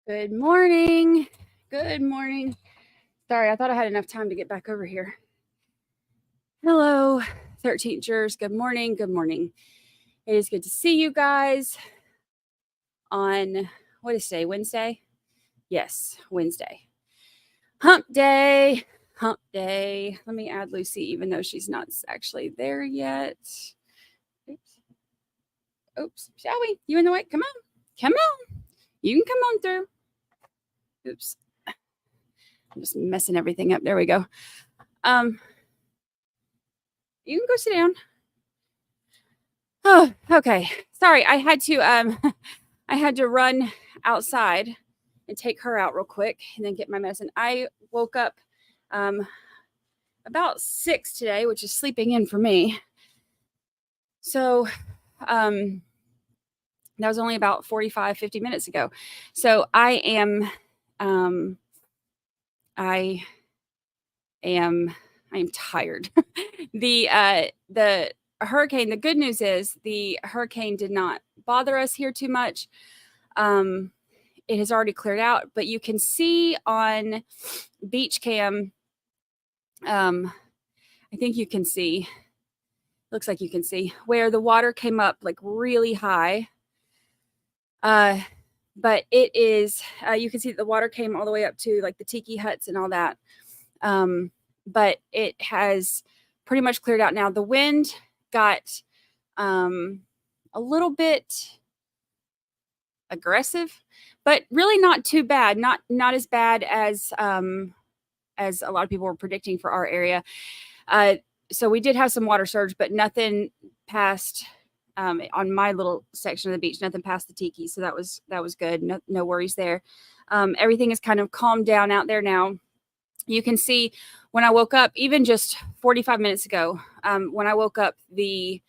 Good morning. Good morning. Sorry, I thought I had enough time to get back over here. Hello, 13th jurors. Good morning. Good morning. It is good to see you guys on, what is today, Wednesday? Yes, Wednesday. Hump day. Hump day. Let me add Lucy, even though she's not actually there yet. Oops. Shall we? You in the way? Come on. Come on. You can come on through. Oops. I'm just messing everything up. There we go. You can go sit down. Oh, okay. Sorry, I had to run outside and take her out real quick and then get my medicine. I woke up about 6 today, which is sleeping in for me. So that was only about 45, 50 minutes ago. So I am tired. The hurricane, the good news is the hurricane did not bother us here too much. It has already cleared out, but you can see on beach cam, I think you can see, looks like you can see where the water came up like really high. But it is, you can see that the water came all the way up to like the tiki huts and all that. But it has pretty much cleared out now. The wind got a little bit aggressive, but really not too bad. Not as bad as a lot of people were predicting for our area. So we did have some water surge, but nothing past on my little section of the beach, nothing past the tiki. So that was good. No worries there. Everything is kind of calmed down out there now. You can see when I woke up, even just 45 minutes ago, when I woke up, the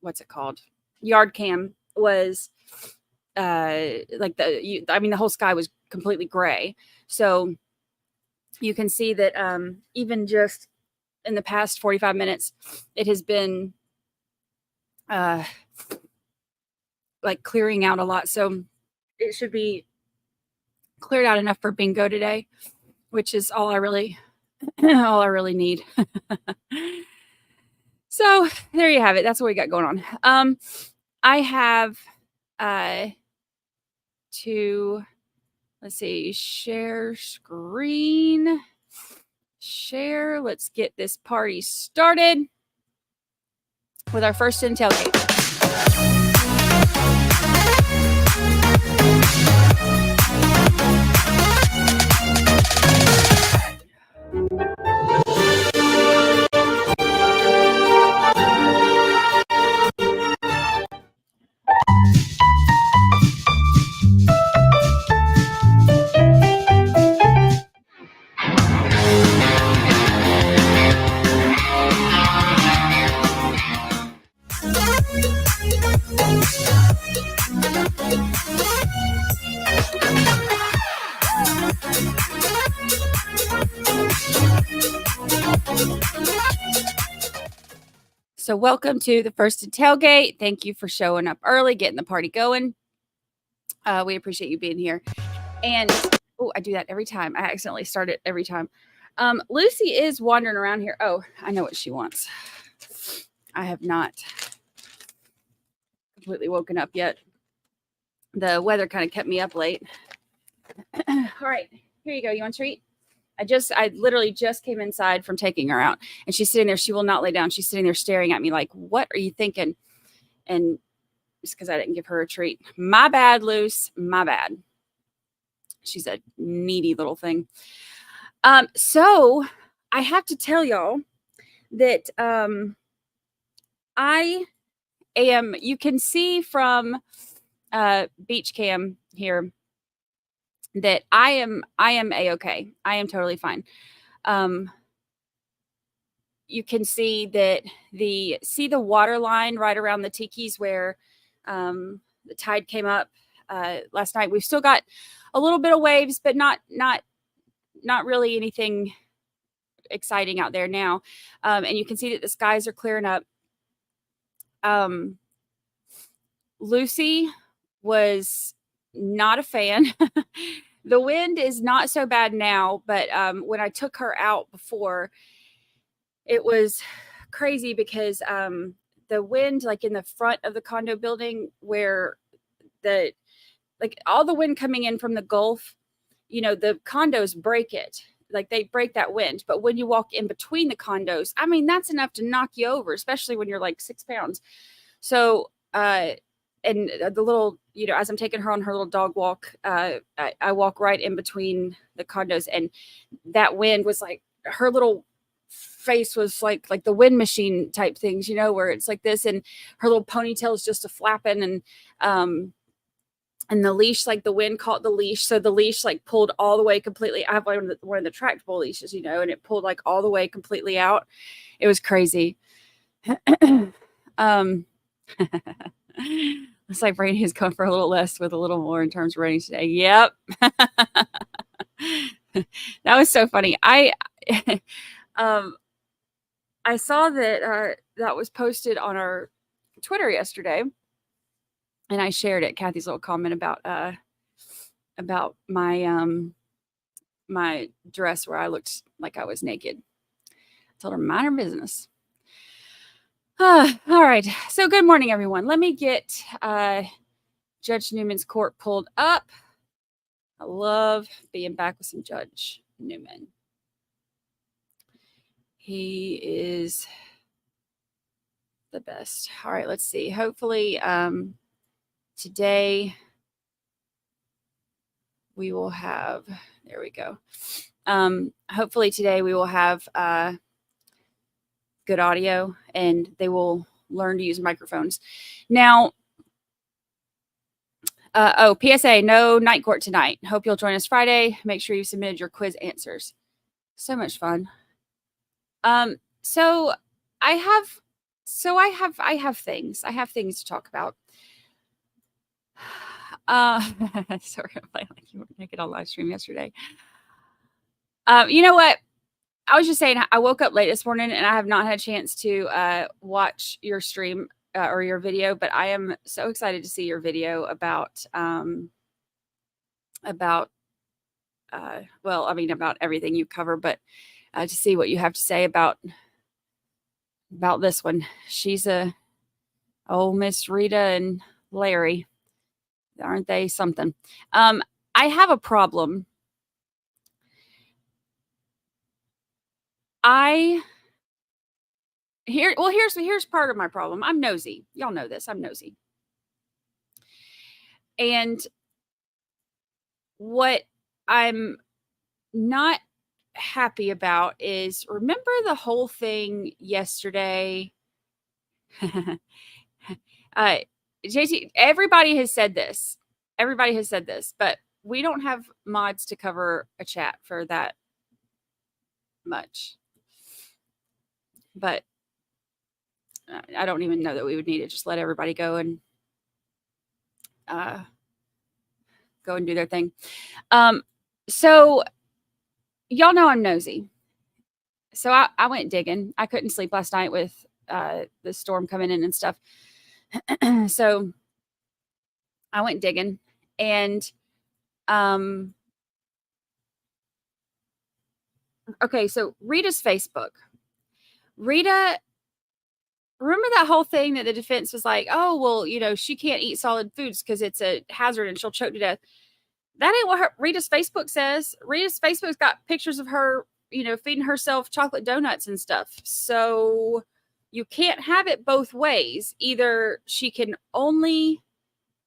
what's it called? Yard cam was like the whole sky was completely gray. So you can see that even just in the past 45 minutes, it has been like clearing out a lot. So it should be cleared out enough for bingo today, which is all I really need. So there you have it. That's what we got going on. I have let's see, share screen. Share. Let's get this party started with our first in tailgate. So welcome to the first in tailgate. Thank you for showing up early, getting the party going. We appreciate you being here. And I do that every time. I accidentally start it every time. Lucy is wandering around here. Oh, I know what she wants. I have not completely woken up yet. The weather kind of kept me up late. All right, here you go. You want a treat? I literally just came inside from taking her out, and she's sitting there. She will not lay down. She's sitting there staring at me like, what are you thinking? And it's because I didn't give her a treat. My bad, Luce. My bad. She's a needy little thing. So I have to tell y'all that I am, you can see from beach cam here that I am a-okay. I am totally fine. You can see that the water line right around the tikis where the tide came up last night. We've still got a little bit of waves, but not really anything exciting out there now. And you can see that the skies are clearing up. Lucy was not a fan. The wind is not so bad now, but when I took her out before, it was crazy because the wind, like in the front of the condo building, where all the wind coming in from the Gulf, the condos break it. Like they break that wind. But when you walk in between the condos, I mean, that's enough to knock you over, especially when you're like 6 pounds. So, and the little, as I'm taking her on her little dog walk, I walk right in between the condos, and that wind was like, her little face was like the wind machine type things, where it's like this, and her little ponytail is just a flapping, and the leash, like the wind caught the leash. So the leash like pulled all the way completely. I have one of the tractable leashes, and it pulled like all the way completely out. It was crazy. Looks like Brady is going for a little less with a little more in terms of ratings today. Yep. That was so funny. I saw that that was posted on our Twitter yesterday, and I shared it. Kathy's little comment about my my dress where I looked like I was naked. I told her mind her business. All right. So good morning, everyone. Let me get Judge Newman's court pulled up. I love being back with some Judge Newman. He is the best. All right, let's see. Hopefully today we will have, there we go. Hopefully today we will have good audio, and they will learn to use microphones. Now, PSA, no night court tonight. Hope you'll join us Friday. Make sure you submitted your quiz answers. So much fun. So I have things. I have things to talk about. So we're gonna play like you were naked on live stream yesterday. You know what? I was just saying, I woke up late this morning and I have not had a chance to watch your stream or your video, but I am so excited to see your video about everything you cover, but to see what you have to say about this one. She's Miss Rita and Larry. Aren't they something? I have a problem. Here's part of my problem. I'm nosy. Y'all know this. I'm nosy. And what I'm not happy about is, remember the whole thing yesterday? JT, everybody has said this, but we don't have mods to cover a chat for that much. But I don't even know that we would need it. Just let everybody go and do their thing. So y'all know I'm nosy. So I went digging. I couldn't sleep last night with the storm coming in and stuff. So I went digging, and okay, so Rita's Facebook. Rita, remember that whole thing that the defense was like, oh, well, she can't eat solid foods because it's a hazard and she'll choke to death. That ain't what Rita's Facebook says. Rita's Facebook's got pictures of her, feeding herself chocolate donuts and stuff. So you can't have it both ways. Either she can only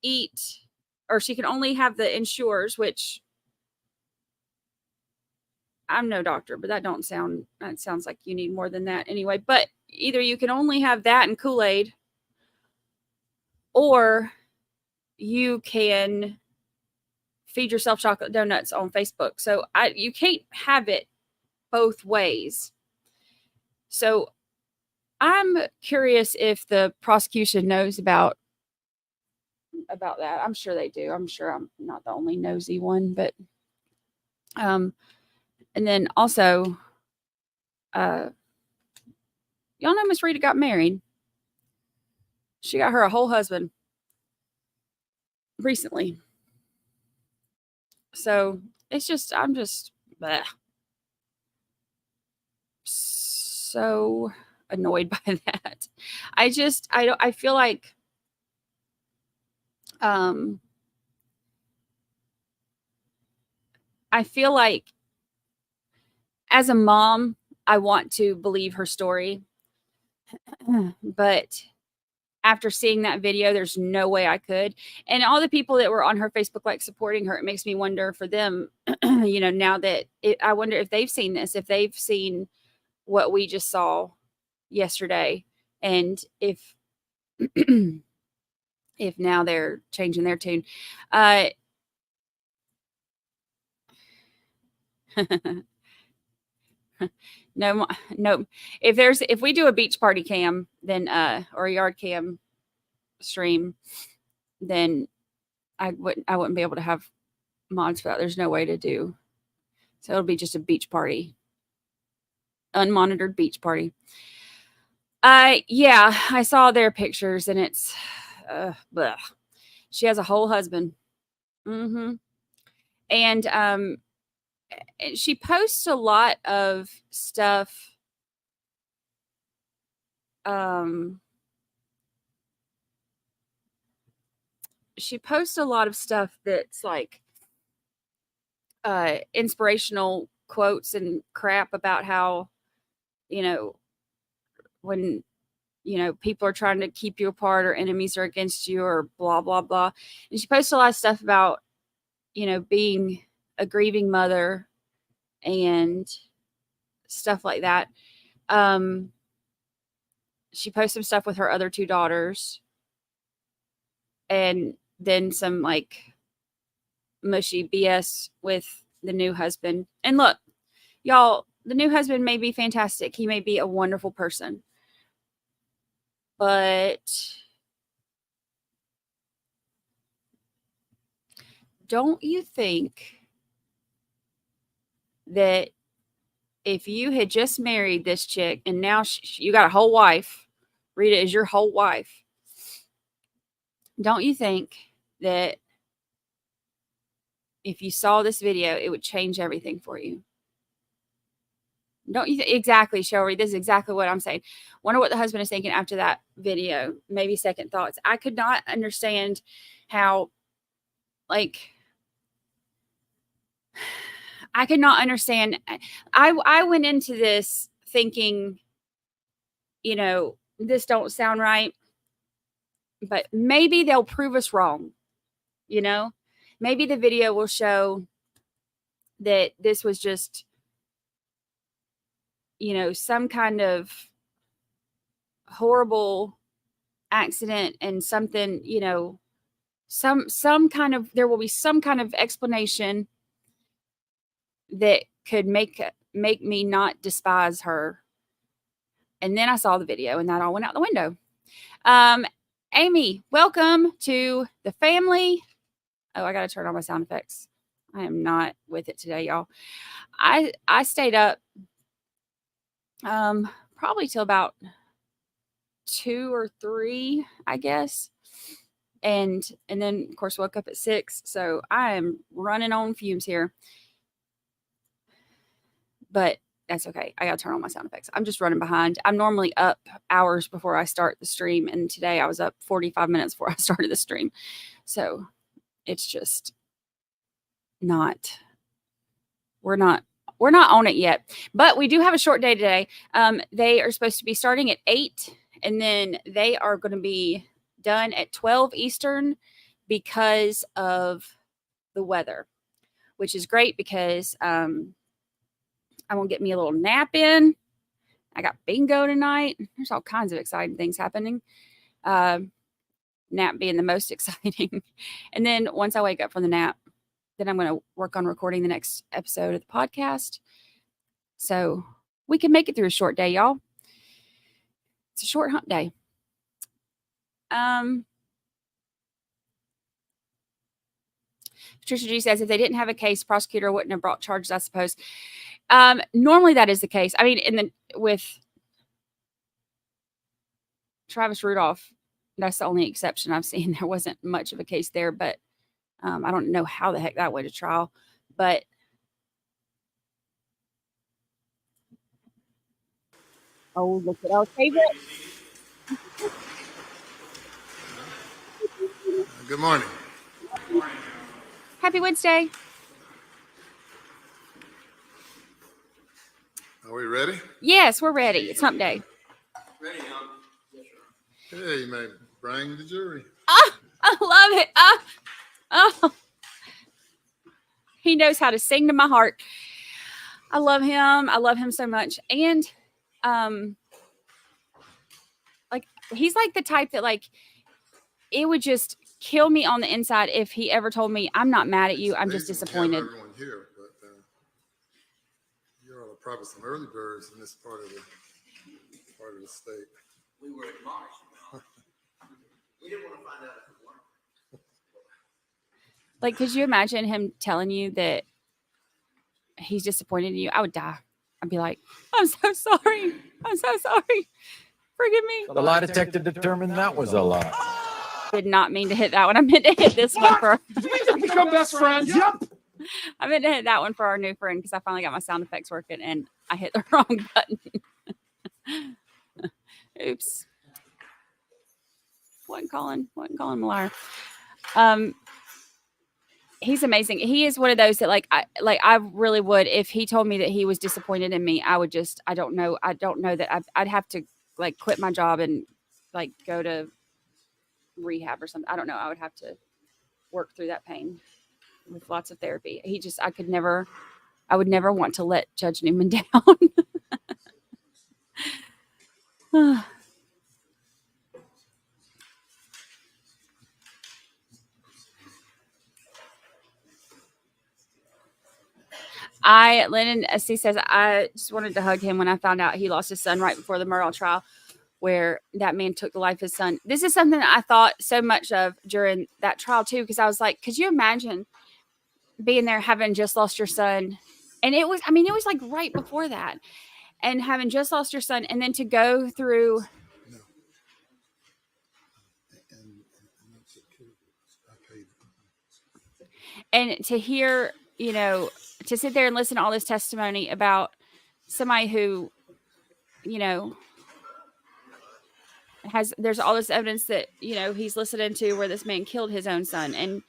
eat, or she can only have the Ensures, which I'm no doctor, but that sounds like you need more than that anyway. But either you can only have that and Kool-Aid, or you can feed yourself chocolate donuts on Facebook. So you can't have it both ways. So I'm curious if the prosecution knows about that. I'm sure they do. I'm sure I'm not the only nosy one, but and then also y'all know Miss Rita got married. She got her a whole husband. recently. So it's just, I'm just bleh, so annoyed by that. I feel like, I feel like as a mom, I want to believe her story, but after seeing that video, there's no way I could. And all the people that were on her Facebook, like supporting her, it makes me wonder for them, now that I wonder if they've seen this, if they've seen what we just saw yesterday, and if if now they're changing their tune. No, no. If we do a beach party cam, then or a yard cam stream, then I wouldn't be able to have mods for that. There's no way to do. So it'll be just a beach party. Unmonitored beach party. Yeah, I saw their pictures and it's bleh. She has a whole husband. Mm-hmm. And she posts a lot of stuff. She posts a lot of stuff that's like inspirational quotes and crap about how, when, people are trying to keep you apart or enemies are against you or blah, blah, blah. And she posts a lot of stuff about, being a grieving mother and stuff like that. She posts some stuff with her other two daughters and then some like mushy BS with the new husband. And look, y'all, the new husband may be fantastic. He may be a wonderful person. But don't you think that if you had just married this chick and now you got a whole wife, Rita is your whole wife, don't you think that if you saw this video, it would change everything for you? Don't you exactly, Shelby? This is exactly what I'm saying. Wonder what the husband is thinking after that video. Maybe second thoughts. I could not understand how, like, I could not understand. I went into this thinking, this don't sound right, but maybe they'll prove us wrong. Maybe the video will show that this was just, some kind of horrible accident and something, some kind of, there will be some kind of explanation that could make me not despise her. And then I saw the video and that all went out the window. Amy, welcome to the family. Oh, I got to turn on my sound effects. I am not with it today, y'all. I stayed up probably till about 2 or 3, I guess. And then of course woke up at 6. So I am running on fumes here. But that's okay. I got to turn on my sound effects. I'm just running behind. I'm normally up hours before I start the stream. And today I was up 45 minutes before I started the stream. So it's just not, we're not on it yet, but we do have a short day today. They are supposed to be starting at 8 and then they are going to be done at 12 Eastern because of the weather, which is great because, I won't get me a little nap in. I got bingo tonight. There's all kinds of exciting things happening. Nap being the most exciting. And then once I wake up from the nap, then I'm going to work on recording the next episode of the podcast. So we can make it through a short day, y'all. It's a short hump day. Patricia G says, if they didn't have a case, prosecutor wouldn't have brought charges, I suppose. Normally that is the case. I mean, with Travis Rudolph, that's the only exception I've seen. There wasn't much of a case there, but I don't know how the heck that went to trial, but oh, look at our favorite. Good morning. Happy Wednesday. Are we ready? Yes, we're ready. It's hump day. Ready, Hey, you may bring the jury. Ah, I love it. Oh, he knows how to sing to my heart. I love him. I love him so much. And like he's like the type that like it would just kill me on the inside if he ever told me I'm not mad at you. I'm just disappointed. We have everyone here, but you're all probably some early birds in this part of the state. We were admonished. We didn't want to find out if we weren't. Like, could you imagine him telling you that he's disappointed in you? I would die. I'd be like, I'm so sorry. I'm so sorry. Forgive me. The lie detector determined that was a lie. Did not mean to hit that one. I meant to hit this one for. We just become best friends. Yep. I meant to hit that one for our new friend because I finally got my sound effects working and I hit the wrong button. Oops. Wasn't calling him a liar. He's amazing. He is one of those that I really would, if he told me that he was disappointed in me, I would just, I don't know that I'd have to like quit my job and like go to rehab or something. I don't know. I would have to work through that pain with lots of therapy. I would never want to let Judge Newman down. Lennon SC says, I just wanted to hug him when I found out he lost his son right before the Murrell trial, where that man took the life of his son. This is something that I thought so much of during that trial too, because I was like, could you imagine being there, having just lost your son? And it was like right before that, and having just lost your son, and then to go through. And to hear, to sit there and listen to all this testimony about somebody who, there's all this evidence that, he's listening to where this man killed his own son. And,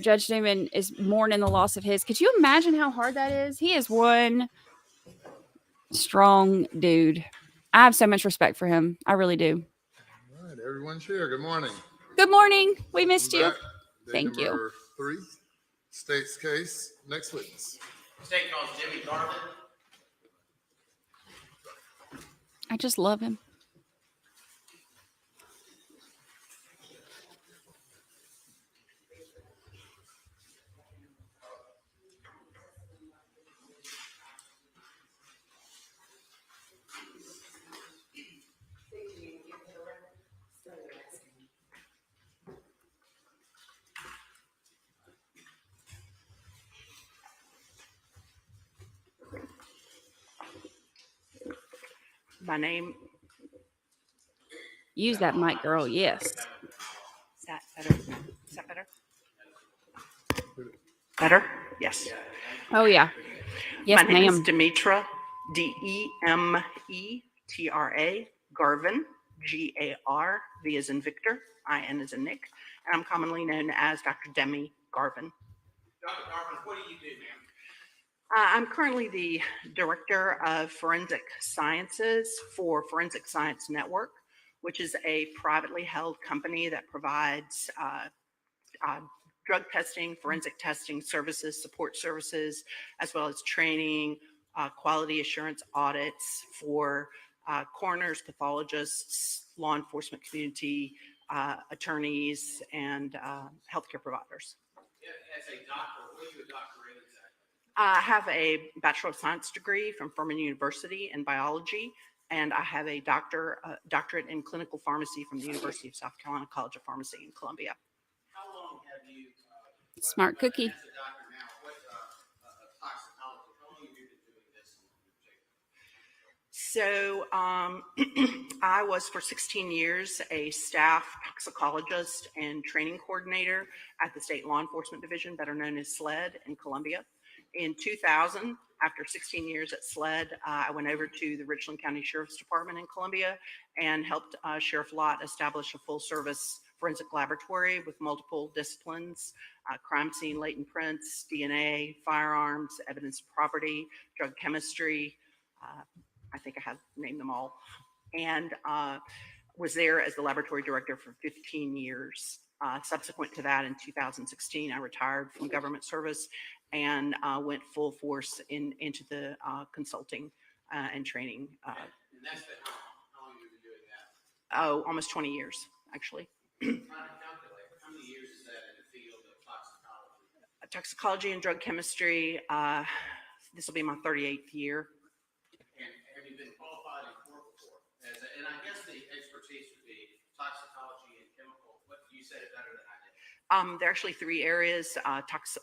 Judge Newman is mourning the loss of his. Could you imagine how hard that is? He is one strong dude. I have so much respect for him. I really do. All right, everyone's here. Good morning. Good morning. We missed you. Thank you. Number 3, state's case. Next witness. State calls Jimmy Garland. I just love him. My name. Use that mic, girl. Yes. Is that better? Is that better? Better? Yes. Oh, yeah. Yes, My name is ma'am. Demetra, Demetra, Garvin, Gar, V as in Victor, IN as in Nick, and I'm commonly known as Dr. Demi Garvin. Dr. Garvin, what do you do, ma'am? I'm currently the Director of Forensic Sciences for Forensic Science Network, which is a privately held company that provides drug testing, forensic testing services, support services, as well as training, quality assurance audits for coroners, pathologists, law enforcement community, attorneys, and healthcare providers. As a doctor, what are you a doctor in exactly? I have a Bachelor of Science degree from Furman University in biology, and I have a doctorate in clinical pharmacy from the University of South Carolina College of Pharmacy in Columbia. How long have you Smart cookie. as a doctor now? What toxicology? How long have you been doing this? So I was for 16 years a staff toxicologist and training coordinator at the State Law Enforcement Division, better known as SLED in Columbia. In 2000, after 16 years at SLED, I went over to the Richland County Sheriff's Department in Columbia and helped Sheriff Lott establish a full-service forensic laboratory with multiple disciplines, crime scene latent prints, DNA, firearms, evidence of property, drug chemistry. I think I have named them all. And was there as the laboratory director for 15 years. Subsequent to that, in 2016, I retired from government service and went full force into the consulting and training. And that's been how long you've been doing that? Oh, almost 20 years, actually. Trying to calculate, how many years is that in the field of toxicology? Toxicology and drug chemistry. This will be my 38th year. And have you been qualified in court before? And I guess the expertise would be toxicology and chemical. What you said it better than I did. There are actually three areas: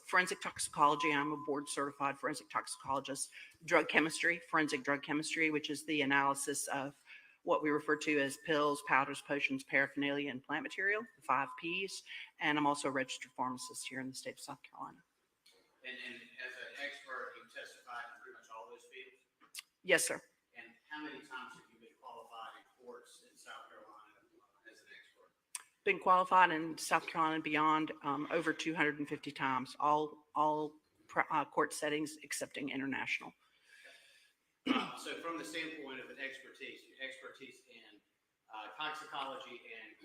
forensic toxicology. I'm a board certified forensic toxicologist. Drug chemistry, forensic drug chemistry, which is the analysis of what we refer to as pills, powders, potions, paraphernalia, and plant material, the 5 Ps. And I'm also a registered pharmacist here in the state of South Carolina. And as an expert, you testified in pretty much all those fields? Yes, sir. And how many times have you been qualified in courts in South Carolina as an expert? Been qualified in South Carolina and beyond over 250 times, all court settings excepting international. So from the standpoint of an expertise in toxicology and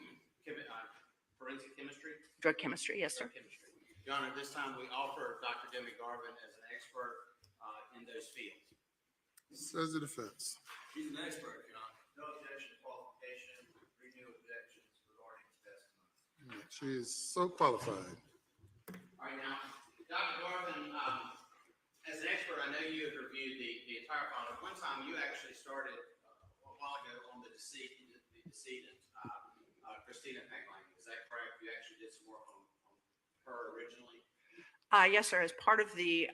forensic chemistry? Drug chemistry, yes, sir. Drug chemistry. Your Honor, this time we offer Dr. Demi Garvin as an expert in those fields. Says the defense. She's an expert, Your Honor. No objection, qualification, renew objections regarding testimony. She is so qualified. All right, now, Dr. Garvin, as an expert, I know you have reviewed the entire file. At one time, you actually started a while ago on the decedent, Cristina Pangalagan. Is that correct? You actually did some work on her originally? Yes, sir. As part of the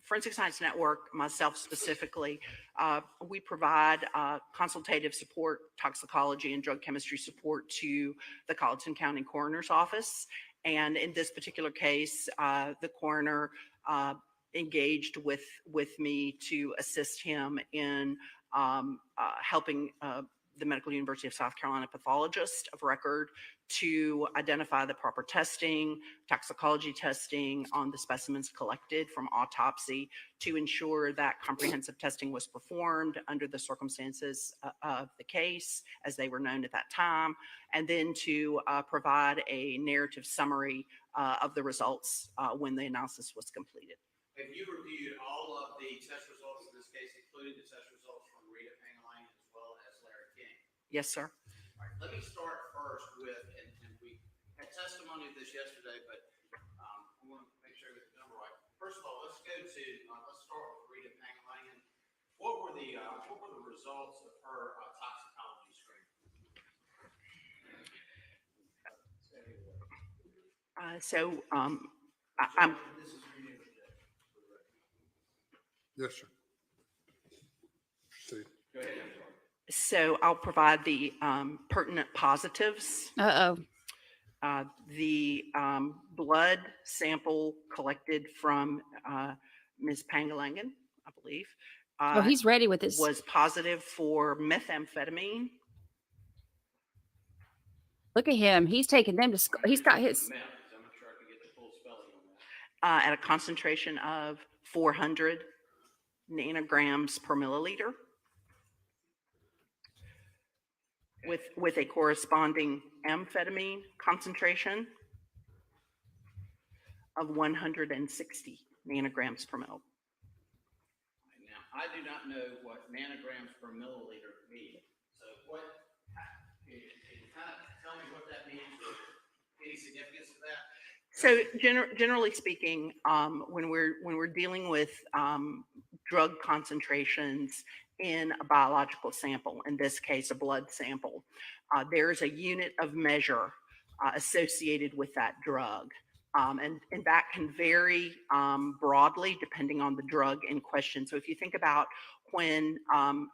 Forensic Science Network, myself specifically, we provide consultative support, toxicology and drug chemistry support to the Colleton County Coroner's Office. And in this particular case, the coroner engaged with me to assist him in helping the Medical University of South Carolina pathologist of record to identify the proper testing, toxicology testing on the specimens collected from autopsy to ensure that comprehensive testing was performed under the circumstances of the case as they were known at that time, and then to provide a narrative summary of the results when the analysis was completed. Have you reviewed all of the test results in this case, including the test results from Rita Pangalangan as well as Larry King? Yes, sir. All right, let me start first with, and we had testimony of this yesterday, but I want to make sure I get the number right. First of all, let's start with Rita Pangalangan. What were the results of her toxicology screen? I'm Yes, sir. See. Go ahead. So I'll provide the pertinent positives. The blood sample collected from Ms. Pangalangan, I believe, Oh, he's ready with this. was positive for methamphetamine. Look at him. He's taking them to school. He's got his. I'm not sure I can get the full spelling on that. At a concentration of 400 nanograms per milliliter, with a corresponding amphetamine concentration of 160 nanograms per mil. Now, I do not know what nanograms per milliliter mean. So can you kind of tell me what that means? Any significance to that? So generally speaking, when we're dealing with drug concentrations in a biological sample, in this case a blood sample, there's a unit of measure associated with that drug. And that can vary broadly depending on the drug in question. So if you think about when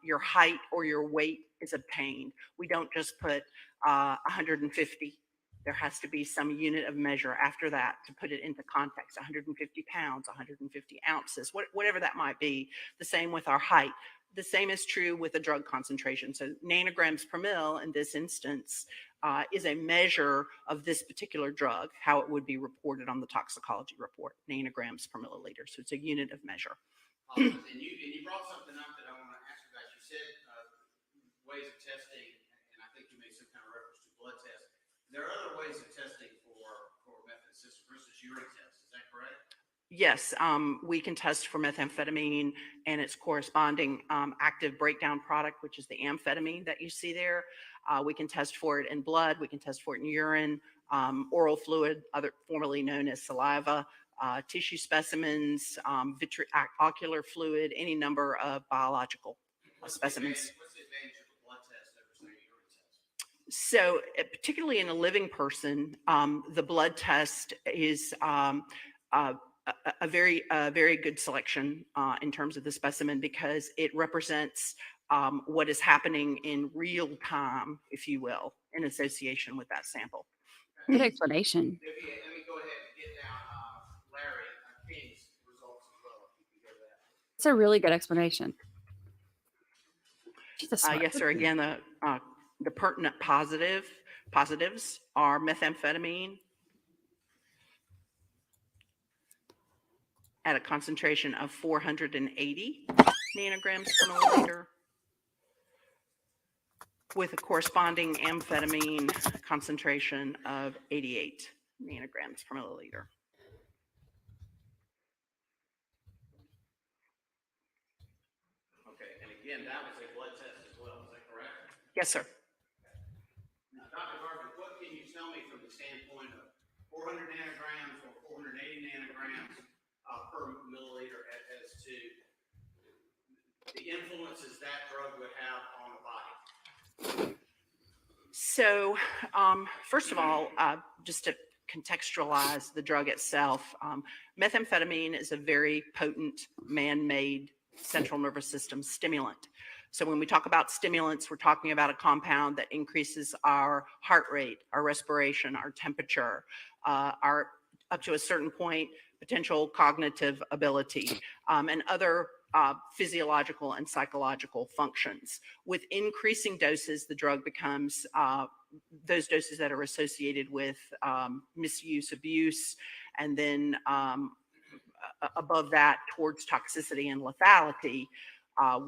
your height or your weight is obtained, we don't just put 150. There has to be some unit of measure after that to put it into context. 150 pounds, 150 ounces, whatever that might be. The same with our height. The same is true with a drug concentration. So nanograms per mil in this instance is a measure of this particular drug, how it would be reported on the toxicology report, nanograms per milliliter. So it's a unit of measure. And you brought something up that I want to ask you about. You said ways of testing, and I think you made some kind of reference to blood tests. There are other ways of testing for method assisted, for instance, urine tests. Is that correct? Yes, we can test for methamphetamine and its corresponding active breakdown product, which is the amphetamine that you see there. We can test for it in blood. We can test for it in urine, oral fluid, formerly known as saliva, tissue specimens, ocular fluid, any number of biological specimens. What's the advantage of a blood test over, say, a urine test? So, particularly in a living person, the blood test is a very good selection in terms of the specimen because it represents what is happening in real time, if you will, in association with that sample. Good explanation. Let me go ahead and get down Larry King's results as well, if you can go that. It's a really good explanation. She's a smart Yes, sir. person. Again, the pertinent positives are methamphetamine at a concentration of 480 nanograms per milliliter, with a corresponding amphetamine concentration of 88 nanograms per milliliter. Okay, and again, that was a blood test as well, is that correct? Yes, sir. Now, Dr. Garvin, what can you tell me from the standpoint of 400 nanograms or 480 nanograms per milliliter as to the influences that drug would have on the body? So, first of all, just to contextualize the drug itself, methamphetamine is a very potent man-made central nervous system stimulant. So when we talk about stimulants, we're talking about a compound that increases our heart rate, our respiration, our temperature, our, up to a certain point, potential cognitive ability, and other physiological and psychological functions. With increasing doses, the drug becomes those doses that are associated with misuse, abuse, and then above that towards toxicity and lethality.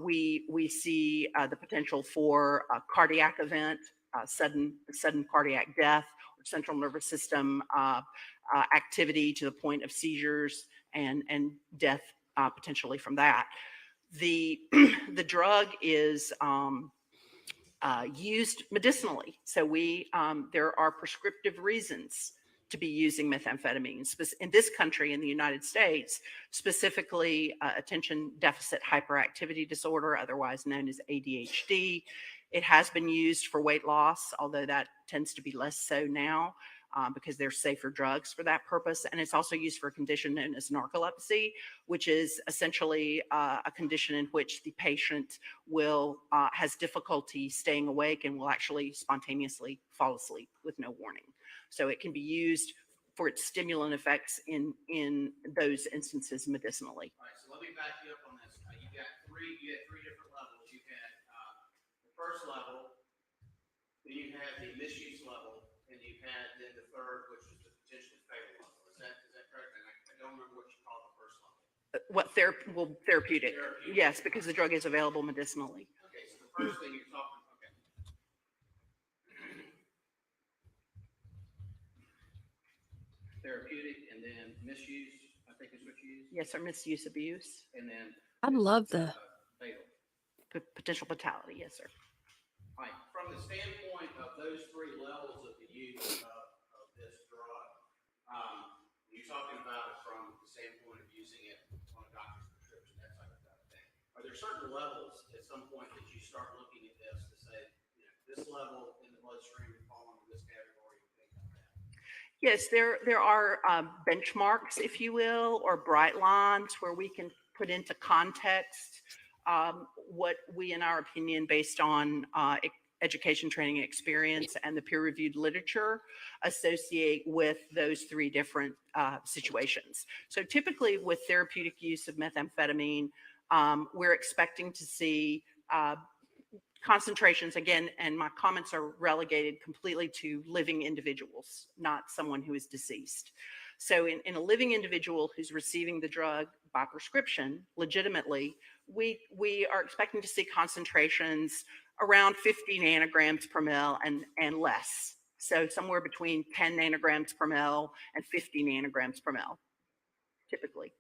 We see the potential for a cardiac event, sudden cardiac death, or central nervous system activity to the point of seizures and death potentially from that. The drug is used medicinally. So there are prescriptive reasons to be using methamphetamine. In this country, in the United States, specifically attention deficit hyperactivity disorder, otherwise known as ADHD. It has been used for weight loss, although that tends to be less so now because there's safer drugs for that purpose. And it's also used for a condition known as narcolepsy, which is essentially a condition in which the patient has difficulty staying awake and will actually spontaneously fall asleep with no warning. So it can be used for its stimulant effects in those instances medicinally. All right, so let me back you up on this. You had three different levels. You had the first level, then you had the misuse level, and you had then the third, which was the potentially fatal level. Is that correct? And I don't remember what you called the first level. Therapeutic. Yes, because the drug is available medicinally. Okay, so the first thing you're talking. Okay. Therapeutic, and then misuse, I think is what you used. Yes, or misuse, abuse. And then I love the fatal. Potential fatality, yes, sir. All right, from the standpoint of those three levels of the use of this drug, you're talking about it from the standpoint of using it on a doctor's prescription, that type of thing. Are there certain levels at some point that you start looking at this to say, this level in the bloodstream would fall into this category and things like that? Yes, there are benchmarks, if you will, or bright lines where we can put into context what we, in our opinion, based on education, training, and experience, and the peer-reviewed literature, associate with those three different situations. So typically with therapeutic use of methamphetamine, we're expecting to see concentrations again, and my comments are relegated completely to living individuals, not someone who is deceased. So in a living individual who's receiving the drug by prescription legitimately, we are expecting to see concentrations around 50 nanograms per mil and less. So somewhere between 10 nanograms per mil and 50 nanograms per mil, typically.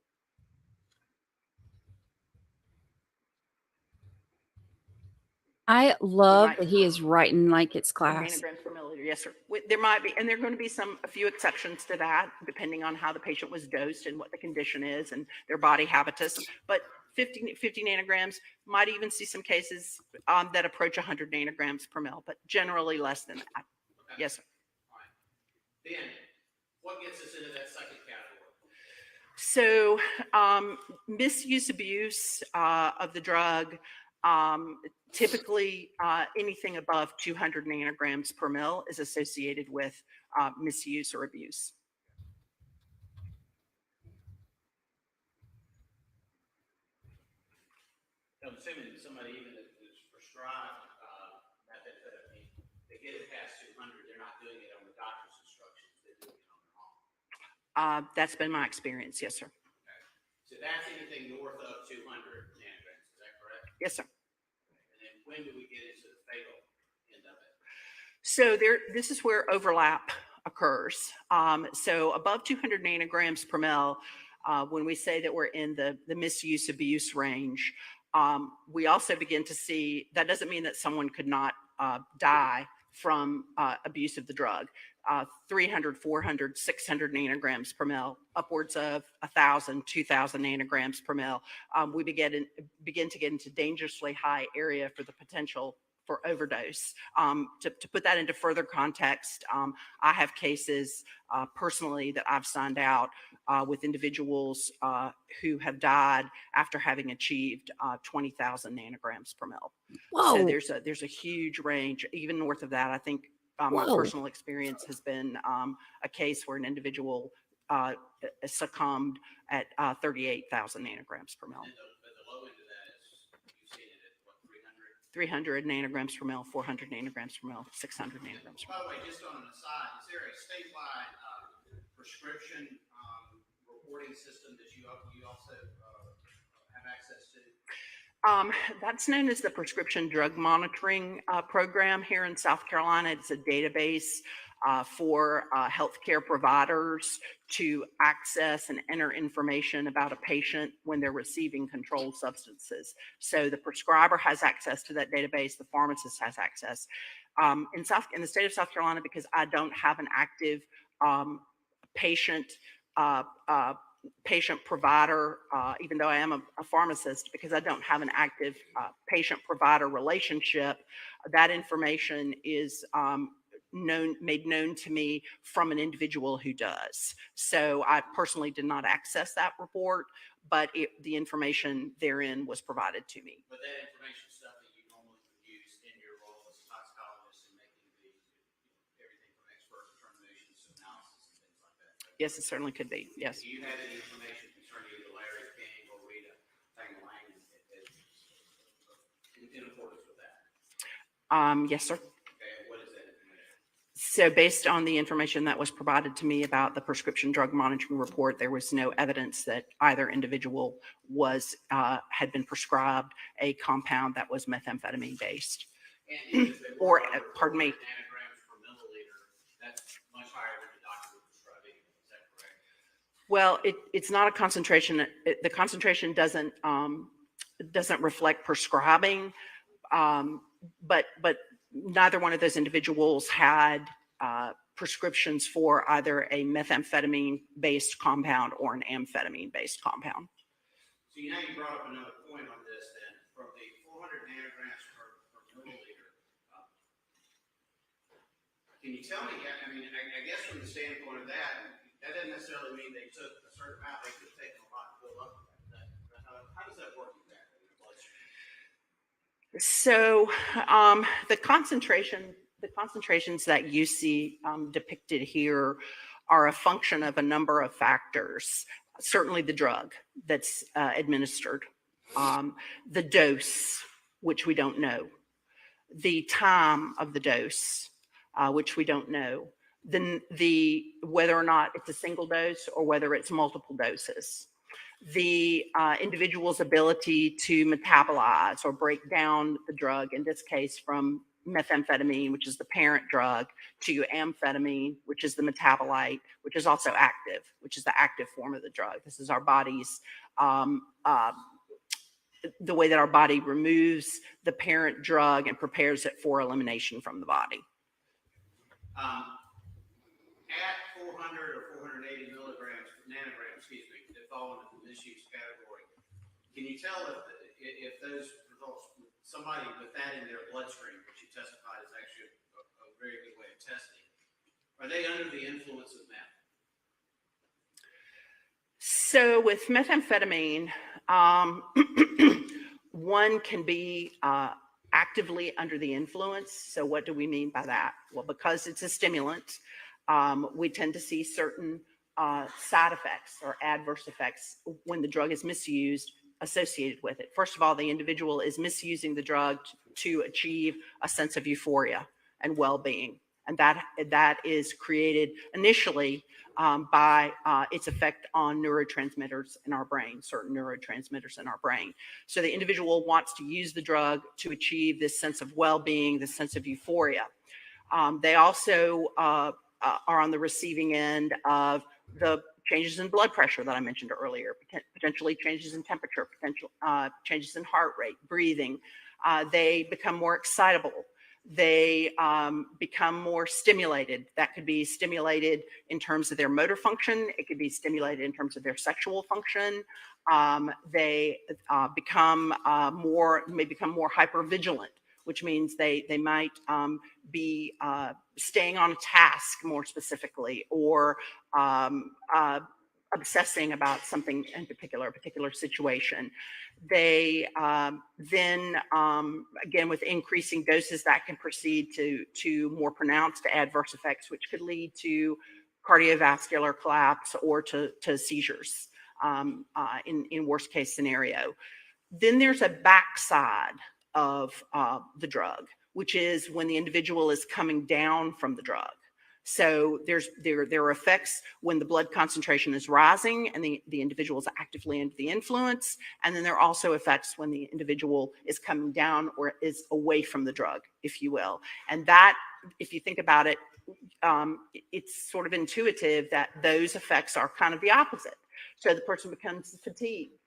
I love might- that he is writing like it's Or class. nanograms per milliliter, yes, sir. There might be, and there are going to be a few exceptions to that, depending on how the patient was dosed and what the condition is and their body habitus. But 50 nanograms, might even see some cases that approach 100 nanograms per mil, but generally less than that. Okay. Yes, sir. All right. Then, what gets us into that second category? So misuse, abuse of the drug, typically anything above 200 nanograms per mil is associated with misuse or abuse. I'm assuming somebody even that is prescribed methamphetamine, they get it past 200, they're not doing it on the doctor's instructions, they're doing it on their own. That's been my experience. Yes, sir. Okay. So that's anything north of 200 nanograms, is that correct? Yes, sir. And then when do we get into the fatal end of it? So this is where overlap occurs. So above 200 nanograms per mil, when we say that we're in the misuse abuse range, we also begin to see, that doesn't mean that someone could not die from abuse of the drug. 300, 400, 600 nanograms per mil, upwards of 1,000, 2,000 nanograms per mil. We begin to get into dangerously high area for the potential for overdose. To put that into further context, I have cases personally that I've signed out with individuals who have died after having achieved 20,000 nanograms per mil. Whoa. So there's a huge range, even north of that. I think my Whoa. personal experience has been a case where an individual succumbed at 38,000 nanograms per mil. And the low end of that is, you've seen it at what, 300? 300 nanograms per mil, 400 nanograms per mil, 600 nanograms per mil. By the way, just on an aside, is there a statewide prescription reporting system that you also have access to? That's known as the Prescription Drug Monitoring Program here in South Carolina. It's a database for healthcare providers to access and enter information about a patient when they're receiving controlled substances. So the prescriber has access to that database, the pharmacist has access. In the state of South Carolina, because I don't have an active patient provider, even though I am a pharmacist, because I don't have an active patient provider relationship, that information is made known to me from an individual who does. So I personally did not access that report, but the information therein was provided to me. But that information stuff that you normally would use in your role as a toxicologist and making everything from expert determinations to analysis and things like that. Right? Yes, it certainly could be. Yes. Do you have any information concerning either Larry King or Rita Pangalangan in accordance with that? Yes, sir. Okay, what is that information? So based on the information that was provided to me about the prescription drug monitoring report, there was no evidence that either individual had been prescribed a compound that was methamphetamine based. And if they Or, were under pardon me. 400 nanograms per milliliter, that's much higher than the doctor would prescribe anyway. Is that correct? Well, it's not a concentration. The concentration doesn't reflect prescribing, but neither one of those individuals had prescriptions for either a methamphetamine-based compound or an amphetamine-based compound. So you brought up another point on this then. From the 400 nanograms per milliliter, I Can you tell me, I mean, I guess from the standpoint of that doesn't necessarily mean they took a certain amount, they could have taken a lot to build up to that. How does that work exactly in your bloodstream? So the concentrations that you see depicted here are a function of a number of factors. Certainly the drug that's administered, the dose, which we don't know, the time of the dose, which we don't know, then the whether or not it's a single dose or whether it's multiple doses, the individual's ability to metabolize or break down the drug, in this case from methamphetamine, which is the parent drug, to amphetamine, which is the metabolite, which is also active, which is the active form of the drug. This is our body's, the way that our body removes the parent drug and prepares it for elimination from the body. At 400 or 480 nanograms, excuse me, that fall into the misuse category, can you tell if those results, somebody with that in their bloodstream, which you testified is actually a very good way of testing, are they under the influence of meth? So with methamphetamine, one can be actively under the influence. So what do we mean by that? Well, because it's a stimulant, we tend to see certain side effects or adverse effects when the drug is misused associated with it. First of all, the individual is misusing the drug to achieve a sense of euphoria and well-being. And that is created initially by its effect on neurotransmitters in our brain, certain neurotransmitters in our brain. So the individual wants to use the drug to achieve this sense of well-being, this sense of euphoria. They also are on the receiving end of the changes in blood pressure that I mentioned earlier, potentially changes in temperature, potential changes in heart rate, breathing. They become more excitable. They become more stimulated. That could be stimulated in terms of their motor function. It could be stimulated in terms of their sexual function. They may become more hypervigilant, which means they might be staying on a task more specifically, or obsessing about something in particular, a particular situation. They then, again, with increasing doses, that can proceed to more pronounced adverse effects, which could lead to cardiovascular collapse or to seizures in worst case scenario. Then there's a backside of the drug, which is when the individual is coming down from the drug. So there are effects when the blood concentration is rising and the individual is actively under the influence. And then there are also effects when the individual is coming down or is away from the drug, if you will. And that, if you think about it, it's sort of intuitive that those effects are kind of the opposite. So the person becomes fatigued.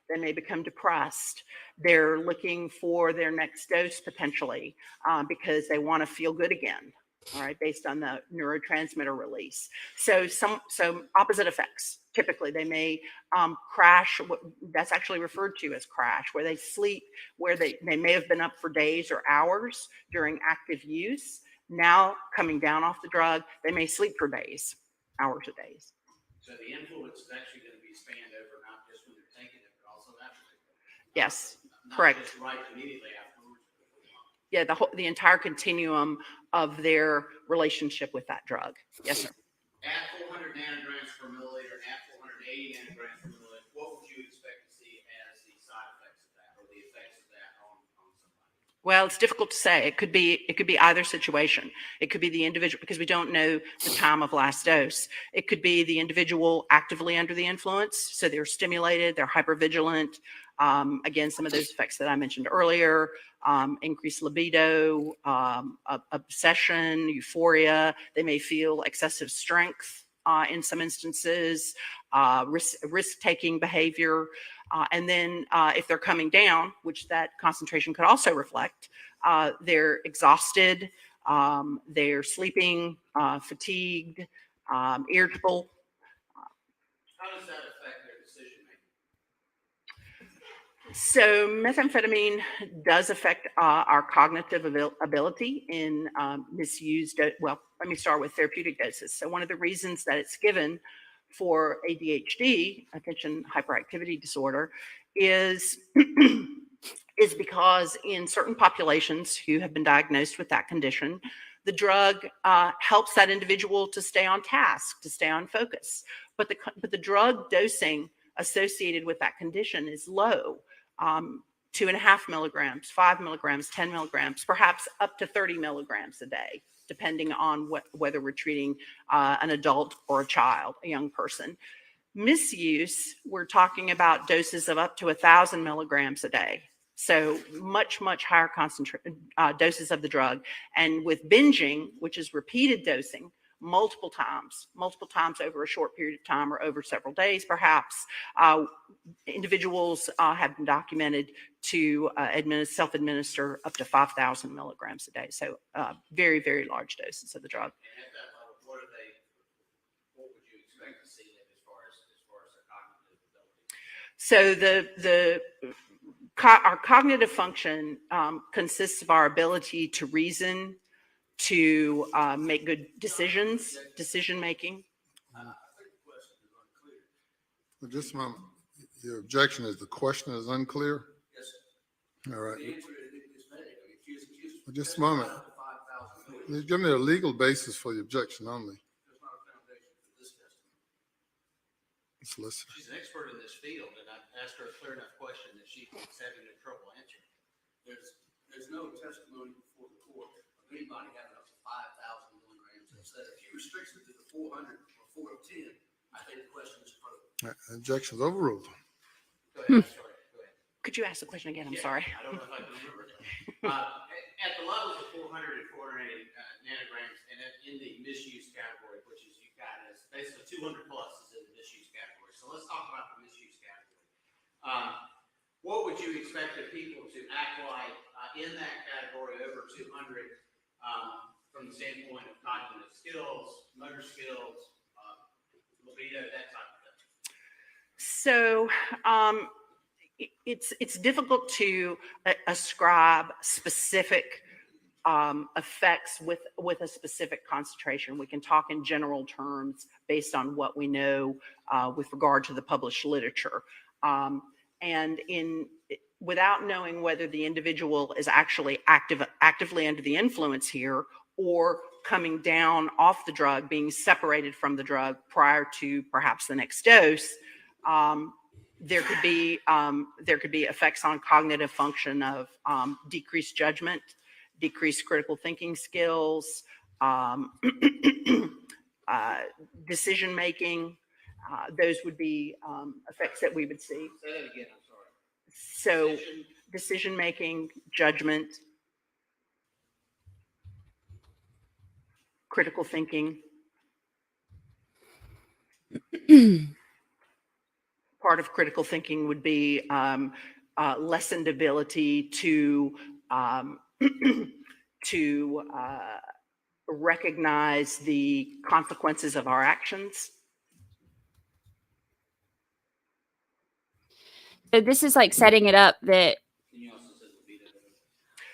They may become depressed. They're looking for their next dose potentially because they want to feel good again. All right, based on the neurotransmitter release. So some opposite effects. Typically, they may crash. That's actually referred to as crash, where they sleep, where they may have been up for days or hours during active use. Now, coming down off the drug, they may sleep for days, hours or days. So the influence is actually going to be spanned over not just when they're taking it, but also after. Yes, not correct. Just right immediately afterwards. Yeah, the entire continuum of their relationship with that drug. Yes, sir. At 400 nanograms per milliliter and at 480 nanograms per milliliter, what would you expect to see as the side effects of that or the effects of that on somebody? Well, it's difficult to say. It could be either situation. It could be the individual, because we don't know the time of last dose. It could be the individual actively under the influence, so they're stimulated, they're hypervigilant. Again, some of those effects that I mentioned earlier, increased libido, obsession, euphoria. They may feel excessive strength in some instances, risk-taking behavior. And then if they're coming down, which that concentration could also reflect, they're exhausted, they're sleeping, fatigued, irritable. How does that affect their decision So methamphetamine does affect our cognitive ability in misused. Well, let me start with therapeutic doses. So one of the reasons that it's given for ADHD, attention hyperactivity disorder, is is because in certain populations who have been diagnosed with that condition, the drug helps that individual to stay on task, to stay on focus. But the drug dosing associated with that condition is low. 2.5 milligrams, 5 milligrams, 10 milligrams, perhaps up to 30 milligrams a day, depending on whether we're treating an adult or a child, a young person. Misuse, we're talking about doses of up to 1,000 milligrams a day. So much, much higher doses of the drug. And with binging, which is repeated dosing, multiple times over a short period of time or over several days, perhaps, individuals have been documented to self-administer up to 5,000 milligrams a day. So very, very large doses of the drug. And at that level, what would you expect to see as far as their cognitive ability? So our cognitive function consists of our ability to reason, to make good decision making. Well, just a moment. Your objection is the question is unclear? Yes, All right. the answer is vague. I mean, Well, just a moment. 5,000. Give me a legal basis for the objection only. There's not a foundation for this testimony. Let's listen. She's an expert in this field, and I asked her a clear enough question that she was having no trouble answering. There's no testimony before the court of anybody having up to 5,000 milligrams. Instead, if you restrict it to the 400 or 410, I think the question is appropriate. Objection's overruled. Go ahead. Sorry. Go ahead. Could you ask the question again? I'm Yeah, sorry. I don't know if I can remember that. At the levels of 400 and 480 nanograms, and in the misuse category, which is you got as basically 200 plus is in the misuse category. So let's talk about the misuse category. What would you expect the people to act like in that category over 200 from the standpoint of cognitive skills, motor skills, libido, that type of thing? So it's difficult to ascribe specific effects with a specific concentration. We can talk in general terms based on what we know with regard to the published literature. And without knowing whether the individual is actually actively under the influence here or coming down off the drug, being separated from the drug prior to perhaps the next dose, there could be effects on cognitive function of decreased judgment, decreased critical thinking skills, decision making. Those would be effects that we would see. Say that again, I'm sorry. So decision making, judgment, critical thinking. Part of critical thinking would be lessened ability to recognize the consequences of our actions. So this is like setting it up that Can you also say libido?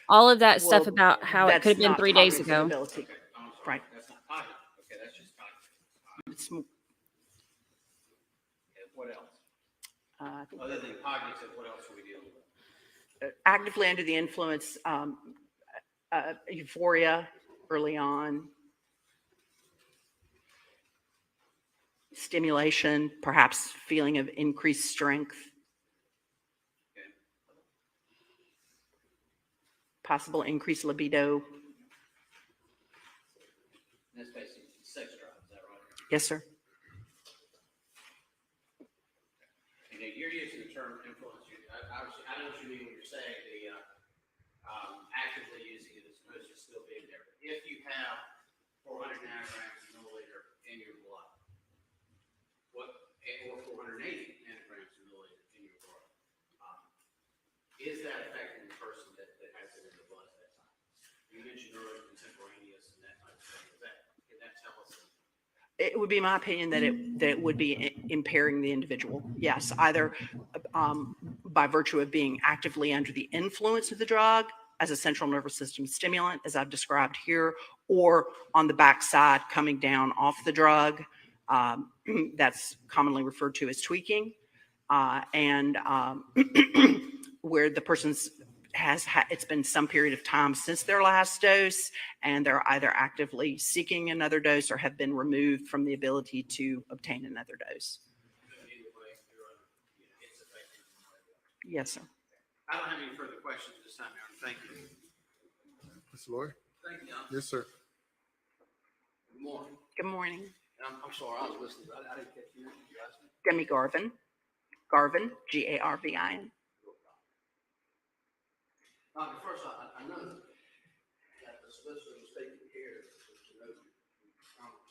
all of that stuff Well, about how it that's could have been not 3 days cognitive ago. ability. Okay, I'm sorry. Right. That's not cognitive. Okay, that's just cognitive. It's, Okay, what else? I think Other than cognitive, what else are we dealing with? actively under the influence, euphoria early on, stimulation, perhaps feeling of increased strength, Okay. possible increased libido. That's basically sex drive, is that right? Yes, sir. You know, you're using the term influence. Obviously, I know what you mean when you're saying the actively using it as opposed to still being there. If you have 400 nanograms per milliliter in your blood, or 480 nanograms per milliliter in your blood, is that affecting the person that has it in the blood at that time? You mentioned earlier contemporaneous and that type of thing. Can that tell us? It would be my opinion that it would be impairing the individual. Yes, either by virtue of being actively under the influence of the drug as a central nervous system stimulant, as I've described here, or on the backside coming down off the drug. That's commonly referred to as tweaking. And where the person's it's been some period of time since their last dose, and they're either actively seeking another dose or have been removed from the ability to obtain another dose. Yes, sir. I don't have any further questions at this time, Aaron. Thank you. Mr. Lawyer? Thank you, John. Yes, sir. Good morning. Good morning. And I'm sorry, I was listening, but I didn't catch you. You asked me. Demi Garvin. Garvin, Garvin. First, I know that the solicitor was taking care to know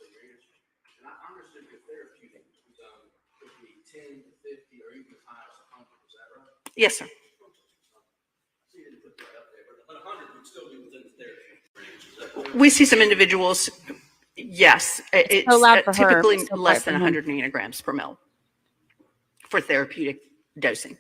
your answer. And I understood your therapeutic zone could be 10 to 50 or even as high as 100. Is that right? Yes, sir. I see you didn't put that up there, but 100 would still be within the therapeutic range. Is that correct? We see some individuals, yes, it's so loud for her, typically but so less quiet than for him. 100 nanograms per mil for therapeutic dosing.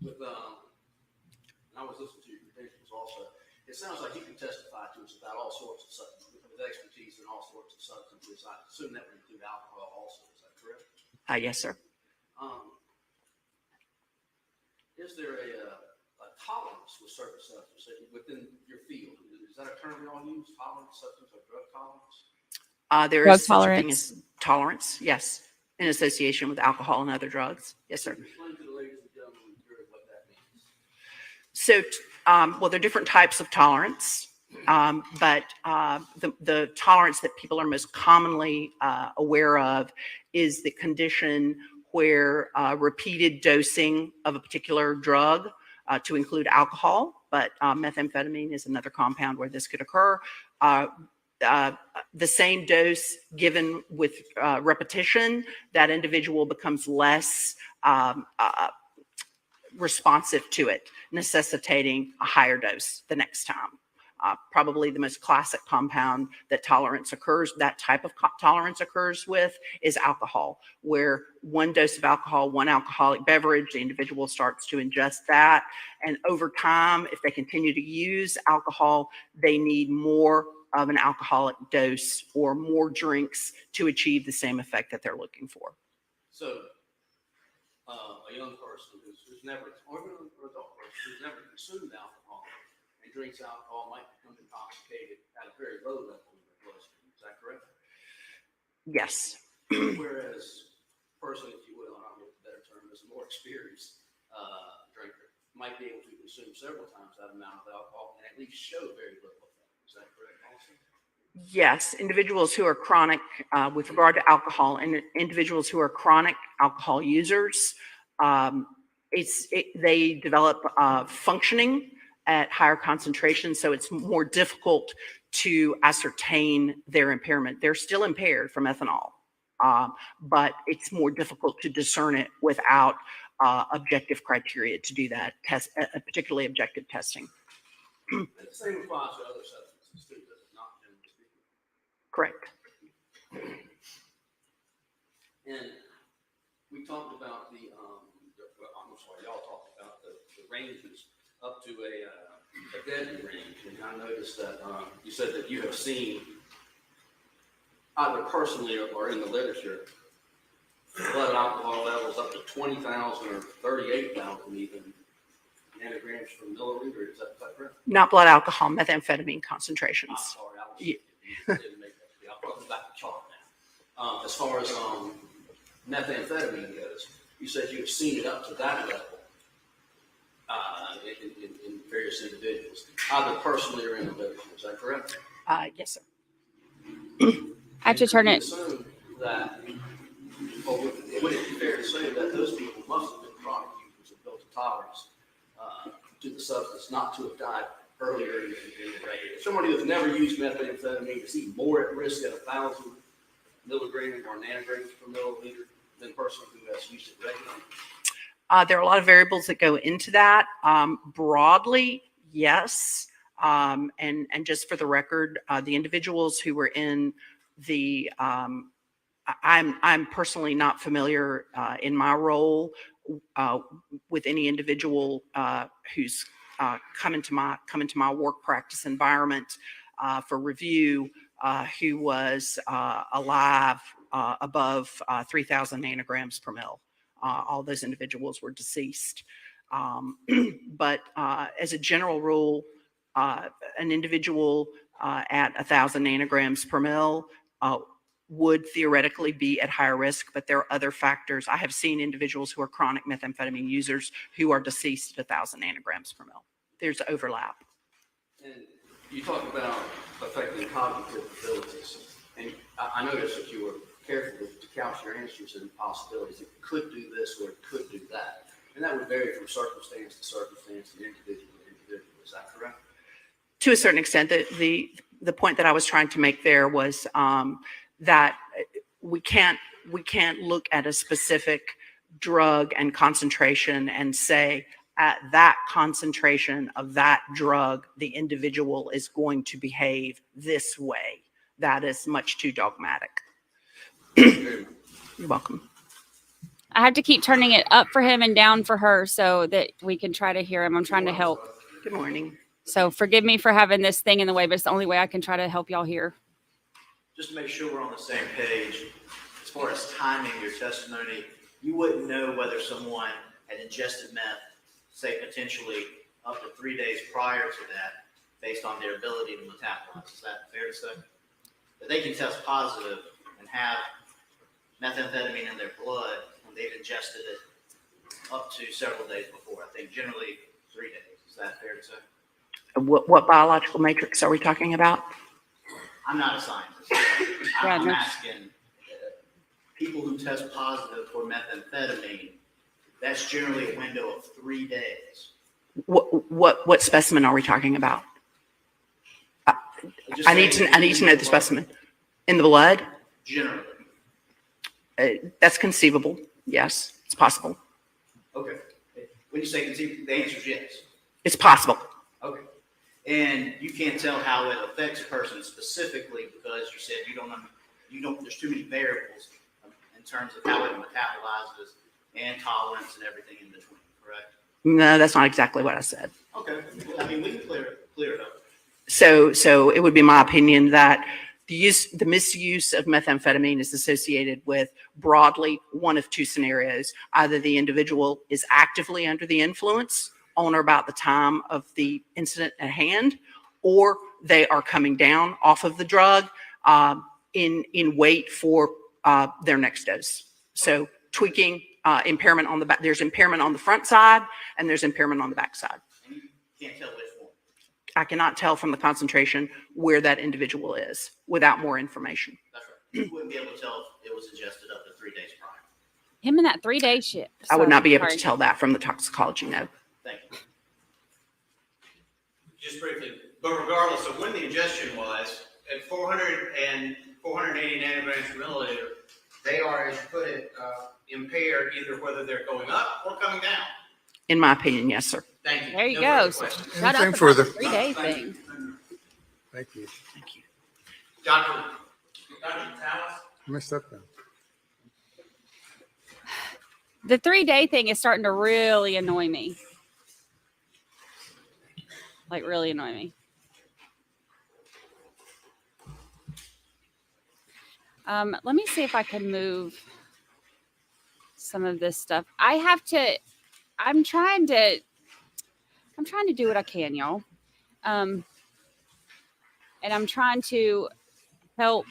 With, I was listening to your credentials also. It sounds like you can testify to us about all sorts of substances, with expertise in all sorts of substances. I assume that would include alcohol also. Is that correct? Yes, sir. Is there a tolerance with certain substances within your field? Is that a term we all use? Tolerance, substance, or drug tolerance? There Drug is such a thing tolerance. as tolerance, yes, in association with alcohol and other drugs. Yes, sir. Explain to the ladies and gentlemen in the jury what that means. So, well, there are different types of tolerance, but the tolerance that people are most commonly aware of is the condition where repeated dosing of a particular drug, to include alcohol, but methamphetamine is another compound where this could occur. The same dose given with repetition, that individual becomes less responsive to it, necessitating a higher dose the next time. Probably the most classic compound that that type of tolerance occurs with is alcohol, where one dose of alcohol, one alcoholic beverage, the individual starts to ingest that. And over time, if they continue to use alcohol, they need more of an alcoholic dose or more drinks to achieve the same effect that they're looking for. So, a young person who's never, or even an adult person who's never consumed alcohol and drinks alcohol might become intoxicated at a very low level in their bloodstream. Is that correct? Yes. Whereas a person, if you will, I don't know what the better term is, a more experienced drinker might be able to consume several times that amount of alcohol and at least show very little effect. Is that correct also? Yes, individuals who are chronic, with regard to alcohol, and individuals who are chronic alcohol users, they develop functioning at higher concentrations, so it's more difficult to ascertain their impairment. They're still impaired from ethanol, but it's more difficult to discern it without objective criteria to do that, particularly objective testing. And the same applies to other substances too, does it not, generally speaking? Correct. And we talked about I'm sorry, y'all talked about the ranges up to a deadly range. And I noticed that you said that you have seen either personally or in the literature blood alcohol levels up to 20,000 or 38,000 even nanograms per milliliter. Is that correct? Not blood alcohol, methamphetamine concentrations. I'm sorry, didn't make that clear. I'll probably back the chart now. As far as methamphetamine goes, you said you have seen it up to that level in various individuals, either personally or in the literature. Is that correct? Yes, sir. I have to turn it. Assume that, or would it be fair to say that those people must have been chronic users and built a tolerance to the substance not to have died earlier in the regular? Somebody who's never used methamphetamine is even more at risk at 1,000 milligrams or nanograms per milliliter than a person who has used it regularly. There are a lot of variables that go into that. Broadly, yes. And just for the record, the individuals who were in the, I'm personally not familiar in my role with any individual who's come into my work practice environment for review who was alive above 3,000 nanograms per mil. All those individuals were deceased. But as a general rule, an individual at 1,000 nanograms per mil would theoretically be at higher risk, but there are other factors. I have seen individuals who are chronic methamphetamine users who are deceased at 1,000 nanograms per mil. There's overlap. And you talk about affecting cognitive abilities, and I noticed that you were careful to couch your answers in possibilities. It could do this or it could do that. And that would vary from circumstance to circumstance and individual to individual. Is that correct? To a certain extent, the point that I was trying to make there was that we can't look at a specific drug and concentration and say at that concentration of that drug, the individual is going to behave this way. That is much too dogmatic. You're welcome. I have to keep turning it up for him and down for her so that we can try to hear him. I'm trying to help. Good morning. So forgive me for having this thing in the way, but it's the only way I can try to help y'all hear. Just to make sure we're on the same page, as far as timing your testimony, you wouldn't know whether someone had ingested meth, say potentially up to 3 days prior to that, based on their ability to metabolize. Is that fair to say? That they can test positive and have methamphetamine in their blood when they've ingested it up to several days before. I think generally 3 days. Is that fair to say? What biological matrix are we talking about? I'm not a scientist. I'm asking people who test positive for methamphetamine, that's generally a window of 3 days. What specimen are we talking about? I need to know the specimen. In the blood? Generally. That's conceivable. Yes, it's possible. Okay. When you say conceivable, the answer is yes. It's possible. Okay. And you can't tell how it affects a person specifically because you said you don't, there's too many variables in terms of how it metabolizes and tolerance and everything in between, correct? No, that's not exactly what I said. Okay. I mean, we can clear it up. So it would be my opinion that the misuse of methamphetamine is associated with broadly one of two scenarios. Either the individual is actively under the influence on or about the time of the incident at hand, or they are coming down off of the drug in wait for their next dose. So tweaking, impairment on the back. There's impairment on the front side and there's impairment on the back side. And you can't tell which one. I cannot tell from the concentration where that individual is without more information. That's right. You wouldn't be able to tell if it was ingested up to 3 days prior. Him and that 3-day shit. I would not be able Sorry. to tell that from the toxicology note. Thank you. Just briefly, but regardless of when the ingestion was, at 400 and 480 nanograms per milliliter, they are, as you put it, impaired either whether they're going up or coming down. In my opinion, yes, sir. Thank you. There you No go. further So questions. shut up Anything about further? the 3-day thing. Thank you. Thank you. Dr. Tallis? Messed up then. The 3-day thing is starting to really annoy me. Like really annoy me. Let me see if I can move some of this stuff. I'm trying to do what I can, y'all. And I'm trying to help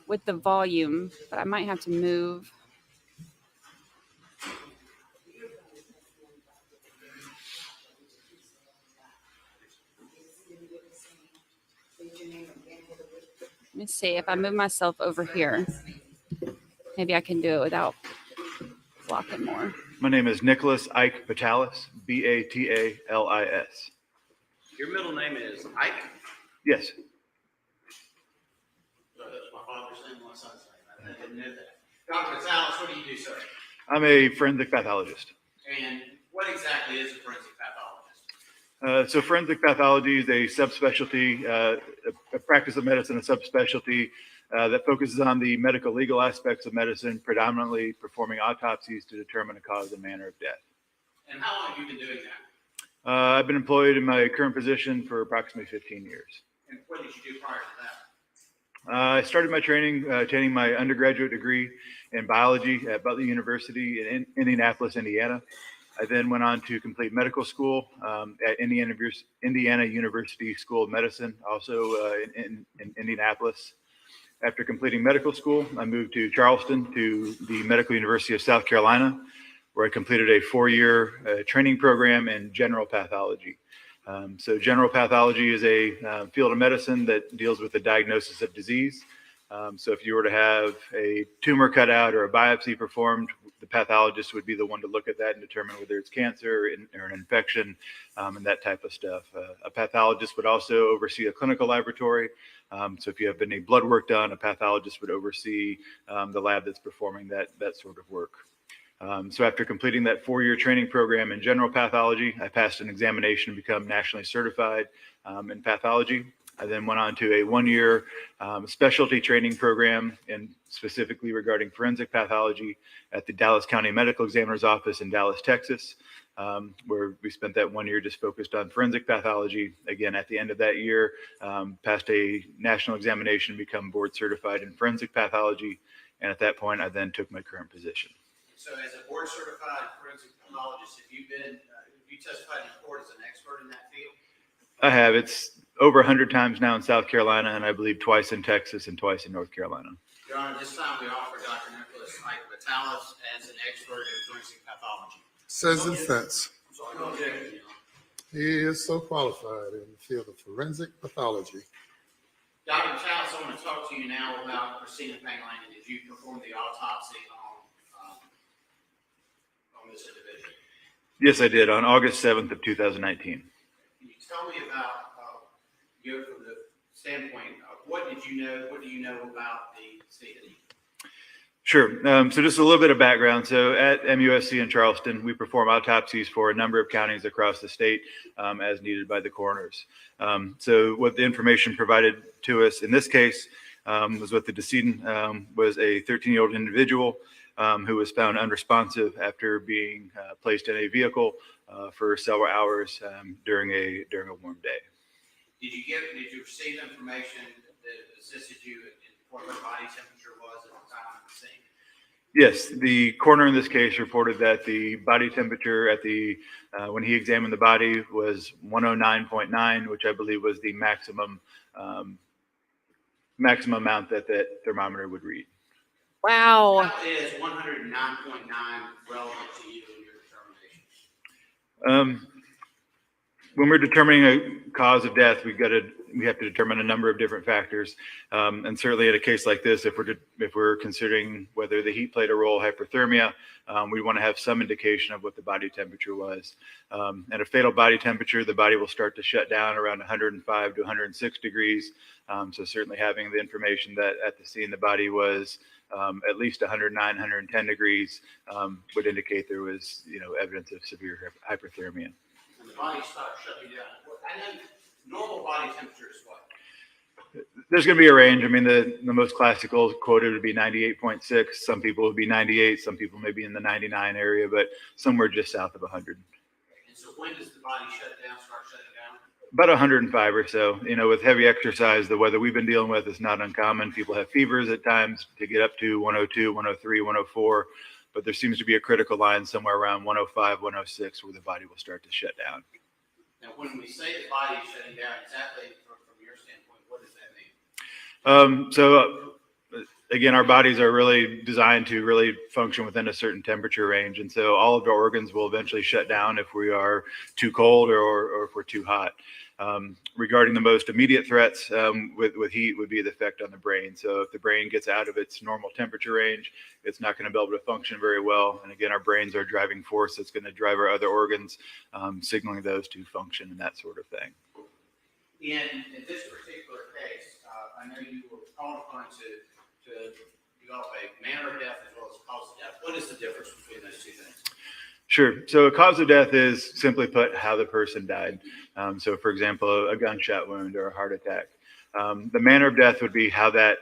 with the volume, but I might have to move. Let me see if I move myself over here. Maybe I can do it without blocking more. My name is Nicholas Ike Batalis, Batalis. Your middle name is Ike? Yes, That's my father's name, my son's name. I didn't know that. Dr. Tallis, what do you do, sir? I'm a forensic pathologist. And what exactly is a forensic pathologist? So forensic pathology is a subspecialty, a practice of medicine, a subspecialty that focuses on the medical legal aspects of medicine, predominantly performing autopsies to determine the cause and manner of death. And how long have you been doing that? I've been employed in my current position for approximately 15 years. And what did you do prior to that? I started my training, attaining my undergraduate degree in biology at Butler University in Indianapolis, Indiana. I then went on to complete medical school at Indiana University School of Medicine, also in Indianapolis. After completing medical school, I moved to Charleston to the Medical University of South Carolina, where I completed a 4-year training program in general pathology. So general pathology is a field of medicine that deals with the diagnosis of disease. So if you were to have a tumor cut out or a biopsy performed, the pathologist would be the one to look at that and determine whether it's cancer or an infection and that type of stuff. A pathologist would also oversee a clinical laboratory. So if you have any blood work done, a pathologist would oversee the lab that's performing that sort of work. So after completing that 4-year training program in general pathology, I passed an examination to become nationally certified in pathology. I then went on to a 1-year specialty training program, and specifically regarding forensic pathology at the Dallas County Medical Examiner's Office in Dallas, Texas, where we spent that 1 year just focused on forensic pathology. Again, at the end of that year, passed a national examination to become board certified in forensic pathology. And at that point, I then took my current position. So as a board certified forensic pathologist, have you testified in court as an expert in that field? I have. It's over 100 times now in South Carolina, and I believe twice in Texas and twice in North Carolina. Your Honor, this time we offer Dr. Nicholas Vitalis as an expert in forensic pathology. Says in defense. No objection. He is so qualified in the field of forensic pathology. Dr. Vitalis, I want to talk to you now about Cristina Pangalagan. Did you perform the autopsy on this individual? Yes, I did, on August 7th of 2019. Can you tell me about, from the standpoint of what do you know about the CNE? Sure. So just a little bit of background. So at MUSC in Charleston, we perform autopsies for a number of counties across the state as needed by the coroners. So what the information provided to us in this case was what the decedent was a 13-year-old individual who was found unresponsive after being placed in a vehicle for several hours during a warm day. Did you receive information that assisted you in what her body temperature was at the time of the scene? Yes, the coroner in this case reported that the body temperature at when he examined the body was 109.9, which I believe was the maximum amount that thermometer would read. Wow. How is 109.9 relevant to you in your determination? When we're determining a cause of death, we have to determine a number of different factors, and certainly in a case like this, if we're considering whether the heat played a role, hyperthermia, we want to have some indication of what the body temperature was. At a fatal body temperature, the body will start to shut down around 105 to 106 degrees. So certainly having the information that at the scene the body was at least 109, 110 degrees would indicate there was evidence of severe hyperthermia. When the body stopped shutting down, and then normal body temperature is what? There's going to be a range. I mean, the most classical quoted would be 98.6. Some people would be 98. Some people may be in the 99 area, but somewhere just south of 100. And so when does the body start shutting down? About 105 or so. With heavy exercise, the weather we've been dealing with is not uncommon. People have fevers at times to get up to 102, 103, 104. But there seems to be a critical line somewhere around 105, 106 where the body will start to shut down. Now, when we say the body is shutting down, exactly from your standpoint, what does that mean? So again, our bodies are really designed to really function within a certain temperature range. And so all of our organs will eventually shut down if we are too cold or if we're too hot. Regarding the most immediate threats with heat would be the effect on the brain. So if the brain gets out of its normal temperature range, it's not going to be able to function very well. And again, our brains are a driving force that's going to drive our other organs, signaling those to function and that sort of thing. In this particular case, I know you were called upon to develop a manner of death as well as cause of death. What is the difference between those two things? Sure. So a cause of death is simply put how the person died. So for example, a gunshot wound or a heart attack. The manner of death would be how that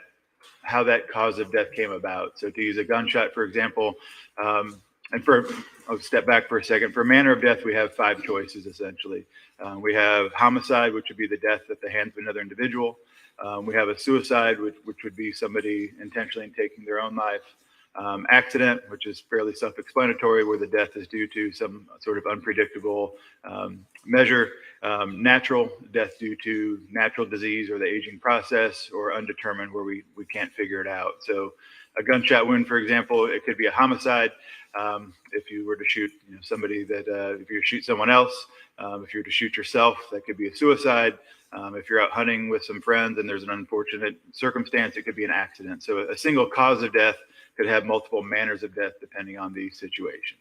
cause of death came about. So to use a gunshot, for example, I'll step back for a second. For manner of death, we have 5 choices essentially. We have homicide, which would be the death at the hands of another individual. We have a suicide, which would be somebody intentionally taking their own life. Accident, which is fairly self-explanatory, where the death is due to some sort of unpredictable measure. Natural, death due to natural disease or the aging process, or undetermined, where we can't figure it out. So a gunshot wound, for example, it could be a homicide. If you were to shoot somebody that, if you shoot someone else, if you were to shoot yourself, that could be a suicide. If you're out hunting with some friends and there's an unfortunate circumstance, it could be an accident. So a single cause of death could have multiple manners of death depending on the situation.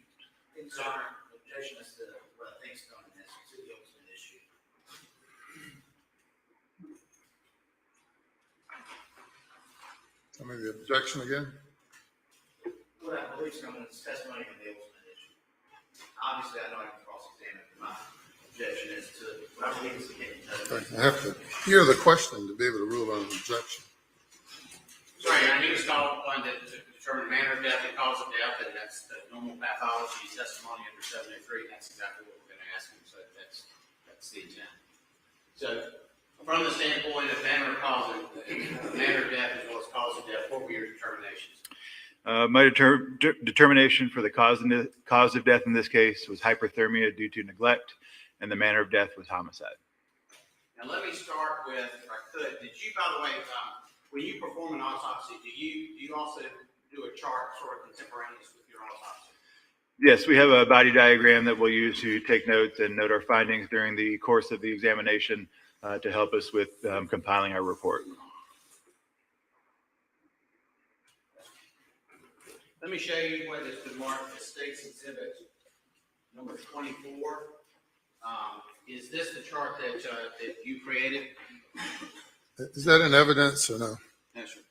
Your Honor, objection is to what I think is known as to the ultimate issue. Tell me the objection again. What I believe is known as testimony on the ultimate issue. Obviously, I know I can cross-examine. My objection is to what I believe is the hidden testimony. I have to hear the question to be able to rule on an objection. Sorry, he was called upon to determine manner of death and cause of death, and that's the normal pathology testimony under 703. That's exactly what we're going to ask him. So that's the intent. So from the standpoint of manner of death as well as cause of death, what were your determinations? My determination for the cause of death in this case was hyperthermia due to neglect, and the manner of death was homicide. Now let me start with, if I could, did you, by the way, when you perform an autopsy, do you also do a chart sort of contemporaneous with your autopsy? Yes, we have a body diagram that we'll use to take notes and note our findings during the course of the examination to help us with compiling our report. Let me show you what has been marked as State's Exhibit number 24. Is this the chart that you created? Is that in evidence or no? Yes, sir.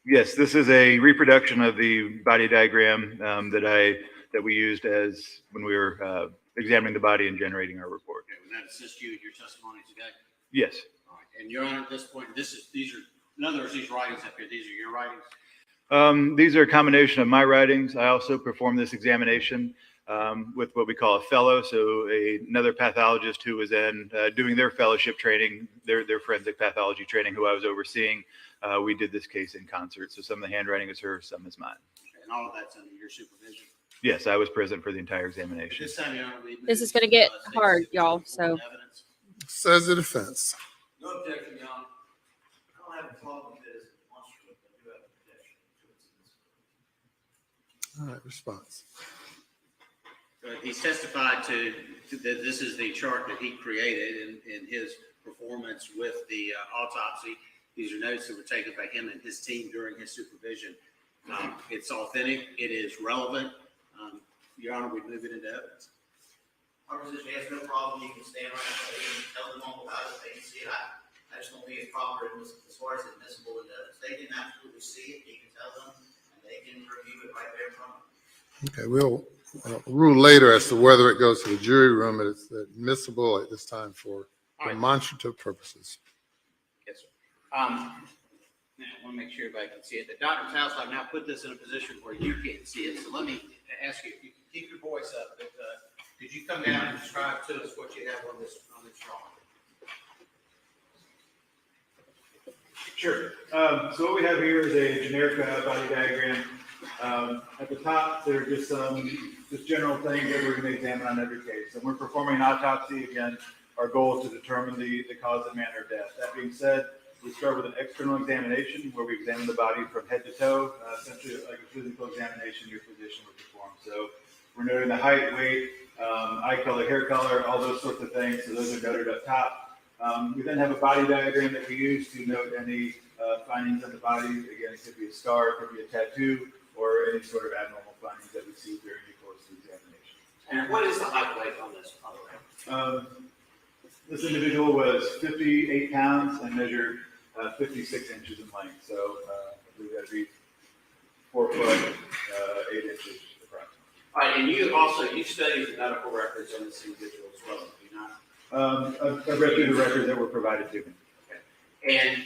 Yes, this is a reproduction of the body diagram that we used as when we were examining the body and generating our report. Okay, will that assist you in your testimony today? Yes. All right. And Your Honor, at this point, these are, in other words, these writings up here, these are your writings? These are a combination of my writings. I also performed this examination with what we call a fellow. So another pathologist who was in doing their fellowship training, their forensic pathology training, who I was overseeing. We did this case in concert. So some of the handwriting is hers, some is mine. Okay, and all of that's under your supervision? Yes, I was present for the entire examination. This time, Your Honor, This is going to get hard, y'all. So Says the defense. No objection, Your Honor. I don't have a problem with it as a demonstrative, but I do have an objection to its. All right, response. He's testified to that this is the chart that he created in his performance with the autopsy. These are notes that were taken by him and his team during his supervision. It's authentic. It is relevant. Your Honor, we move it into evidence. Our position has no problem. You can stand right up there and tell them all about it. They can see it. I just don't think it's proper as far as admissible in evidence. They can absolutely see it. You can tell them, and they can review it right there in front of them. Okay, we'll rule later as to whether it goes to the jury room. It's admissible at this time for demonstrative purposes. Yes, sir. Now, I want to make sure everybody can see it. The doctor's house, I've now put this in a position where you can't see it. So let me ask you, if you can keep your voice up, but could you come down and describe to us what you have on this drawing? Sure. So what we have here is a generic body diagram. At the top, there are just general things that we're going to examine on every case. And we're performing an autopsy. Again, our goal is to determine the cause and manner of death. That being said, we start with an external examination where we examine the body from head to toe, essentially like a physical examination your physician would perform. So we're noting the height, weight, eye color, hair color, all those sorts of things. So those are noted up top. We then have a body diagram that we use to note any findings on the body. Again, it could be a scar, it could be a tattoo, or any sort of abnormal findings that we see during the course of the examination. And what is the height weight on this, by the way? This individual was 58 pounds and measured 56 inches in length. So I believe that'd be 4 foot, 8 inches approximately. All right, and you studied the medical records on this individual as well, do you not? I've read through the records that were provided to me. And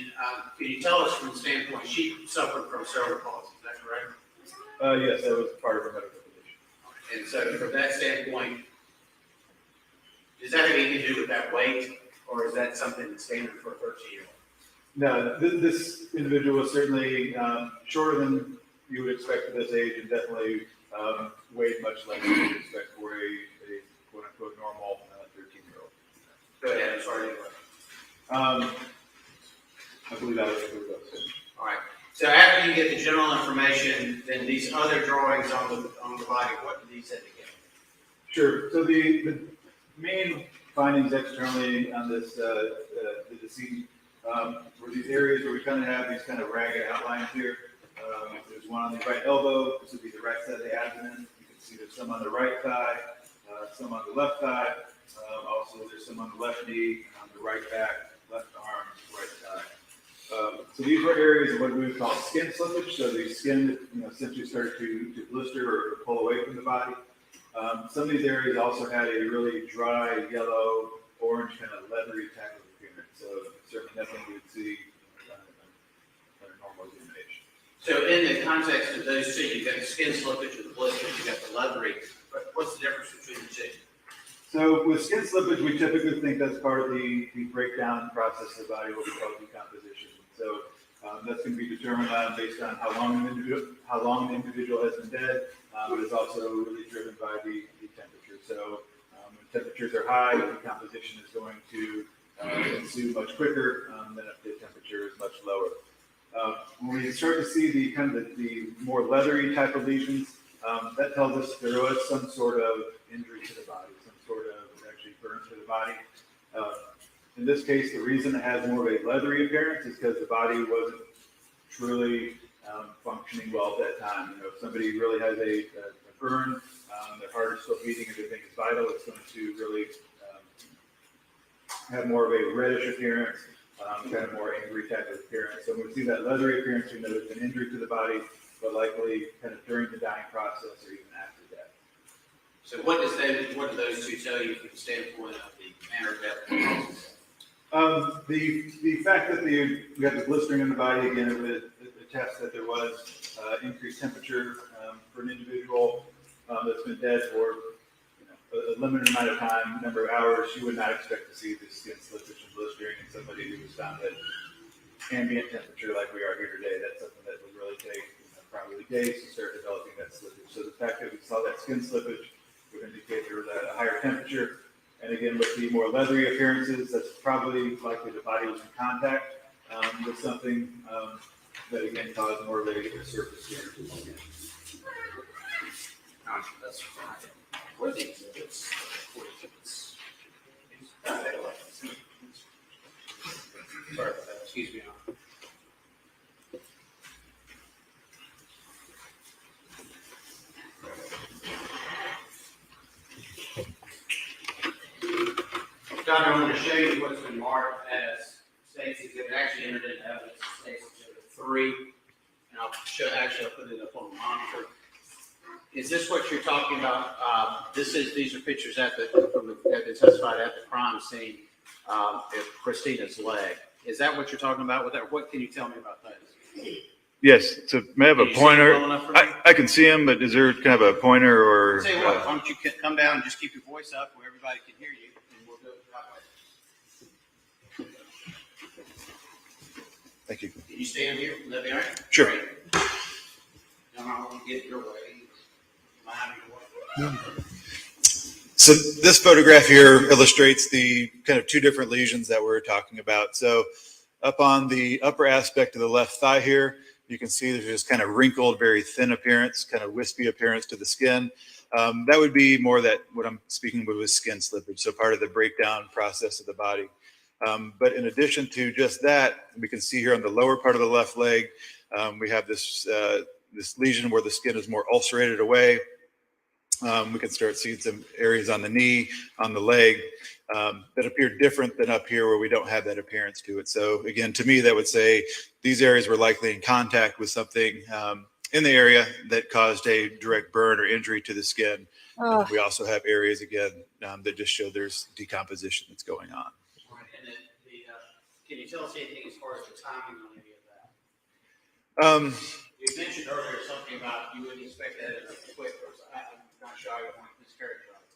can you tell us from the standpoint, she suffered from cerebral palsy, is that correct? Yes, that was part of her medical condition. And so from that standpoint, does that have anything to do with that weight, or is that something that's standard for a 13-year-old? No, this individual was certainly shorter than you would expect at this age, and definitely weighed much less than you would expect for a quote-unquote normal 13-year-old. Go ahead, I'm sorry to interrupt. I believe that was All right, so after you get the general information, then these other drawings on the body, what do these indicate? Sure. So the main findings externally on this the decedent were these areas where we kind of have these kind of ragged outlines here. There's one on the right elbow. This would be the right side of the abdomen. You can see there's some on the right thigh, some on the left thigh. Also, there's some on the left knee, on the right back, left arm, right thigh. So these were areas of what we would call skin slippage. So the skin, essentially started to blister or pull away from the body. Some of these areas also had a really dry, yellow, orange, kind of leathery type of appearance. So certainly nothing you would see on a normal examination. So in the context of those two, you've got the skin slippage and the blisters, you've got the leathery, but what's the difference between the two? So with skin slippage, we typically think that's part of the breakdown process of the body, what we call decomposition. So that's going to be determined based on how long the individual has been dead, but it's also really driven by the temperature. So when temperatures are high, decomposition is going to ensue much quicker than if the temperature is much lower. When we start to see the more leathery type of lesions, that tells us there was some sort of injury to the body, some sort of actually burn to the body. In this case, the reason it has more of a leathery appearance is because the body wasn't truly functioning well at that time. If somebody really has a burn, their heart is still beating, everything is vital, it's going to really have more of a reddish appearance, kind of more angry type of appearance. So when we see that leathery appearance, we know there's an injury to the body, but likely kind of during the dying process or even after death. So what do those two tell you from the standpoint of the manner of death? The fact that we have the blistering in the body, again, it would attest that there was increased temperature for an individual that's been dead for a limited amount of time, number of hours. You would not expect to see the skin slippage and blistering in somebody who was found at ambient temperature like we are here today. That's something that would really take probably days to start developing that slippage. So the fact that we saw that skin slippage would indicate there was a higher temperature. And again, with the more leathery appearances, that's probably likely the body was in contact with something that again caused more of a surface skin. That's fine. What are the exhibits? Sorry about that, excuse me. Doctor, I'm going to show you what's been marked as state's exhibit, actually entered into evidence as state's exhibit 3, and I'll put it up on the monitor. Is this what you're talking about? These are pictures that have been testified at the crime scene of Christina's leg. Is that what you're talking about with that? What can you tell me about that? Yes, so may I have a Can you see it pointer? well enough for me? I can see him, but is there kind of a pointer or? Tell you what, why don't you come down and just keep your voice up where everybody can hear you, and we'll do it that way. Thank you. Can you stand here? Will that be all right? Sure. Great. No, I won't get your way. Mine your way. So this photograph here illustrates the kind of two different lesions that we're talking about. So up on the upper aspect of the left thigh here, you can see there's this kind of wrinkled, very thin appearance, kind of wispy appearance to the skin. That would be more that what I'm speaking about was skin slippage, so part of the breakdown process of the body. But in addition to just that, we can see here on the lower part of the left leg, we have this lesion where the skin is more ulcerated away. We can start seeing some areas on the knee, on the leg, that appear different than up here where we don't have that appearance to it. So again, to me, that would say these areas were likely in contact with something in the area that caused a direct burn or injury to the skin. Oh, And we also have areas again that just show there's decomposition that's going on. All right, and then can you tell us anything as far as the timing on any of that? You mentioned earlier something about you wouldn't expect that in a quick, or I'm not sure I want to mischaracterize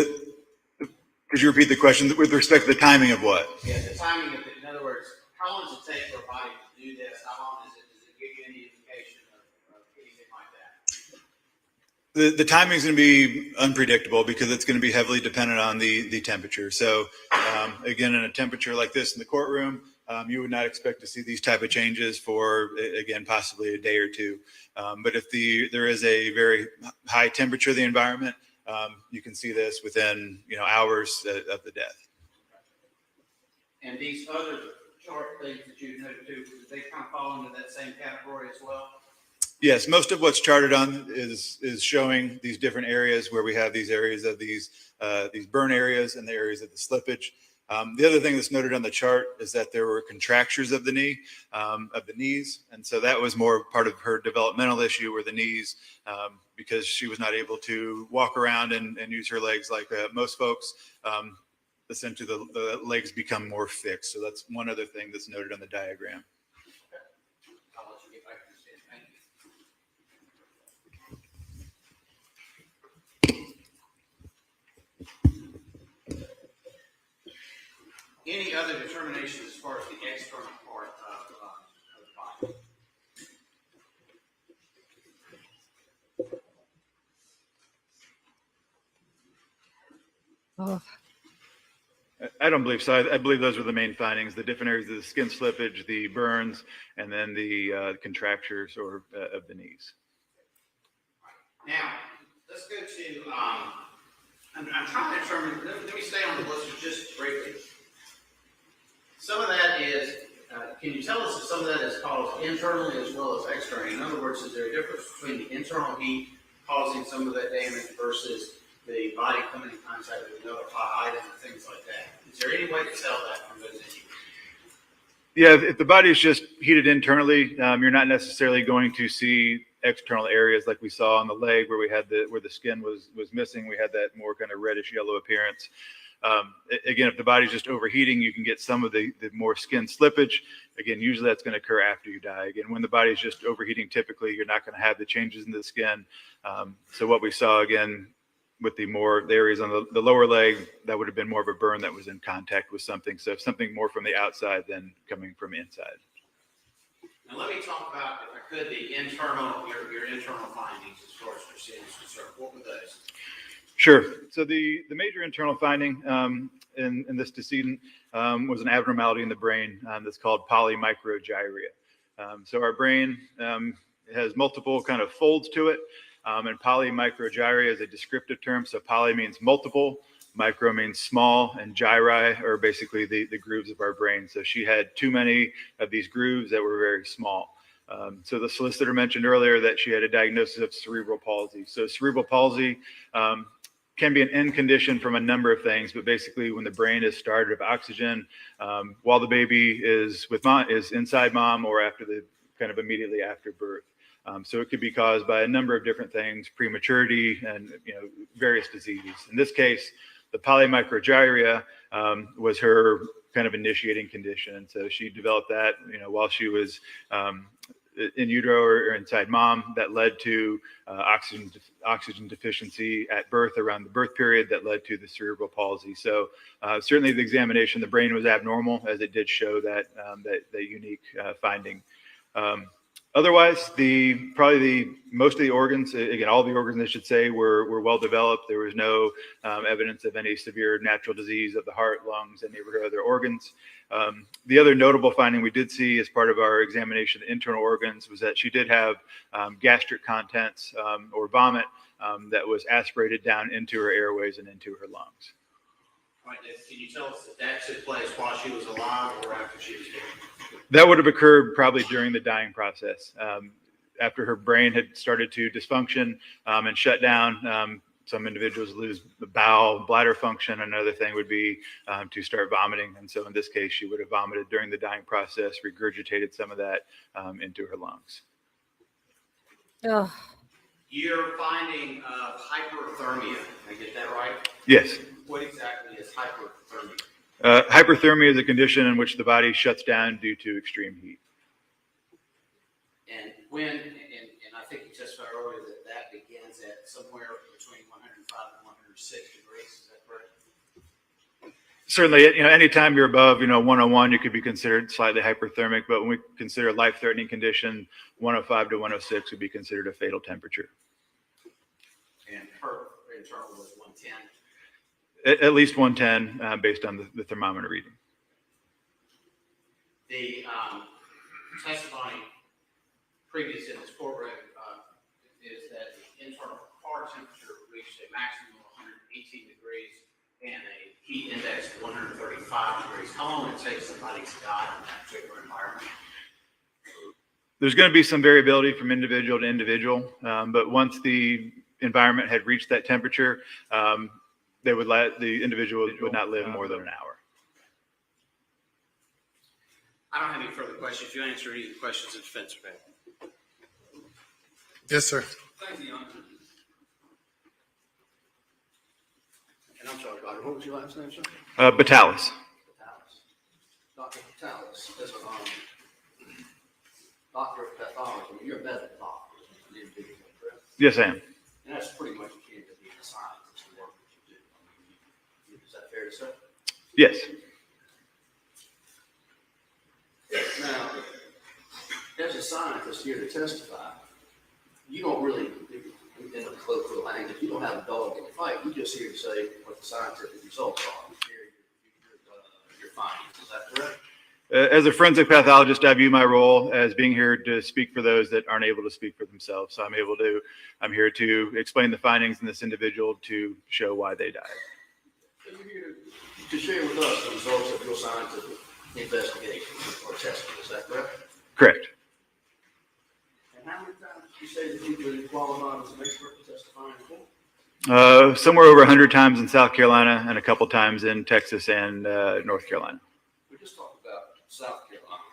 it. Could you repeat the question with respect to the timing of what? Yeah, the timing of it. In other words, how long does it take for a body to do this? How long does it give you any indication of anything like that? The timing is going to be unpredictable because it's going to be heavily dependent on the temperature. So again, in a temperature like this in the courtroom, you would not expect to see these type of changes for, again, possibly a day or two. But if there is a very high temperature of the environment, you can see this within hours of the death. And these other chart things that you noted too, they kind of fall into that same category as well? Yes, most of what's charted on is showing these different areas where we have these areas of these burn areas and the areas of the slippage. The other thing that's noted on the chart is that there were contractures of the knee, of the knees. And so that was more part of her developmental issue where the knees, because she was not able to walk around and use her legs like most folks, essentially the legs become more fixed. So that's one other thing that's noted on the diagram. I'll let you get back to the stand. Thank you. Any other determinations as far as the external part of the body? oh. I don't believe so. I believe those were the main findings, the different areas of the skin slippage, the burns, and then the contractures or of the knees. Now, let's go to, I'm trying to determine, let me stay on the list just briefly. Some of that is, can you tell us if some of that is caused internally as well as externally? In other words, is there a difference between the internal heat causing some of that damage versus the body coming in contact with another hot item and things like that? Is there any way to tell that from those issues? Yeah, if the body is just heated internally, you're not necessarily going to see external areas like we saw on the leg where we had where the skin was missing. We had that more kind of reddish yellow appearance. Again, if the body's just overheating, you can get some of the more skin slippage. Again, usually that's going to occur after you die. Again, when the body's just overheating, typically you're not going to have the changes in the skin. So what we saw again with the areas on the lower leg, that would have been more of a burn that was in contact with something. So something more from the outside than coming from inside. Now let me talk about, if I could, the internal, your internal findings as far as Cristina is concerned. What were those? Sure. So the major internal finding in this decedent was an abnormality in the brain that's called polymicrogyria. So our brain has multiple kind of folds to it, and polymicrogyria is a descriptive term. So poly means multiple, micro means small, and gyri are basically the grooves of our brain. So she had too many of these grooves that were very small. So the solicitor mentioned earlier that she had a diagnosis of cerebral palsy. So cerebral palsy can be an end condition from a number of things, but basically when the brain is starved of oxygen, while the baby is inside mom or after kind of immediately after birth. So it could be caused by a number of different things, prematurity and various diseases. In this case, the polymicrogyria was her kind of initiating condition. And so she developed that, while she was in utero or inside mom. That led to oxygen deficiency at birth, around the birth period, that led to the cerebral palsy. So certainly the examination, the brain was abnormal, as it did show that unique finding. Otherwise, most of the organs, again, all the organs, I should say, were well developed. There was no evidence of any severe natural disease of the heart, lungs, any of her other organs. The other notable finding we did see as part of our examination of the internal organs was that she did have gastric contents or vomit that was aspirated down into her airways and into her lungs. Right, can you tell us if that took place while she was alive or after she was dead? That would have occurred probably during the dying process. After her brain had started to dysfunction and shut down, some individuals lose the bowel, bladder function. Another thing would be to start vomiting. And so in this case, she would have vomited during the dying process, regurgitated some of that into her lungs. Oh, You're finding hyperthermia. Did I get that right? Yes. What exactly is hyperthermia? Hyperthermia is a condition in which the body shuts down due to extreme heat. And when, and I think you testified earlier that that begins at somewhere between 105 and 106 degrees. Is that correct? Certainly, anytime you're above, 101, you could be considered slightly hyperthermic, but when we consider a life-threatening condition, 105 to 106 would be considered a fatal temperature. And her internal was 110. At least 110 based on the thermometer reading. The testimony previous in this courtroom is that the internal car temperature reached a maximum of 118 degrees and a heat index of 135 degrees. How long would it take somebody to die in that particular environment? There's going to be some variability from individual to individual, but once the environment had reached that temperature, the individual would not live more than an hour. I don't have any further questions. You answer any of the questions of defense, okay? Yes, sir. Thank you, Your Honor. And I'm sorry, Doctor, what was your last name, sir? Batalis. Dr. Patalis, as a doctor of pathology, you're a medical doctor, correct? Yes, I am. And that's pretty much akin to being a scientist, the work that you do. Is that fair to say? Yes. Now, as a scientist here to testify, you don't really, in a colloquial language, you don't have a dog in the fight. You're just here to say what the scientific results are, your findings. Is that correct? As a forensic pathologist, I view my role as being here to speak for those that aren't able to speak for themselves. So I'm here to explain the findings in this individual to show why they died. So you're here to share with us the results of your scientific investigation or testing. Is that correct? Correct. And how many times did you say that you've been qualified as an expert to testify in court? Somewhere over 100 times in South Carolina and a couple times in Texas and North Carolina. We just talked about South Carolina.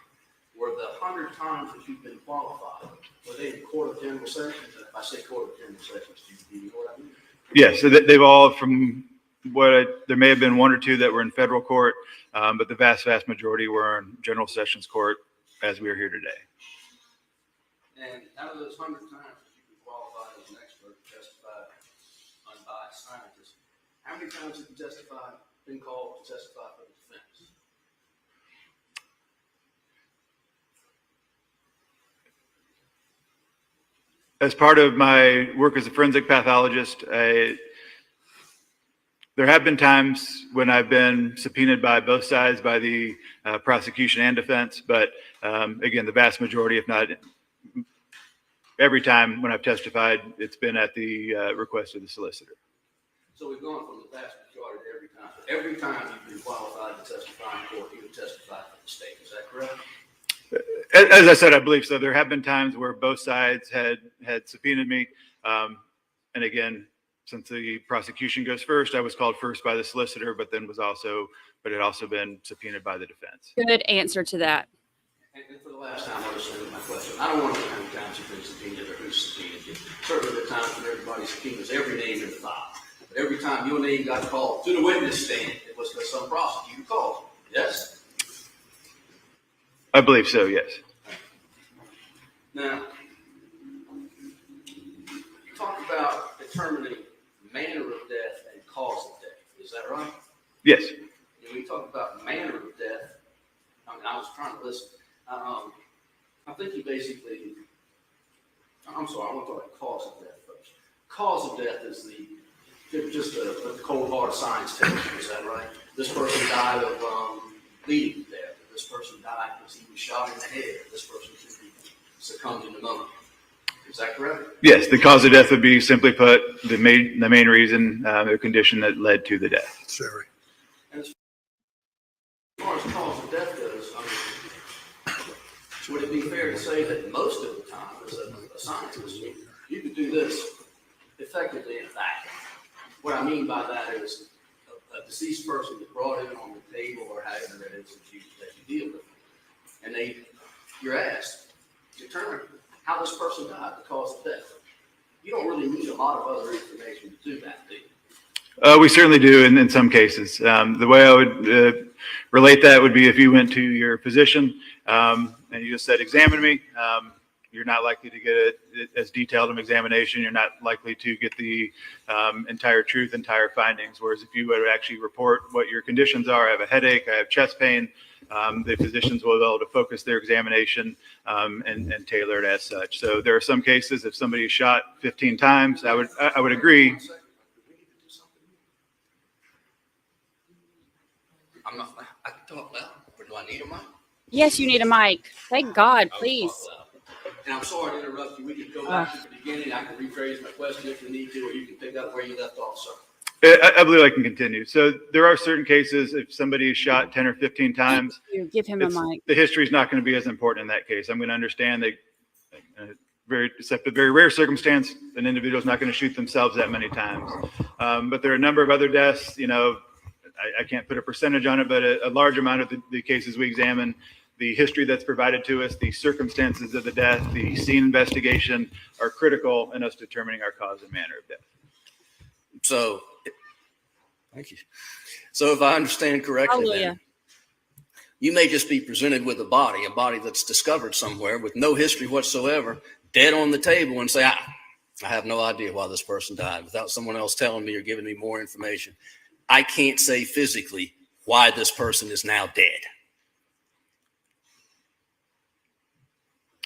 Were the 100 times that you've been qualified, were they in court of general sessions? And if I say court of general sessions, do you know what I mean? Yes, so they've all from there may have been one or two that were in federal court, but the vast majority were in general sessions court as we are here today. And out of those 100 times that you've been qualified as an expert to testify unbiased scientist, how many times have you been called to testify for the defense? As part of my work as a forensic pathologist, there have been times when I've been subpoenaed by both sides, by the prosecution and defense, but again, the vast majority, if not every time when I've testified, it's been at the request of the solicitor. So we've gone from the vast majority to every time. So every time you've been qualified to testify in court, you have testified for the state. Is that correct? As I said, I believe so. There have been times where both sides had subpoenaed me. And again, since the prosecution goes first, I was called first by the solicitor, but had also been subpoenaed by the defense. good answer to that. And for the last time, I'll just end my question. I don't want to know how many times you've been subpoenaed or who's subpoenaed you. Certainly there are times when everybody subpoenas every name in the file. But every time your name got called to the witness stand, it was because some prosecutor called you. Yes? I believe so, yes. Now, talk about determining manner of death and cause of death. Is that right? Yes. When we talk about manner of death, I was trying to listen. I think you basically, I'm sorry, I want to talk about cause of death first. Cause of death is just a cold hard science tells you, is that right? This person died of bleeding to death. This person died because he was shot in the head. This person succumbed to pneumonia. Is that correct? Yes, the cause of death would be, simply put, the main reason, the condition that led to the death. Sherry. And as far as cause of death goes, would it be fair to say that most of the time, as a scientist, you could do this effectively in a vacuum? What I mean by that is a deceased person is brought in on the table or however it is that you deal with, and you're asked to determine how this person died, the cause of death. You don't really need a lot of other information to do that, do you? We certainly do in some cases. The way I would relate that would be if you went to your physician and you just said, examine me. You're not likely to get as detailed an examination. You're not likely to get the entire truth, entire findings. Whereas if you would actually report what your conditions are, I have a headache, I have chest pain, the physicians will be able to focus their examination and tailor it as such. So there are some cases, if somebody is shot 15 times, I would agree. I can talk loud, or do I need a mic? Yes, you need a mic. Thank God, please. And I'm sorry to interrupt you. We can go back to the beginning. I can rephrase my question if you need to, or you can pick up where you left off, sir. I believe I can continue. So there are certain cases, if somebody is shot 10 or 15 times, You give him a mic. the history is not going to be as important in that case. I'm going to understand that except a very rare circumstance, an individual is not going to shoot themselves that many times. But there are a number of other deaths, I can't put a percentage on it, but a large amount of the cases we examine, the history that's provided to us, the circumstances of the death, the scene investigation are critical in us determining our cause and manner of death. So, thank you. So if I understand correctly, then, you may just be presented with a body that's discovered somewhere with no history whatsoever, dead on the table, and say, I have no idea why this person died, without someone else telling me or giving me more information. I can't say physically why this person is now dead.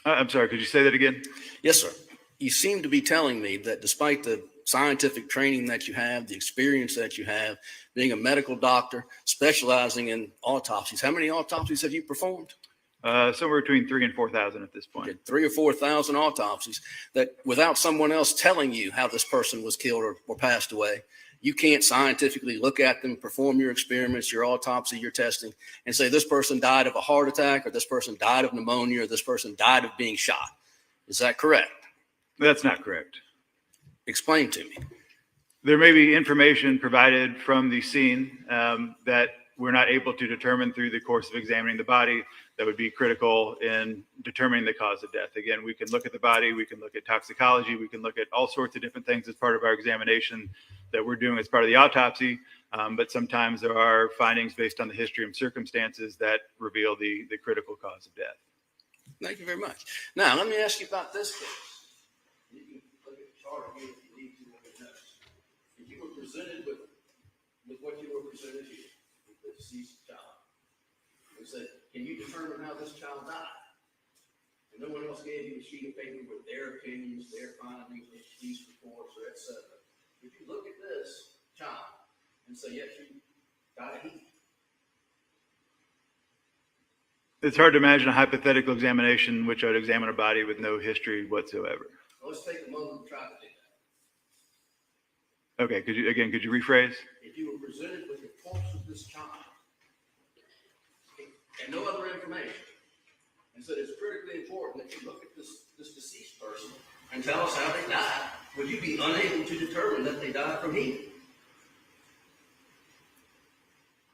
I'm sorry, could you say that again? Yes, sir. You seem to be telling me that despite the scientific training that you have, the experience that you have, being a medical doctor, specializing in autopsies, how many autopsies have you performed? Somewhere between 3,000 and 4,000 at this point. 3,000 or 4,000 autopsies, that without someone else telling you how this person was killed or passed away, you can't scientifically look at them, perform your experiments, your autopsy, your testing, and say this person died of a heart attack, or this person died of pneumonia, or this person died of being shot. Is that correct? That's not correct. Explain to me. There may be information provided from the scene that we're not able to determine through the course of examining the body that would be critical in determining the cause of death. Again, we can look at the body, we can look at toxicology, we can look at all sorts of different things as part of our examination that we're doing as part of the autopsy. But sometimes there are findings based on the history and circumstances that reveal the critical cause of death. Thank you very much. Now, let me ask you about this case. You can look at the chart again if you need to look at notes. If you were presented with what you were presented here, with the deceased child, and said, can you determine how this child died? And no one else gave you a sheet of paper with their opinions, their findings, their police reports, or etc. If you look at this child and say, yes, you died of heat. It's hard to imagine a hypothetical examination in which I would examine a body with no history whatsoever. Well, let's take a moment and try to do that. Okay, could you rephrase? If you were presented with the corpse of this child and no other information, and said it's critically important that you look at this deceased person and tell us how they died, would you be unable to determine that they died from heat?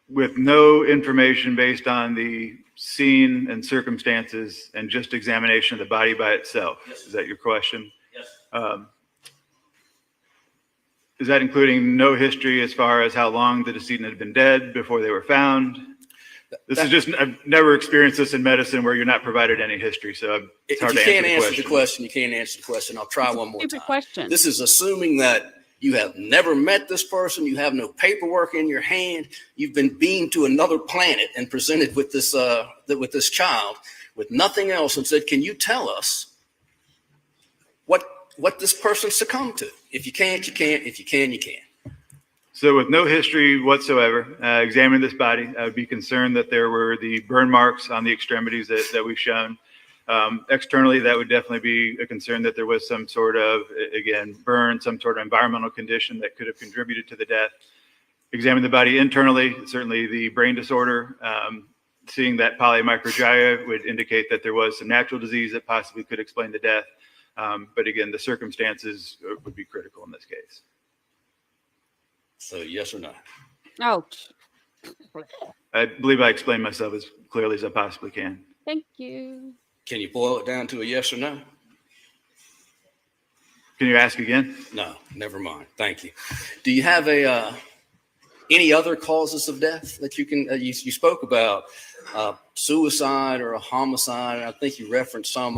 With no information based on the scene and circumstances and just examination of the body by itself. Yes. Is that your question? Yes. Is that including no history as far as how long the decedent had been dead before they were found? I've never experienced this in medicine where you're not provided any history, so it's hard to answer the question. If you can't answer the question, you can't answer the question. I'll try one more time. Question. This is assuming that you have never met this person, you have no paperwork in your hand, you've been beamed to another planet and presented with this child with nothing else and said, can you tell us what this person succumbed to? If you can't, you can't. If you can, you can. So with no history whatsoever, examining this body, I would be concerned that there were the burn marks on the extremities that we've shown. Externally, that would definitely be a concern that there was some sort of, again, burn, some sort of environmental condition that could have contributed to the death. Examine the body internally, certainly the brain disorder, seeing that polymicrogyria would indicate that there was some natural disease that possibly could explain the death. But again, the circumstances would be critical in this case. So yes or no? Oh, I believe I explained myself as clearly as I possibly can. thank you. Can you boil it down to a yes or no? Can you ask again? No, never mind. Thank you. Do you have any other causes of death that you can, you spoke about suicide or a homicide, and I think you referenced some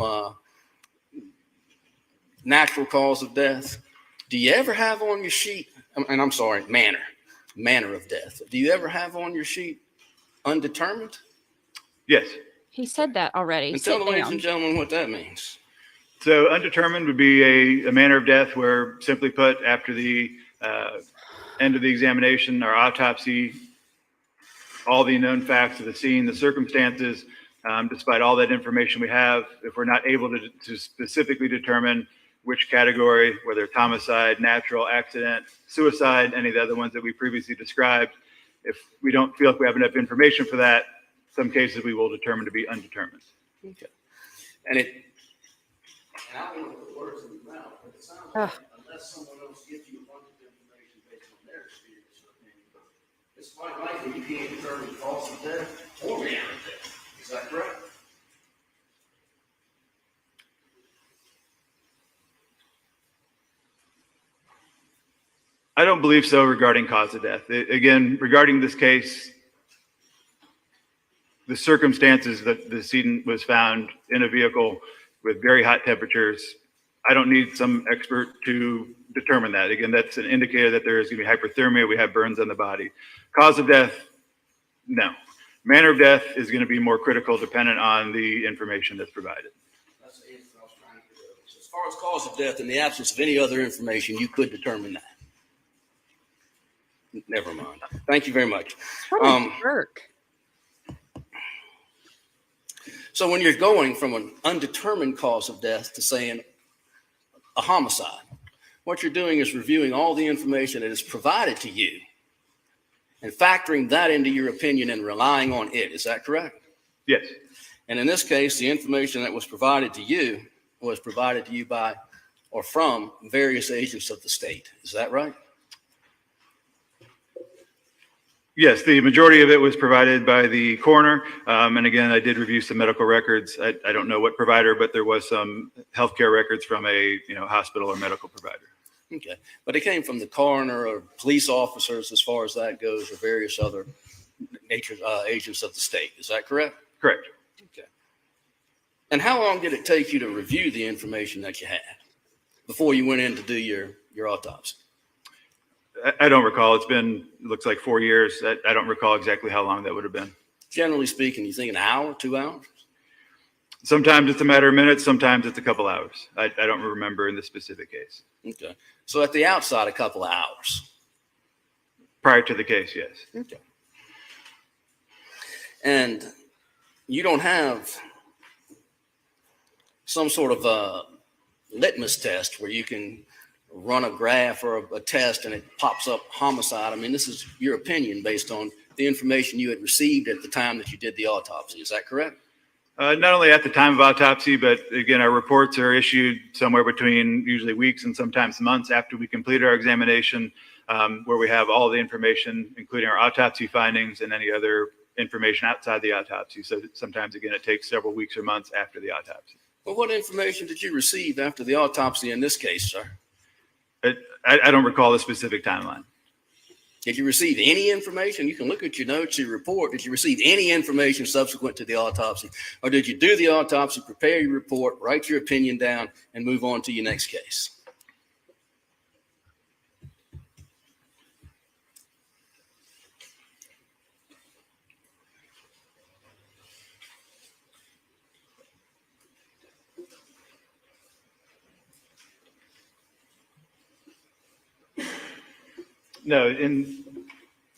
natural cause of death. Do you ever have on your sheet, and I'm sorry, manner of death. Do you ever have on your sheet undetermined? Yes. He said that already. And tell Sit the ladies down. and gentlemen what that means. So undetermined would be a manner of death where, simply put, after the end of the examination or autopsy, all the known facts of the scene, the circumstances, despite all that information we have, if we're not able to specifically determine which category, whether it's homicide, natural, accident, suicide, any of the other ones that we previously described, if we don't feel like we have enough information for that, some cases we will determine to be undetermined. Okay. And I don't want to put words in your mouth, but it sounds like unless someone else gives you a bunch of information based on their experience or opinion, it's quite likely you can't determine the cause of death or manner of death. Is that correct? I don't believe so regarding cause of death. Again, regarding this case, the circumstances that the decedent was found in a vehicle with very hot temperatures, I don't need some expert to determine that. Again, that's an indicator that there is going to be hyperthermia. We have burns on the body. Cause of death, no. Manner of death is going to be more critical dependent on the information that's provided. That's the answer I was trying to get over. So as far as cause of death, in the absence of any other information, you could determine that. Never mind. Thank you very much. What a jerk. So when you're going from an undetermined cause of death to saying a homicide, what you're doing is reviewing all the information that is provided to you and factoring that into your opinion and relying on it. Is that correct? Yes. And in this case, the information that was provided to you was provided to you by or from various agents of the state. Is that right? Yes, the majority of it was provided by the coroner. And again, I did review some medical records. I don't know what provider, but there was some healthcare records from a hospital or medical provider. Okay. But it came from the coroner or police officers as far as that goes, or various other agents of the state. Is that correct? Correct. Okay. And how long did it take you to review the information that you had before you went in to do your autopsy? I don't recall. It's been, looks like 4 years. I don't recall exactly how long that would have been. Generally speaking, you think an hour, 2 hours? Sometimes it's a matter of minutes. Sometimes it's a couple hours. I don't remember in this specific case. Okay. So at the outside, a couple of hours. Prior to the case, yes. Okay. And you don't have some sort of a litmus test where you can run a graph or a test and it pops up homicide. I mean, this is your opinion based on the information you had received at the time that you did the autopsy. Is that correct? Not only at the time of autopsy, but again, our reports are issued somewhere between usually weeks and sometimes months after we complete our examination, where we have all the information, including our autopsy findings and any other information outside the autopsy. So sometimes, again, it takes several weeks or months after the autopsy. Well, what information did you receive after the autopsy in this case, sir? I don't recall the specific timeline. Did you receive any information? You can look at your notes, your report. Did you receive any information subsequent to the autopsy? Or did you do the autopsy, prepare your report, write your opinion down, and move on to your next case? No,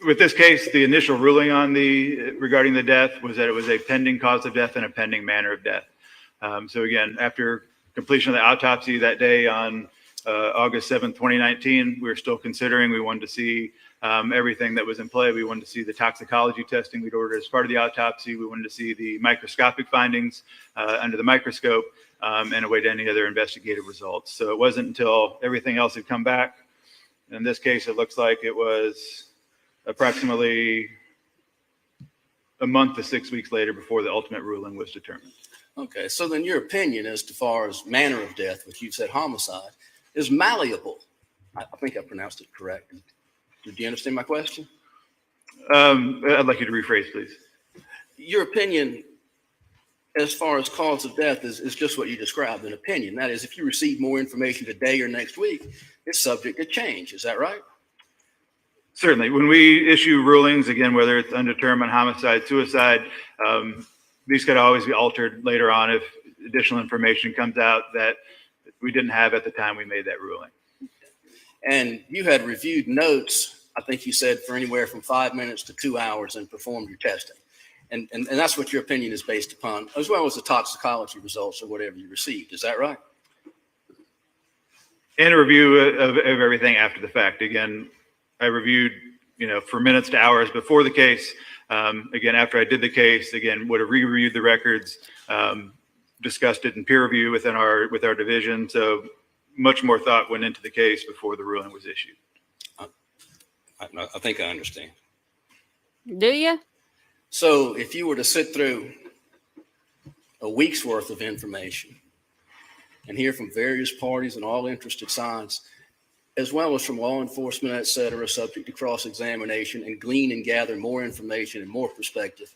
with this case, the initial ruling on regarding the death was that it was a pending cause of death and a pending manner of death. So again, after completion of the autopsy that day on August 7th, 2019, we were still considering, we wanted to see everything that was in play. We wanted to see the toxicology testing we'd ordered as part of the autopsy. We wanted to see the microscopic findings under the microscope and await any other investigative results. So it wasn't until everything else had come back. In this case, it looks like it was approximately a month to 6 weeks later before the ultimate ruling was determined. Okay, so then your opinion as far as manner of death, which you said homicide, is malleable. I think I pronounced it correct. Did you understand my question? I'd like you to rephrase, please. Your opinion as far as cause of death is just what you described, an opinion. That is, if you receive more information today or next week, it's subject to change. Is that right? Certainly. When we issue rulings, again, whether it's undetermined, homicide, suicide, these could always be altered later on if additional information comes out that we didn't have at the time we made that ruling. And you had reviewed notes, I think you said, for anywhere from 5 minutes to 2 hours and performed your testing. And that's what your opinion is based upon, as well as the toxicology results or whatever you received. Is that right? And a review of everything after the fact. Again, I reviewed, for minutes to hours before the case. Again, after I did the case, again, would have reviewed the records, discussed it in peer review with our division. So much more thought went into the case before the ruling was issued. I think I understand. Do you? So if you were to sit through a week's worth of information and hear from various parties and all interested sides, as well as from law enforcement, et cetera, subject to cross-examination, and glean and gather more information and more perspective,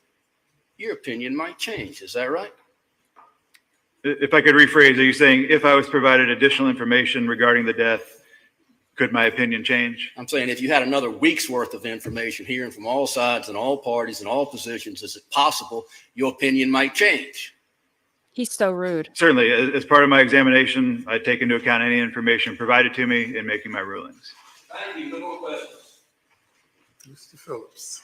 your opinion might change. Is that right? If I could rephrase, are you saying if I was provided additional information regarding the death, could my opinion change? I'm saying if you had another week's worth of information hearing from all sides and all parties and all positions, is it possible your opinion might change? He's so rude. Certainly. As part of my examination, I take into account any information provided to me in making my rulings. Thank you. No more questions. Mr. Phillips.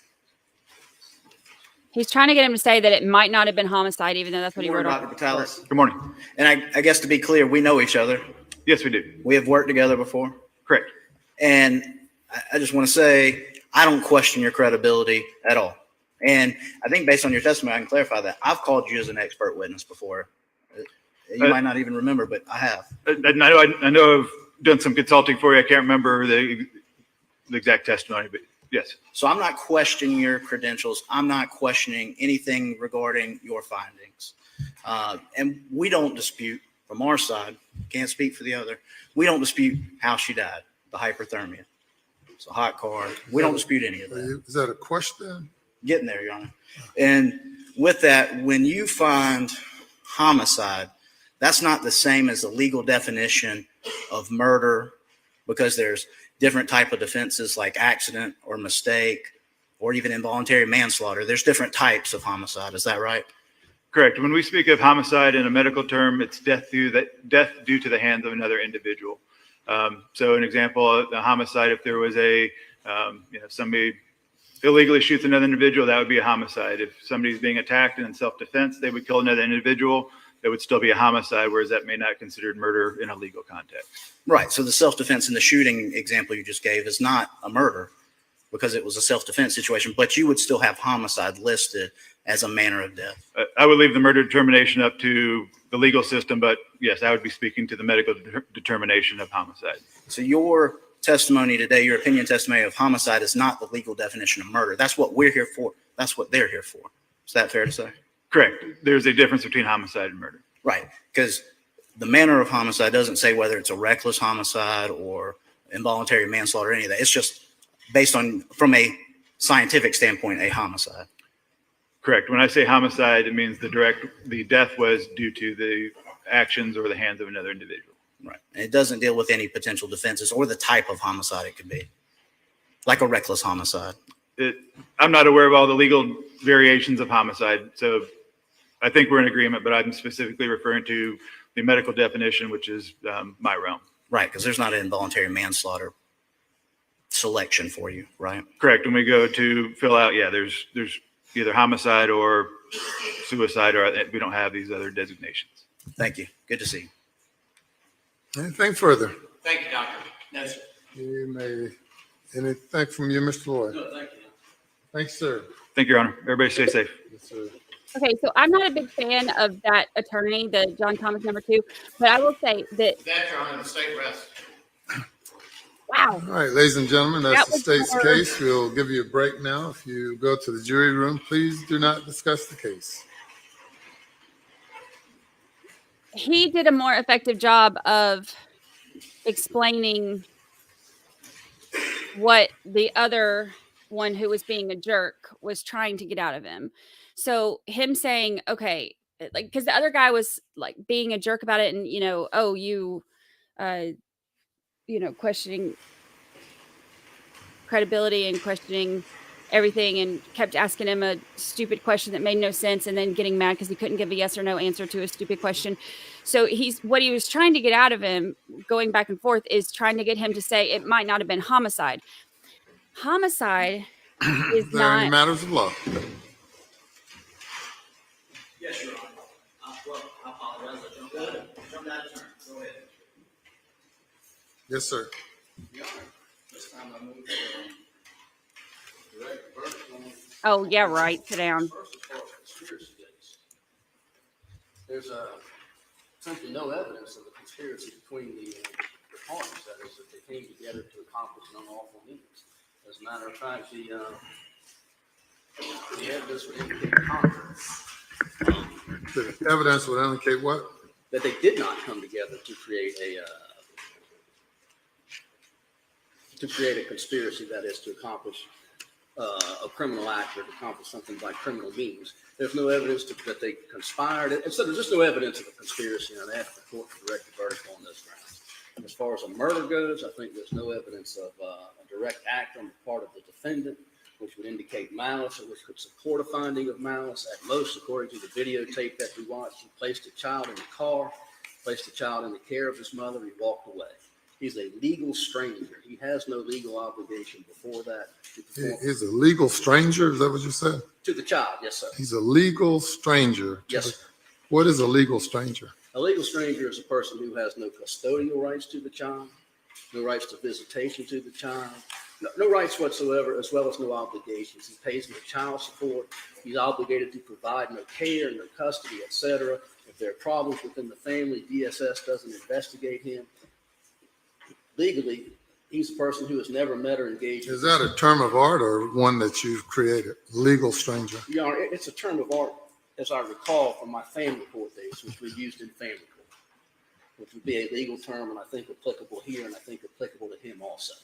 He's trying to get him to say that it might not have been homicide, even though that's what he Good wrote morning, on. Dr. Vitalis. Good morning. And I guess to be clear, we know each other. Yes, we do. We have worked together before. Correct. And I just want to say, I don't question your credibility at all. And I think based on your testimony, I can clarify that. I've called you as an expert witness before. You might not even remember, but I have. I know I've done some consulting for you. I can't remember the exact testimony, but yes. So I'm not questioning your credentials. I'm not questioning anything regarding your findings. And we don't dispute from our side, can't speak for the other. We don't dispute how she died, the hyperthermia. It's a hot car. We don't dispute any of that. Is that a question? Getting there, Your Honor. And with that, when you find homicide, that's not the same as the legal definition of murder, because there's different type of defenses like accident or mistake or even involuntary manslaughter. There's different types of homicide. Is that right? Correct. When we speak of homicide in a medical term, it's death due to the hands of another individual. So an example, a homicide, if there was somebody illegally shoots another individual, that would be a homicide. If somebody's being attacked and in self-defense, they would kill another individual, that would still be a homicide, whereas that may not be considered murder in a legal context. Right. So the self-defense in the shooting example you just gave is not a murder because it was a self-defense situation, but you would still have homicide listed as a manner of death. I would leave the murder determination up to the legal system, but yes, I would be speaking to the medical determination of homicide. So your testimony today, your opinion testimony of homicide is not the legal definition of murder. That's what we're here for. That's what they're here for. Is that fair to say? Correct. There's a difference between homicide and murder. Right. Because the manner of homicide doesn't say whether it's a reckless homicide or involuntary manslaughter or any of that. It's just based on, from a scientific standpoint, a homicide. Correct. When I say homicide, it means the death was due to the actions or the hands of another individual. Right. And it doesn't deal with any potential defenses or the type of homicide it could be, like a reckless homicide. I'm not aware of all the legal variations of homicide, so I think we're in agreement, but I'm specifically referring to the medical definition, which is my realm. Right, because there's not an involuntary manslaughter selection for you, right? Correct. When we go to fill out, there's either homicide or suicide, or we don't have these other designations. Thank you. Good to see you. Anything further? Thank you, Doctor. No, sir. You may, anything from you, Mr. Lloyd? No, thank you. Thanks, sir. Thank you, Your Honor. Everybody stay safe. Yes, sir. Okay, so I'm not a big fan of that attorney, the John Thomas #2, but I will say that, That, Your Honor, the state rests. wow. All right, ladies and gentlemen, that's That the was state's more- case. We'll give you a break now. If you go to the jury room, please do not discuss the case. He did a more effective job of explaining what the other one who was being a jerk was trying to get out of him. So him saying, okay, like, because the other guy was like being a jerk about it, and oh, questioning credibility and questioning everything, and kept asking him a stupid question that made no sense, and then getting mad because he couldn't give a yes or no answer to a stupid question. So what he was trying to get out of him, going back and forth, is trying to get him to say it might not have been homicide. Homicide is There are any not. matters of law? Yes, Your Honor. Well, I apologize. I jumped out of turn. Go ahead. Yes, sir. Your Honor, this time I moved direct verdict on. Oh yeah, right. Sit down. First, as far as conspiracy case, there's simply no evidence of a conspiracy between the parties. That is, that they came together to accomplish an unlawful means. As a matter of fact, the evidence would indicate contrary. The evidence would indicate what? That they did not come together to create a conspiracy, that is, to accomplish a criminal act or to accomplish something by criminal means. There's no evidence that they conspired. And so there's just no evidence of a conspiracy, and I ask the court to direct the verdict on those grounds. As far as a murder goes, I think there's no evidence of a direct act on the part of the defendant, which would indicate malice, or which could support a finding of malice. At most, according to the videotape that we watched, he placed a child in the car, placed the child in the care of his mother, he walked away. He's a legal stranger. He has no legal obligation before that. He's a legal stranger? Is that what you said? To the child, yes, sir. He's a legal stranger. Yes, sir. What is a legal stranger? A legal stranger is a person who has no custodial rights to the child, no rights to visitation to the child, no rights whatsoever, as well as no obligations. He pays no child support. He's obligated to provide no care, no custody, etc. If there are problems within the family, DSS doesn't investigate him. Legally, he's a person who has never met or engaged. Is that a term of art or one that you've created? Legal stranger. Your Honor, it's a term of art, as I recall from my family court days, which we used in family court, which would be a legal term, and I think applicable here, and I think applicable to him also.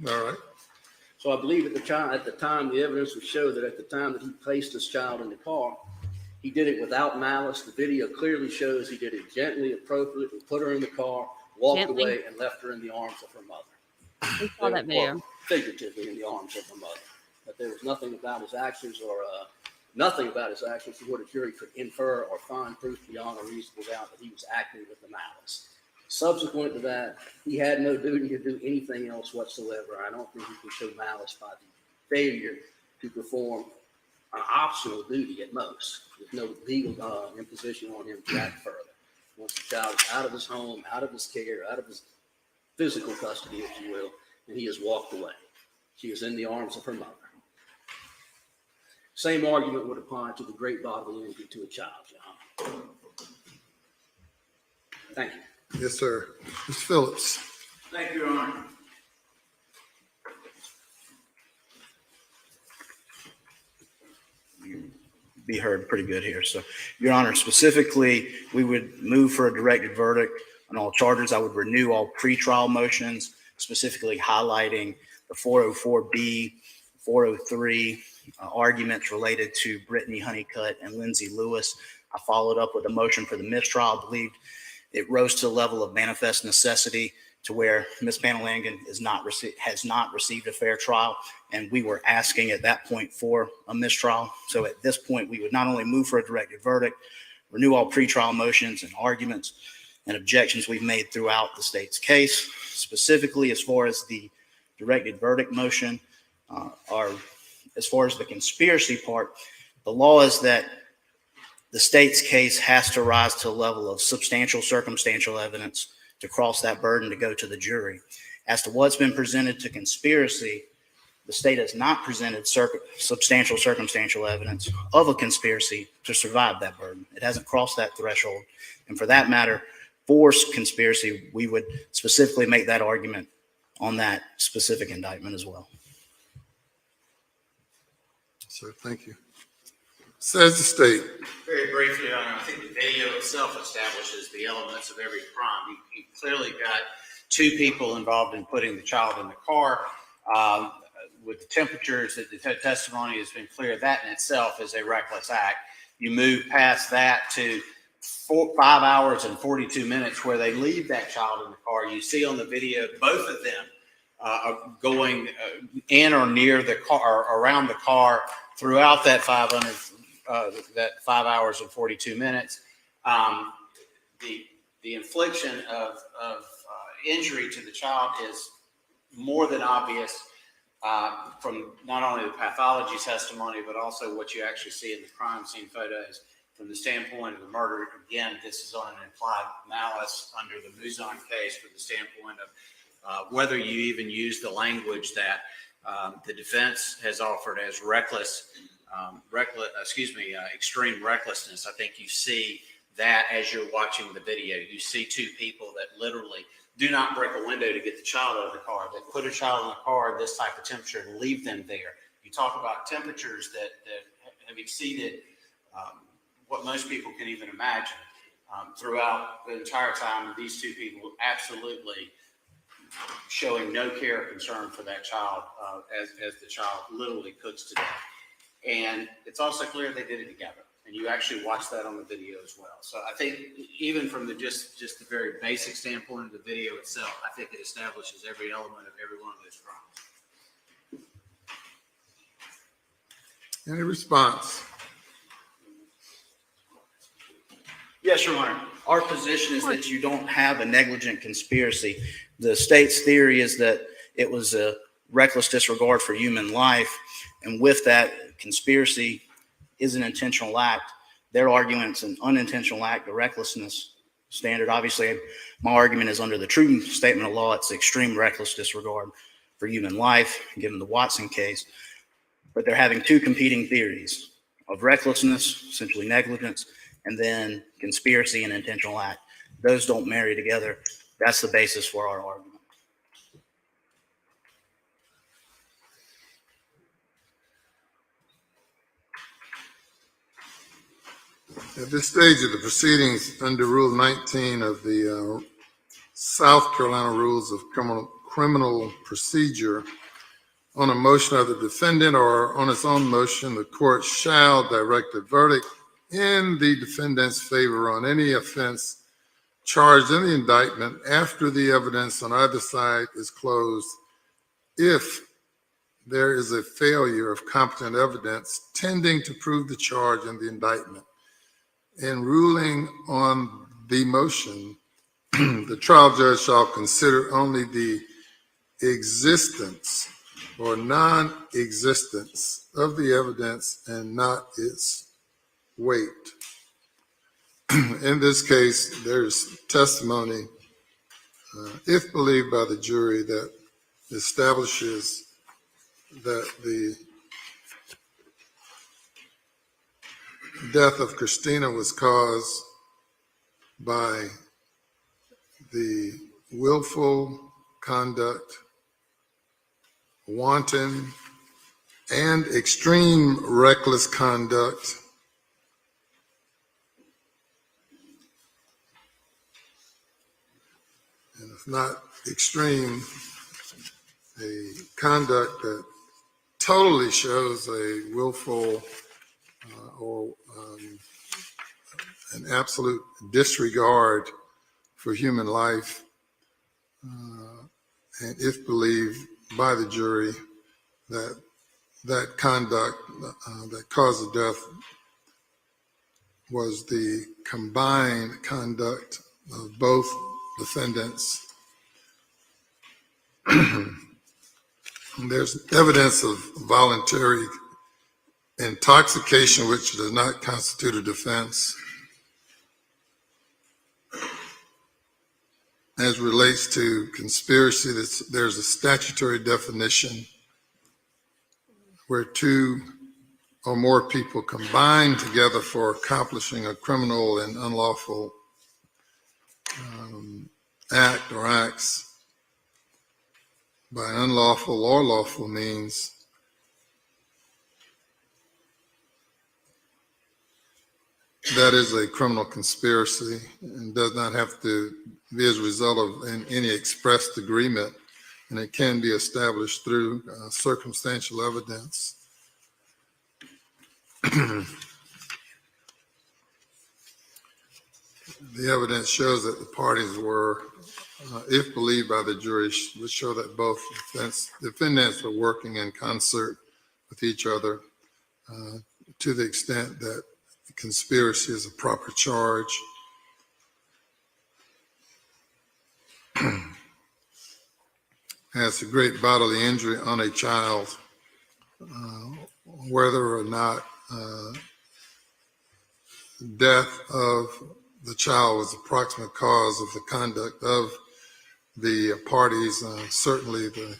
All right. So I believe at the time, the evidence would show that at the time that he placed his child in the car, he did it without malice. The video clearly shows he did it gently, appropriately, put her in the car, walked Gently. away, and left her in the arms of her mother. We saw that video. Or figuratively in the arms of her mother. But there was nothing about his actions for what a jury could infer or find proof beyond a reasonable doubt that he was acting with the malice. Subsequent to that, he had no duty to do anything else whatsoever. I don't think he can show malice by the failure to perform an optional duty at most. There's no legal imposition on him to act further. Once the child is out of his home, out of his care, out of his physical custody, if you will, and he has walked away. She is in the arms of her mother. Same argument would apply to the great bodily injury to a child, Your Honor. Thank you. Yes, sir. Mr. Phillips. Thank you, Your Honor. Be heard pretty good here. So, Your Honor, specifically, we would move for a directed verdict on all charges. I would renew all pretrial motions, specifically highlighting the 404B, 403 arguments related to Brittany Honeycutt and Lindsay Lewis. I followed up with a motion for the mistrial. I believed it rose to the level of manifest necessity to where Ms. Pangalangan has not received a fair trial, and we were asking at that point for a mistrial. So at this point, we would not only move for a directed verdict, renew all pretrial motions and arguments and objections we've made throughout the state's case. Specifically, as far as the directed verdict motion, as far as the conspiracy part, the law is that the state's case has to rise to a level of substantial circumstantial evidence to cross that burden to go to the jury. As to what's been presented to conspiracy, the state has not presented substantial circumstantial evidence of a conspiracy to survive that burden. It hasn't crossed that threshold. And for that matter, for conspiracy, we would specifically make that argument on that specific indictment as well. Sir, thank you. Says the state. Very briefly, Your Honor, I think the video itself establishes the elements of every crime. You clearly got two people involved in putting the child in the car. With the temperatures, that the testimony has been clear, that in itself is a reckless act. You move past that to 5 hours and 42 minutes where they leave that child in the car. You see on the video, both of them are going in or near the car, or around the car throughout that 5 hours and 42 minutes. The infliction of injury to the child is more than obvious from not only the pathology testimony, but also what you actually see in the crime scene photos. From the standpoint of the murder, again, this is on an implied malice under the Mouzon case, from the standpoint of whether you even use the language that the defense has offered as extreme recklessness. I think you see that as you're watching the video. You see two people that literally do not break a window to get the child out of the car. They put a child in the car at this type of temperature and leave them there. You talk about temperatures that have exceeded what most people can even imagine throughout the entire time. These two people absolutely showing no care or concern for that child as the child literally cooks to death. And it's also clear they did it together. And you actually watch that on the video as well. So I think even from the just the very basic standpoint of the video itself, I think it establishes every element of every one of those crimes. Any response? Yes, Your Honor. Our position is that you don't have a negligent conspiracy. The state's theory is that it was a reckless disregard for human life. And with that, conspiracy is an intentional act. Their argument is an unintentional act, a recklessness standard. Obviously, my argument is under the true statement of law. It's extreme reckless disregard for human life, given the Watson case. But they're having two competing theories of recklessness, essentially negligence, and then conspiracy and intentional act. Those don't marry together. That's the basis for our argument. At this stage of the proceedings, under Rule 19 of the South Carolina Rules of Criminal Procedure, on a motion of the defendant or on its own motion, the court shall direct a verdict in the defendant's favor on any offense charged in the indictment after the evidence on either side is closed, if there is a failure of competent evidence tending to prove the charge in the indictment. In ruling on the motion, the trial judge shall consider only the existence or non-existence of the evidence and not its weight. In this case, there's testimony, if believed by the jury, that establishes that the death of Cristina was caused by the willful conduct, wanton, and extreme reckless conduct and if not extreme, a conduct that totally shows a willful or an absolute disregard for human life, and if believed by the jury, that conduct that caused the death was the combined conduct of both defendants. There's evidence of voluntary intoxication, which does not constitute a defense. As relates to conspiracy, there's a statutory definition where two or more people combine together for accomplishing a criminal and unlawful act or acts by unlawful or lawful means. that is a criminal conspiracy and does not have to be as a result of any expressed agreement, and it can be established through circumstantial evidence. The evidence shows that the parties were, if believed by the jury, would show that both defendants were working in concert with each other to the extent that conspiracy is a proper charge. As a great bodily injury on a child, whether or not death of the child was the proximate cause of the conduct of the parties. Certainly the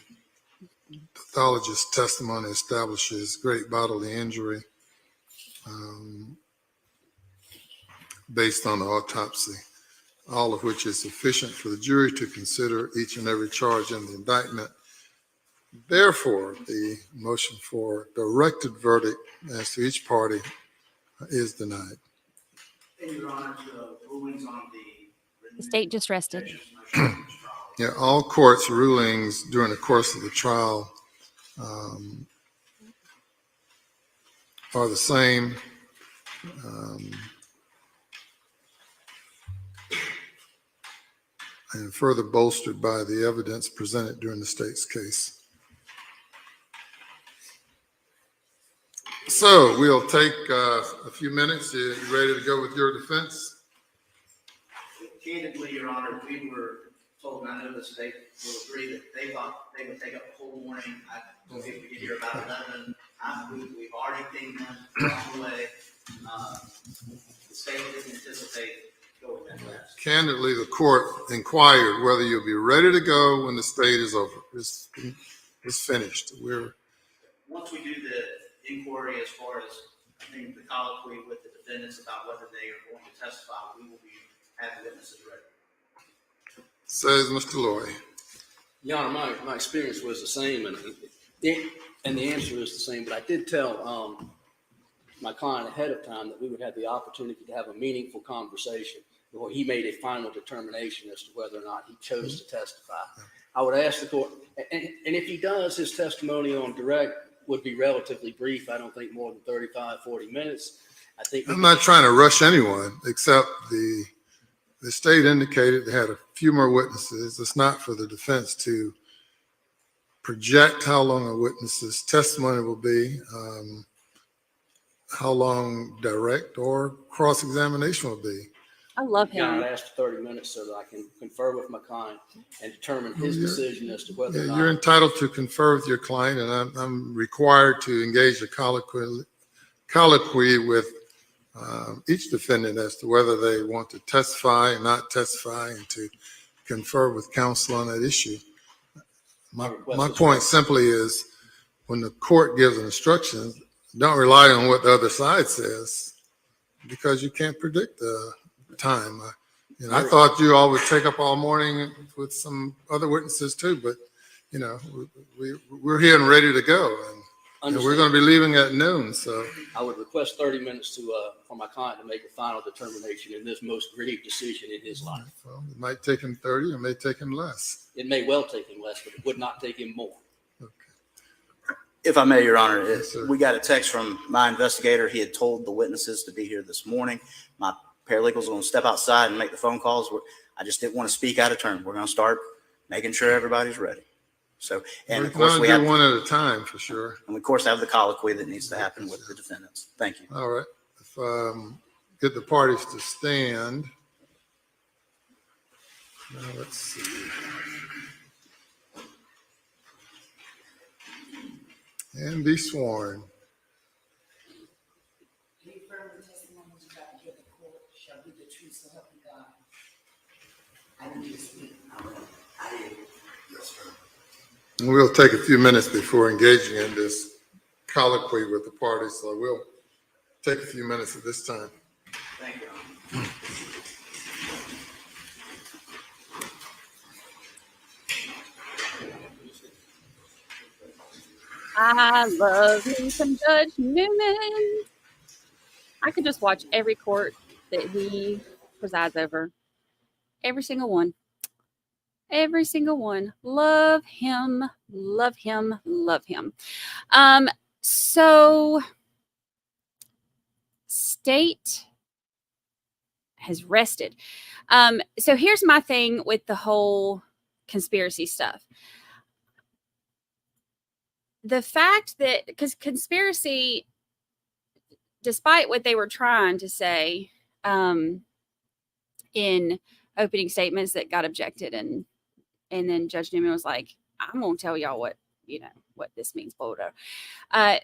pathologist's testimony establishes great bodily injury based on the autopsy, all of which is sufficient for the jury to consider each and every charge in the indictment. Therefore, the motion for directed verdict as to each party is denied. And Your Honor, the rulings on The state just rested. Yeah, all courts' rulings during the course of the trial are the same. And further bolstered by the evidence presented during the state's case. So we'll take a few minutes. You ready to go with your defense? Candidly, Your Honor, we were told, and I know the state will agree, that they thought they would take up the whole morning. I don't think we get here about 11. We've already pinged them along the way. The state didn't anticipate going that fast. Candidly, the court inquired whether you'll be ready to go when the state is over. It's finished. Once we do the inquiry as far as, I think, the colloquy with the defendants about whether they are going to testify, we will be having witnesses ready. Says Mr. Loy. Your Honor, my experience was the same, and the answer is the same, but I did tell my client ahead of time that we would have the opportunity to have a meaningful conversation before he made a final determination as to whether or not he chose to testify. I would ask the court, and if he does, his testimony on direct would be relatively brief. I don't think more than 35, 40 minutes. I think I'm not trying to rush anyone, except the state indicated they had a few more witnesses. It's not for the defense to project how long a witness's testimony will be, how long direct or cross-examination will be. I love Your Honor, him. I asked for 30 minutes so that I can confer with my client and determine his decision as to whether or Yeah, you're not. entitled to confer with your client, and I'm required to engage a colloquy with each defendant as to whether they want to testify and not testify, and to confer with counsel on that issue. My point simply is, when the court gives instructions, don't rely on what the other side says, because you can't predict the time. I thought you all would take up all morning with some other witnesses too, but we're here and ready to go, and we're going to be leaving at noon. So I would request 30 minutes for my client to make a final determination in this most grave decision in his life. well, it might take him 30, it may take him less. It may well take him less, but it would not take him more. If I may, Your Honor, Yes, sir. we got a text from my investigator. He had told the witnesses to be here this morning. My paralegal's going to step outside and make the phone calls. I just didn't want to speak out of turn. We're going to start making sure everybody's ready. So, and of course, we we do have, one at a time for sure. and we of course have the colloquy that needs to happen with the defendants. Thank you. All right. If get the parties to stand. Now let's see. And be sworn. Do you affirm the testimony you about to give the court shall be the truth, so help you God? I need you to speak. I did. Yes, sir. And we'll take a few minutes before engaging in this colloquy with the parties, so we'll take a few minutes at this time. Thank you, Your Honor. I love me some Judge Newman. I could just watch every court that he presides over. Every single one. Every single one. Love him, love him, love him. So state has rested. So here's my thing with the whole conspiracy stuff. The fact that, because conspiracy, despite what they were trying to say in opening statements that got objected, and then Judge Newman was like, I'm going to tell y'all what this means, blah, blah, blah.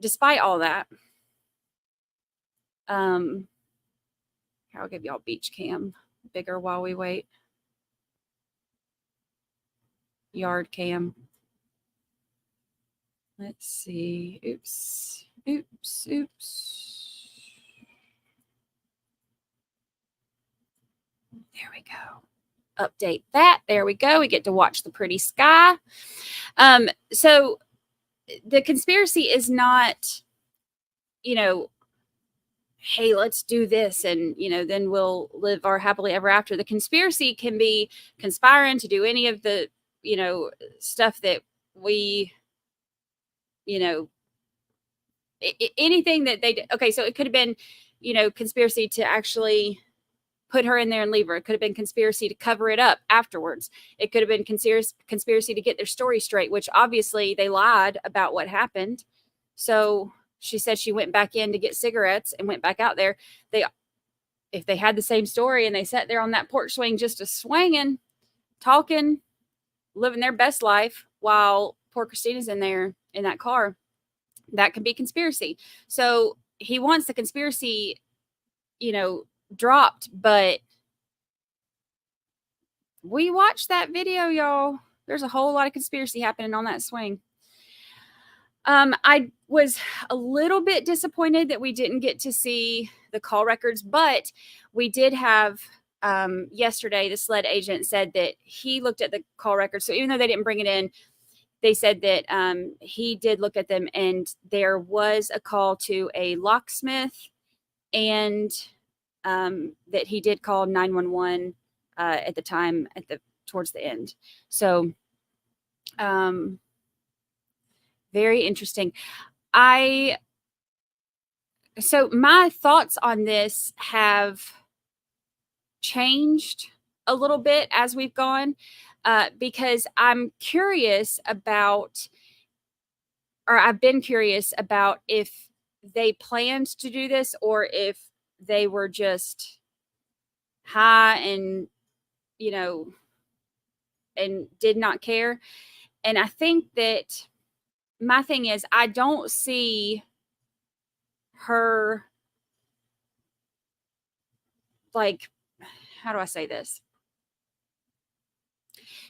Despite all that, I'll give y'all beach cam bigger while we wait. Yard cam. Let's see. Oops. There we go. Update that. There we go. We get to watch the pretty sky. So the conspiracy is not, hey, let's do this and, then we'll live our happily ever after. The conspiracy can be conspiring to do any of the, stuff that we, anything that they did. Okay, so it could have been, conspiracy to actually put her in there and leave her. It could have been conspiracy to cover it up afterwards. It could have been conspiracy to get their story straight, which obviously they lied about what happened. So she said she went back in to get cigarettes and went back out there. If they had the same story and they sat there on that porch swing just a swinging, talking, living their best life while poor Christina's in there in that car, that could be conspiracy. So he wants the conspiracy, dropped, but we watched that video, y'all. There's a whole lot of conspiracy happening on that swing. I was a little bit disappointed that we didn't get to see the call records, but we did have yesterday, the SLED agent said that he looked at the call records. So even though they didn't bring it in, they said that he did look at them, and there was a call to a locksmith, and that he did call 911 at the time towards the end. So very interesting. So my thoughts on this have changed a little bit as we've gone, because I'm curious about, or I've been curious about if they planned to do this or if they were just high and, and did not care. And I think that my thing is, I don't see her, like, how do I say this?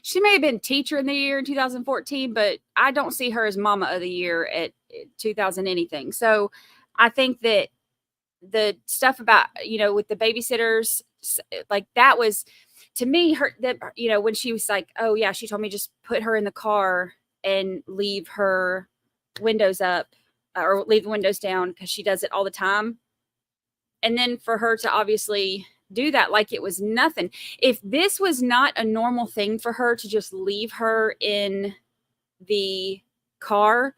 She may have been teacher in the year in 2014, but I don't see her as mama of the year at 2000 anything. So I think that the stuff about, with the babysitters, like that was, to me, her, that, when she was like, oh yeah, she told me just put her in the car and leave her windows up or leave the windows down because she does it all the time. And then for her to obviously do that like it was nothing. If this was not a normal thing for her to just leave her in the car,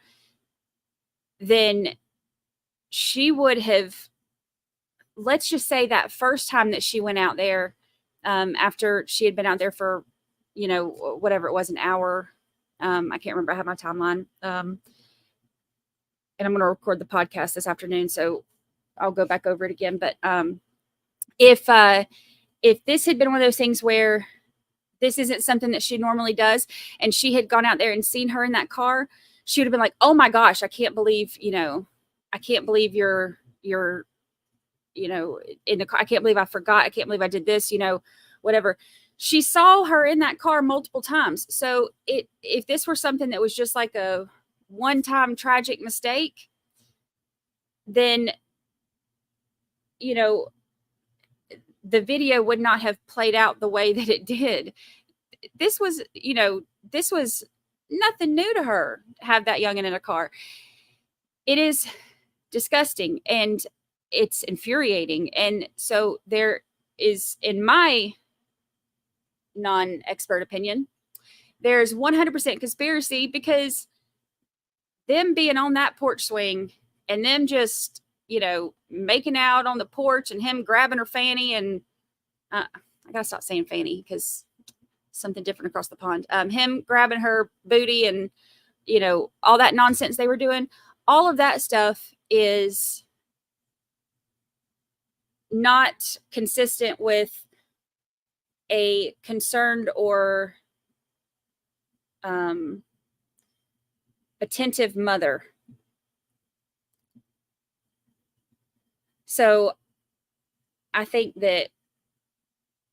then she would have, let's just say that first time that she went out there, after she had been out there for, whatever it was, an hour. I can't remember. I have my timeline. And I'm going to record the podcast this afternoon, so I'll go back over it again. But if this had been one of those things where this isn't something that she normally does, and she had gone out there and seen her in that car, she would have been like, oh my gosh, I can't believe, I can't believe you're in the car. I can't believe I forgot. I can't believe I did this, whatever. She saw her in that car multiple times. So if this were something that was just like a one-time tragic mistake, then, the video would not have played out the way that it did. This was, this was nothing new to her, have that youngin' in a car. It is disgusting. And it's infuriating. And so there is, in my non-expert opinion, there's 100% conspiracy, because them being on that porch swing and them just, making out on the porch and him grabbing her fanny, and I gotta stop saying fanny because something different across the pond. Him grabbing her booty and, all that nonsense they were doing, all of that stuff is not consistent with a concerned or attentive mother. So I think that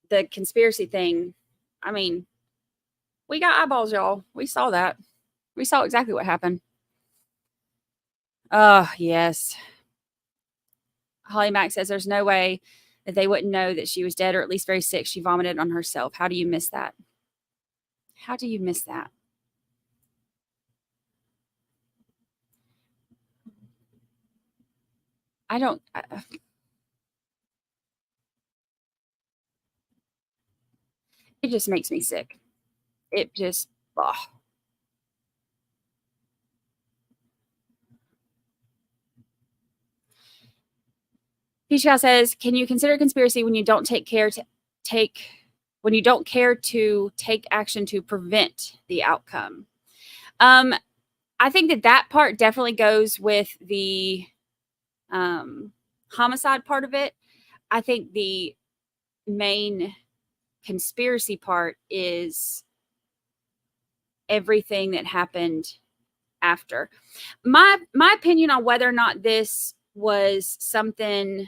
the conspiracy thing, I mean, we got eyeballs, y'all. We saw that. We saw exactly what happened. Oh, yes. Holly Mack says there's no way that they wouldn't know that she was dead, or at least very sick. She vomited on herself. How do you miss that? How do you miss that? I don't. It just makes me sick. It just. Ugh. Peachcow says, "Can you consider conspiracy when you don't care to take action to prevent the outcome?" I think that part definitely goes with the homicide part of it. I think the main conspiracy part is everything that happened after. My opinion on whether or not this was something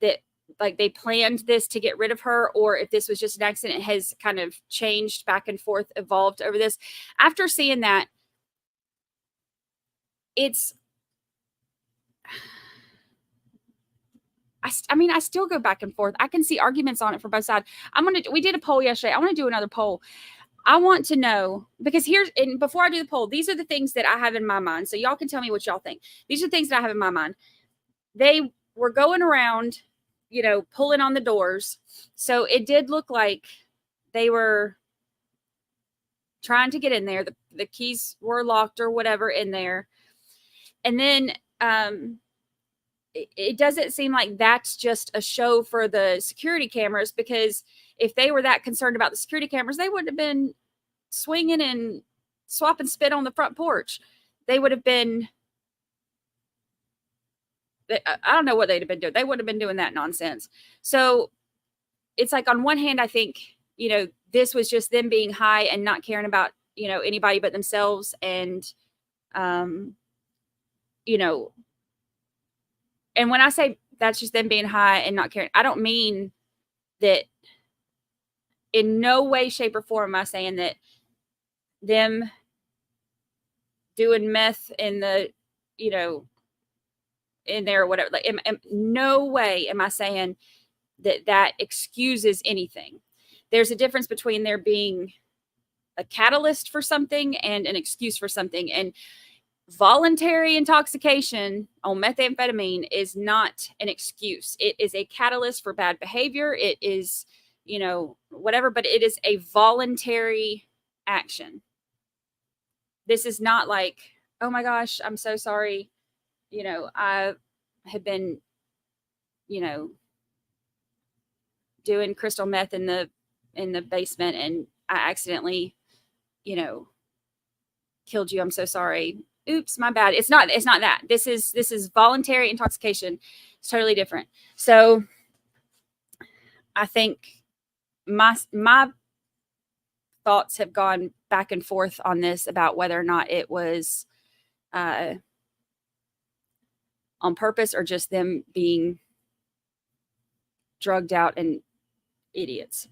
that, like, they planned this to get rid of her, or if this was just an accident, it has kind of changed back and forth, evolved over this. After seeing that, it's, I mean, I still go back and forth. I can see arguments on it for both sides. We did a poll yesterday. I want to do another poll. I want to know, because and before I do the poll, these are the things that I have in my mind. So y'all can tell me what y'all think. These are things that I have in my mind. They were going around, pulling on the doors. So it did look like they were trying to get in there. The keys were locked or whatever in there. And then it doesn't seem like that's just a show for the security cameras, because if they were that concerned about the security cameras, they wouldn't have been swinging and swapping spit on the front porch. They would have been, I don't know what they'd have been doing. They wouldn't have been doing that nonsense. So it's like, on one hand, I think, this was just them being high and not caring about, anybody but themselves. And, and when I say that's just them being high and not caring, I don't mean that. In no way, shape, or form am I saying that them doing meth in the, in there or whatever. Like, no way am I saying that excuses anything. There's a difference between there being a catalyst for something and an excuse for something. And voluntary intoxication on methamphetamine is not an excuse. It is a catalyst for bad behavior. It is, whatever, but it is a voluntary action. This is not like, oh my gosh, I'm so sorry. I had been, doing crystal meth in the basement, and I accidentally, killed you. I'm so sorry. Oops, my bad. It's not that. This is voluntary intoxication. It's totally different. So I think my thoughts have gone back and forth on this about whether or not it was on purpose or just them being drugged out and idiots.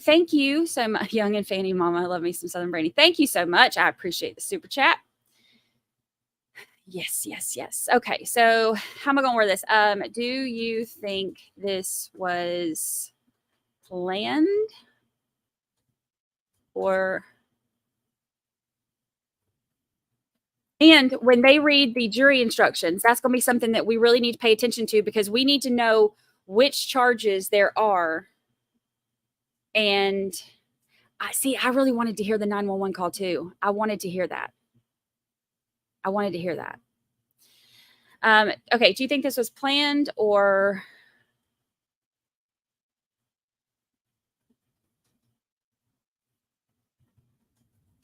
Thank you so much, Young and Fanny Mama. I love me some Southern Brandy. Thank you so much. I appreciate the super chat. Yes. Okay, so how am I going to wear this? Do you think this was planned, or And when they read the jury instructions, that's going to be something that we really need to pay attention to, because we need to know which charges there are. And I really wanted to hear the 911 call too. I wanted to hear that. Okay, do you think this was planned or?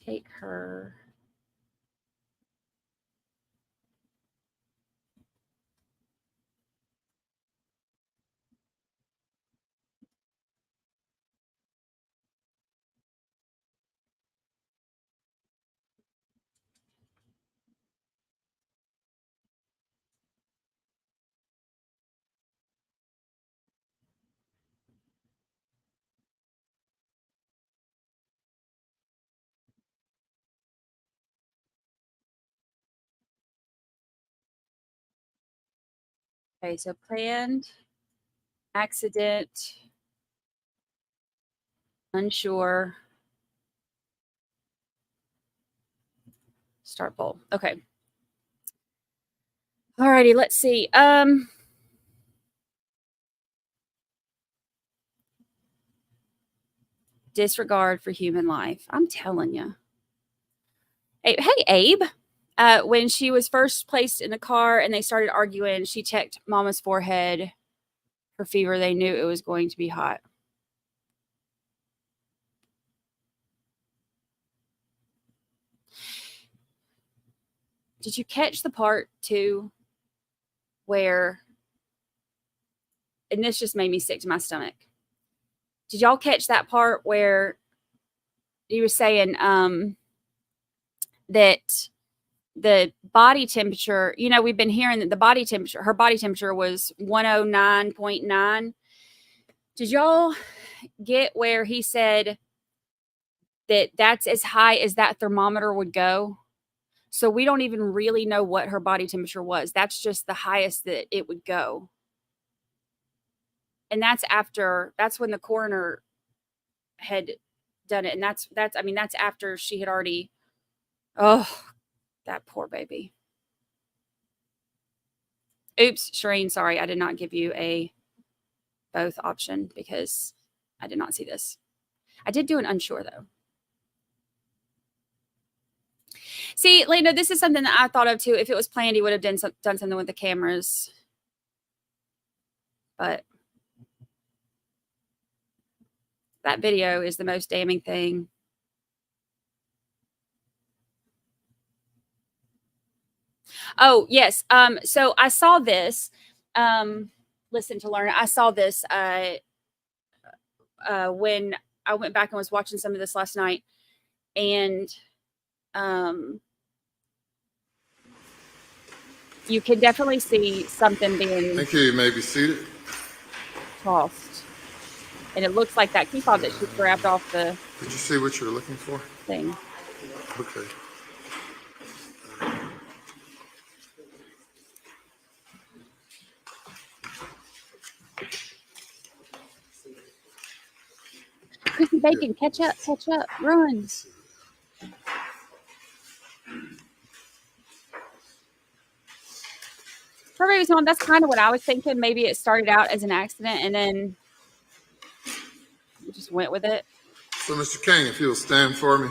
Take her. Okay, so planned, accident, unsure, start poll. Okay. All righty, let's see. Disregard for human life. I'm telling you. Hey, Abe. When she was first placed in the car and they started arguing, she checked Mama's forehead, her fever. They knew it was going to be hot. Did you catch the part too where, and this just made me sick to my stomach. Did y'all catch that part where he was saying that the body temperature, we've been hearing that her body temperature was 109.9. Did y'all get where he said that that's as high as that thermometer would go? So we don't even really know what her body temperature was. That's just the highest that it would go. And that's when the coroner had done it. And that's after she had already, oh, that poor baby. Oops, Shireen, sorry, I did not give you a both option because I did not see this. I did do an unsure though. See, Lena, this is something that I thought of too. If it was planned, he would have done something with the cameras. But that video is the most damning thing. Oh, yes. So I saw this. Listen to learn. I saw this when I went back and was watching some of this last night. And you can definitely see something being Thank you. You may be seated. tossed. And it looks like that key fob that she grabbed off the Did you see what you were looking for? thing. Okay. Chrissy Bacon, catch up, run. For baby's mom, that's kind of what I was thinking. Maybe it started out as an accident and then we just went with it. So, Mr. King, if you'll stand for me.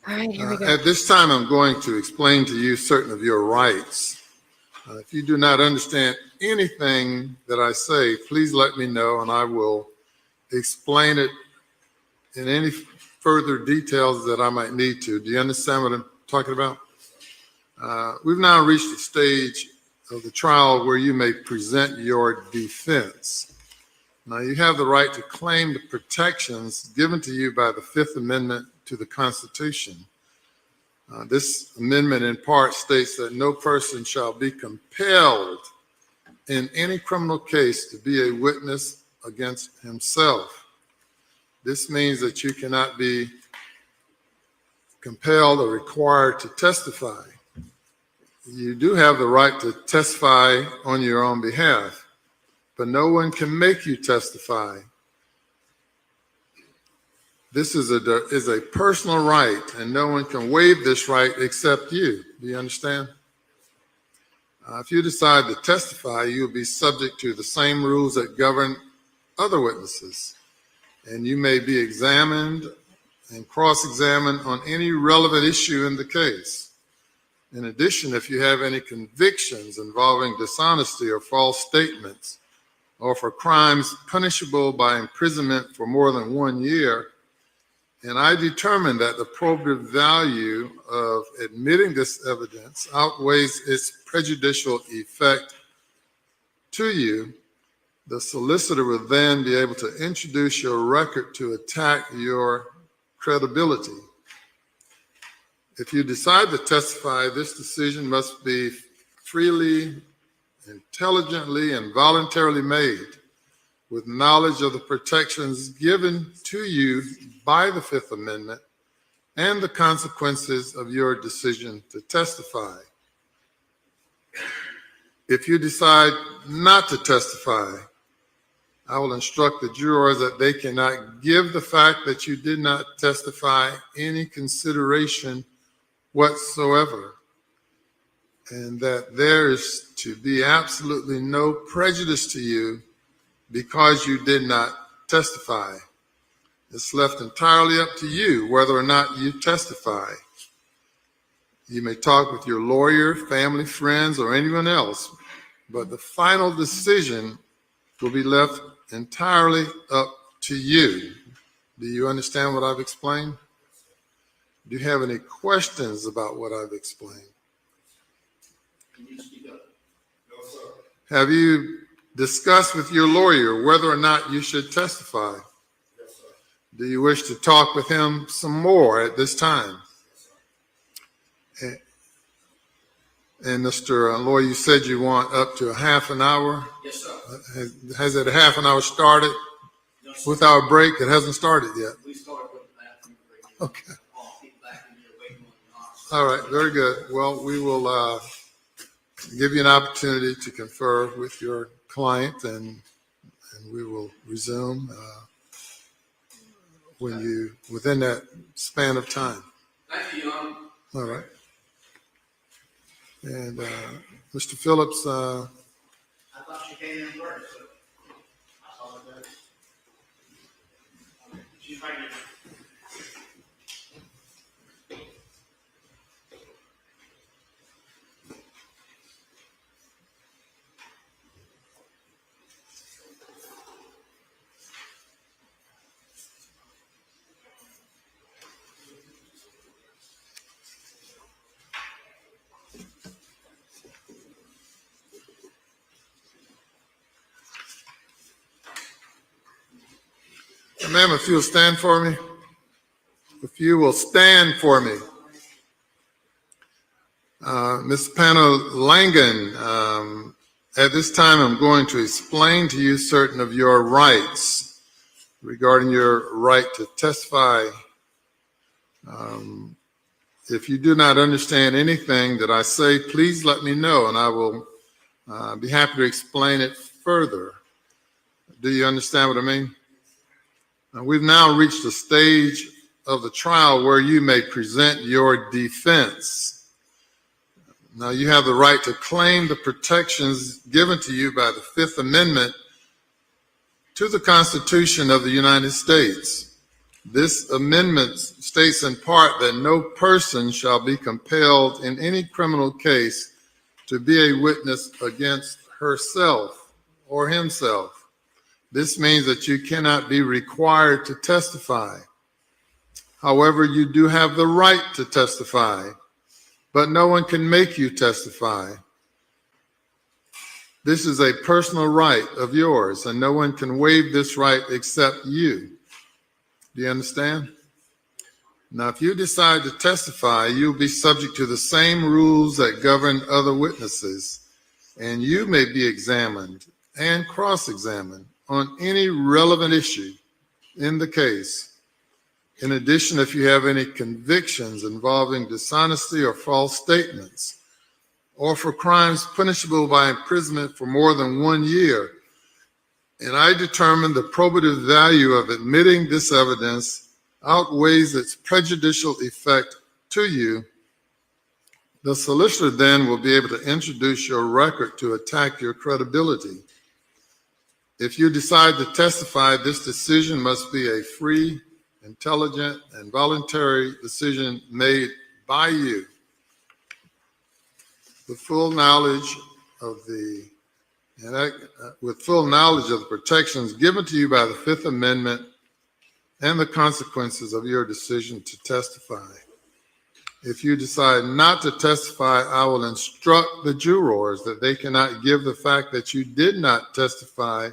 All right, here we go. At this time, I'm going to explain to you certain of your rights. If you do not understand anything that I say, please let me know and I will explain it in any further details that I might need to. Do you understand what I'm talking about? We've now reached the stage of the trial where you may present your defense. Now, you have the right to claim the protections given to you by the Fifth Amendment to the Constitution. This amendment in part states that no person shall be compelled in any criminal case to be a witness against himself. This means that you cannot be compelled or required to testify. You do have the right to testify on your own behalf, but no one can make you testify. This is a personal right, and no one can waive this right except you. Do you understand? If you decide to testify, you'll be subject to the same rules that govern other witnesses, and you may be examined and cross-examined on any relevant issue in the case. In addition, if you have any convictions involving dishonesty or false statements, or for crimes punishable by imprisonment for more than 1 year, and I determine that the probative value of admitting this evidence outweighs its prejudicial effect to you, the solicitor will then be able to introduce your record to attack your credibility. If you decide to testify, this decision must be freely, intelligently, and voluntarily made, with knowledge of the protections given to you by the Fifth Amendment and the consequences of your decision to testify. If you decide not to testify, I will instruct the jurors that they cannot give the fact that you did not testify any consideration whatsoever, and that there is to be absolutely no prejudice to you because you did not testify. It's left entirely up to you whether or not you testify. You may talk with your lawyer, family, friends, or anyone else, but the final decision will be left entirely up to you. Do you understand what I've explained? Do you have any questions about what I've explained? Can you speak up? No, sir. Have you discussed with your lawyer whether or not you should testify? Yes, sir. Do you wish to talk with him some more at this time? And Mr. Lawyer, you said you want up to a half an hour? Yes, sir. Has it a half an hour started? No, sir. With our break, it hasn't started yet. We started with the bathroom break. Okay. All people back in here waiting on the honors. All right, very good. Well, we will give you an opportunity to confer with your client, and we will resume within that span of time. Thank you, Your Honor. All right. And Mr. Phillips, I thought she came in first, so I saw her there. She's right here. ma'am, if you'll stand for me. If you will stand for me. Ms. Pangalangan, at this time I'm going to explain to you certain of your rights regarding your right to testify. If you do not understand anything that I say, please let me know and I will be happy to explain it further. Do you understand what I mean? We've now reached the stage of the trial where you may present your defense. Now you have the right to claim the protections given to you by the Fifth Amendment to the Constitution of the United States. This amendment states in part that no person shall be compelled in any criminal case to be a witness against herself or himself. This means that you cannot be required to testify. However, you do have the right to testify, but no one can make you testify. This is a personal right of yours, and no one can waive this right except you. Do you understand? Now, if you decide to testify, you'll be subject to the same rules that govern other witnesses, and you may be examined and cross-examined on any relevant issue in the case. In addition, if you have any convictions involving dishonesty or false statements, or for crimes punishable by imprisonment for more than 1 year, and I determine the probative value of admitting this evidence outweighs its prejudicial effect to you, the solicitor then will be able to introduce your record to attack your credibility. If you decide to testify, this decision must be a free, intelligent, and voluntary decision made by you. With full knowledge of the protections given to you by the Fifth Amendment and the consequences of your decision to testify. If you decide not to testify, I will instruct the jurors that they cannot give the fact that you did not testify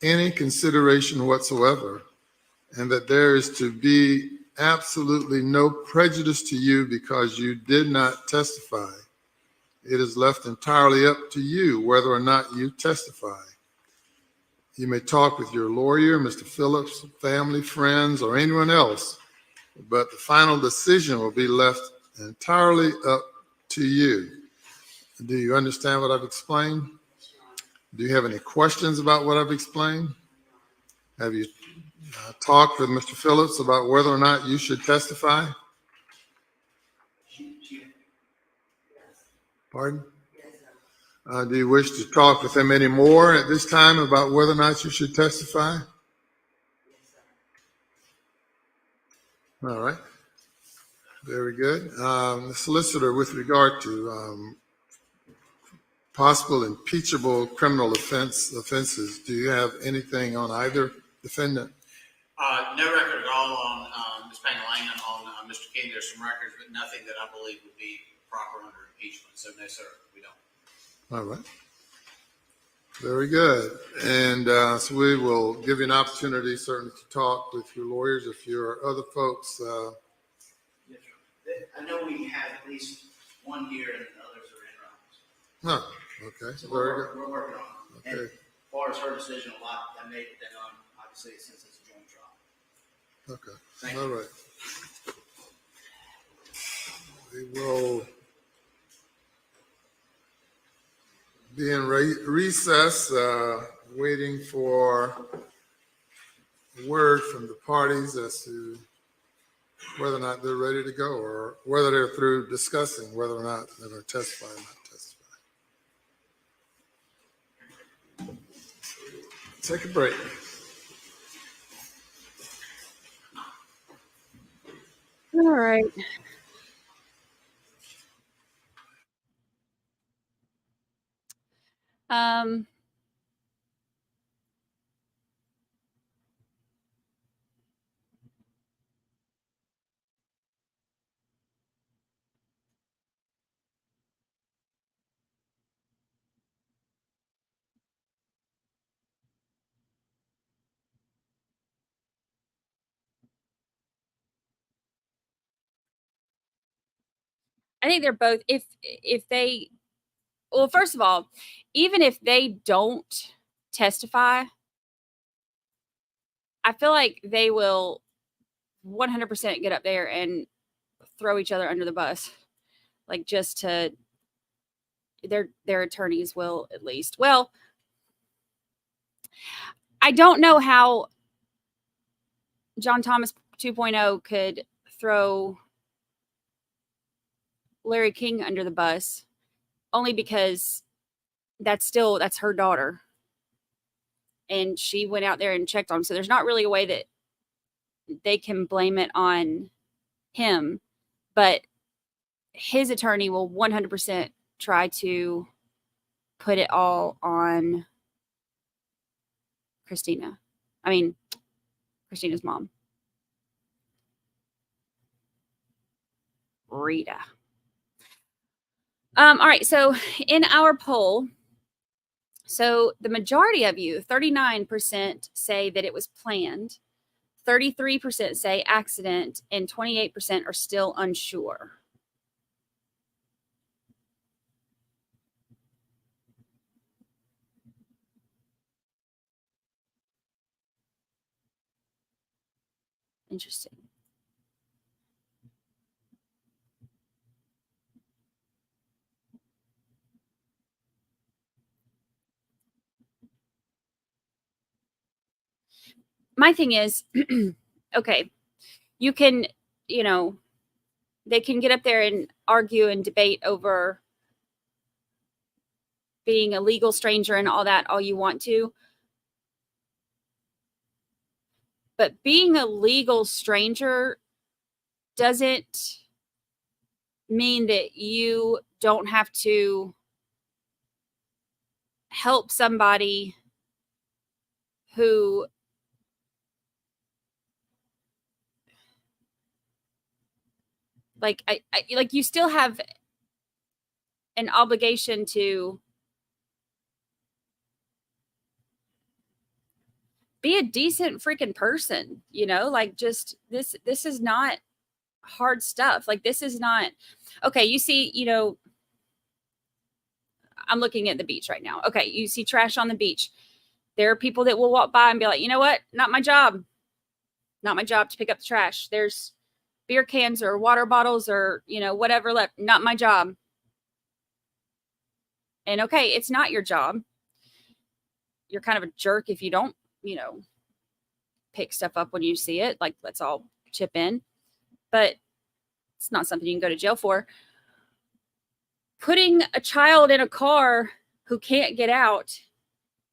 any consideration whatsoever, and that there is to be absolutely no prejudice to you because you did not testify. It is left entirely up to you whether or not you testify. You may talk with your lawyer, Mr. Phillips, family, friends, or anyone else, but the final decision will be left entirely up to you. Do you understand what I've explained? Do you have any questions about what I've explained? Have you talked with Mr. Phillips about whether or not you should testify? Pardon? Do you wish to talk with him any more at this time about whether or not you should testify? All right. Very good. The solicitor, with regard to possible impeachable criminal offenses, do you have anything on either defendant? No record at all on Ms. Pangalangan. On Mr. King, there's some records, but nothing that I believe would be proper under impeachment. So no, sir, we don't. All right. Very good. And so we will give you an opportunity certainly to talk with your lawyers if your other folks. Yes, sir. I know we have at least one here and the others are in rounds. No. Okay. So Very good. we're working on it. And Okay. as far as her decision, a lot that may depend on, obviously, since it's a joint trial. Okay. Thank All you. right. We will be in recess, waiting for word from the parties as to whether or not they're ready to go, or whether they're through discussing whether or not they're going to testify or not testify. Take a break. All right. I think they're both, if they, well, first of all, even if they don't testify, I feel like they will 100% get up there and throw each other under the bus, like just to their attorneys will, at least. Well, I don't know how John Thomas 2.0 could throw Larry King under the bus, only because that's her daughter, and she went out there and checked on him. So there's not really a way that they can blame it on him, but his attorney will 100% try to put it all on Christina. I mean, Christina's mom, Rita. All right. So in our poll, so the majority of you, 39%, say that it was planned, 33% say accident, and 28% are still unsure. Interesting. My thing is, okay, you can, you know, they can get up there and argue and debate over being a legal stranger and all that all you want to. But being a legal stranger doesn't mean that you don't have to help somebody who like I like you still have an obligation to be a decent freaking person, you know, like just this is not hard stuff. Like this is not okay. You see, you know, I'm looking at the beach right now. Okay, you see trash on the beach. There are people that will walk by and be like, you know what? Not my job. Not my job to pick up the trash. There's beer cans or water bottles or, you know, whatever left. Not my job. And okay, it's not your job. You're kind of a jerk if you don't, you know, pick stuff up when you see it. Like, let's all chip in. But it's not something you can go to jail for. Putting a child in a car who can't get out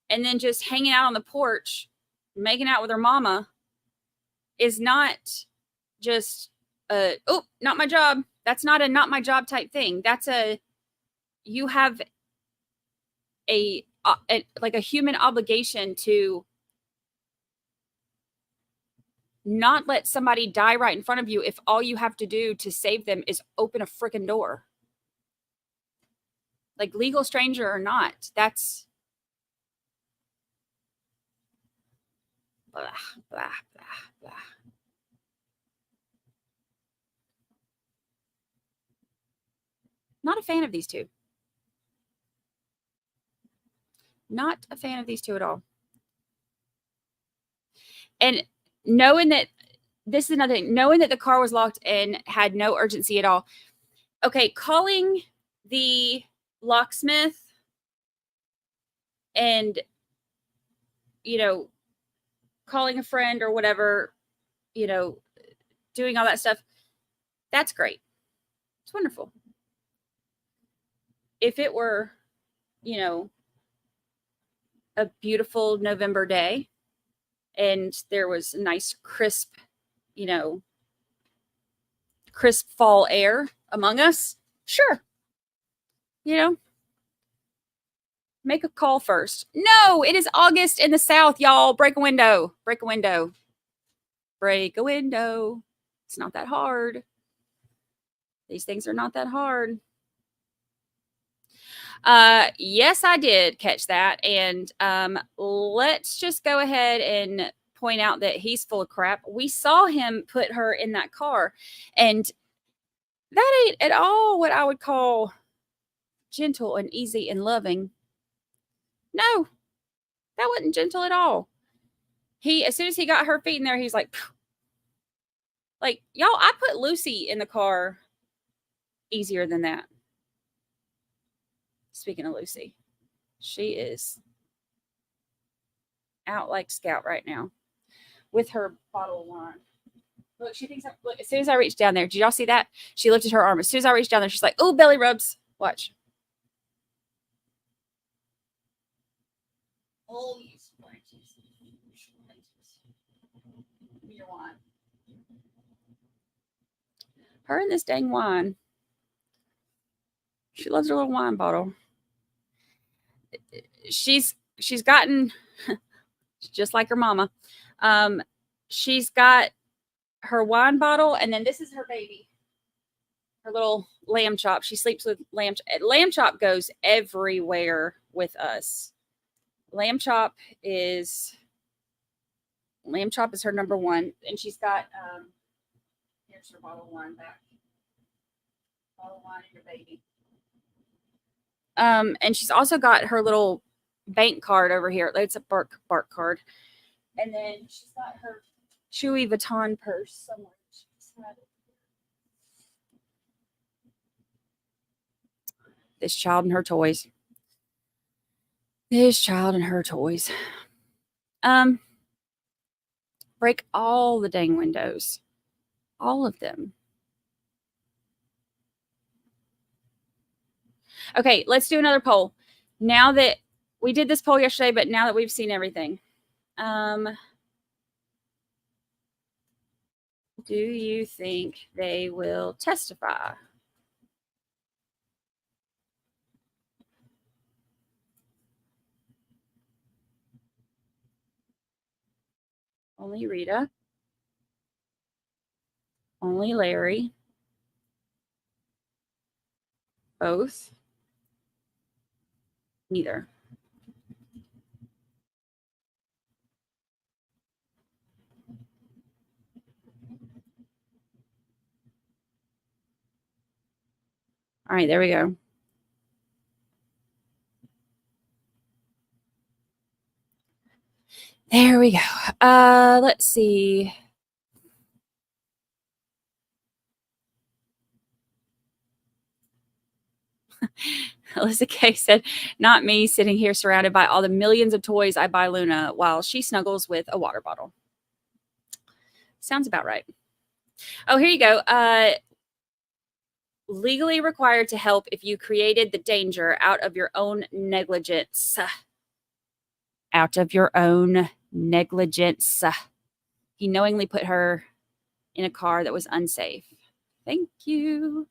and then just hanging out on the porch, making out with her mama is not just oh, not my job. That's not a not my job type thing. That's you have a like a human obligation to not let somebody die right in front of you if all you have to do to save them is open a freaking door. Like legal stranger or not, that's blah, blah, blah, blah. Not a fan of these two. Not a fan of these two at all. And knowing that, this is another thing, knowing that the car was locked and had no urgency at all. Okay, calling the locksmith and, you know, calling a friend or whatever, you know, doing all that stuff, that's great. It's wonderful. If it were, you know, a beautiful November day and there was a nice crisp, you know, crisp fall air among us, sure. You know, make a call first. No, it is August in the South, y'all. Break a window. Break a window. Break a window. It's not that hard. These things are not that hard. Yes, I did catch that. And let's just go ahead and point out that he's full of crap. We saw him put her in that car, and that ain't at all what I would call gentle and easy and loving. No, that wasn't gentle at all. He, as soon as he got her feet in there, he's like, phew. Like, y'all, I put Lucy in the car easier than that. Speaking of Lucy, she is out like Scout right now with her bottle of wine. Look, she thinks, look, as soon as I reached down there, did y'all see that? She lifted her arm. As soon as I reached down there, she's like, oh, belly rubs. Watch. Oh, you splurges. Give me your wine. Her and this dang wine. She loves her little wine bottle. She's gotten just like her mama. She's got her wine bottle, and then this is her baby, her little lamb chop. She sleeps with lamb. Lamb chop goes everywhere with us. Lamb chop is her number one, and she's got here's her bottle of wine back. Bottle of wine and your baby. And she's also got her little bank card over here. It's a bark card. And then she's got her Chewy Vuitton purse somewhere. This child and her toys. This child and her toys. Break all the dang windows. All of them. Okay, let's do another poll. Now that we did this poll yesterday, but now that we've seen everything, do you think they will testify? Only Rita. Only Larry. Both. Neither. All right, there we go. There we go. Let's see. Alyssa Kay said, not me sitting here surrounded by all the millions of toys I buy Luna while she snuggles with a water bottle. Sounds about right. Oh, here you go. Legally required to help if you created the danger out of your own negligence. Out of your own negligence. He knowingly put her in a car that was unsafe. Thank you.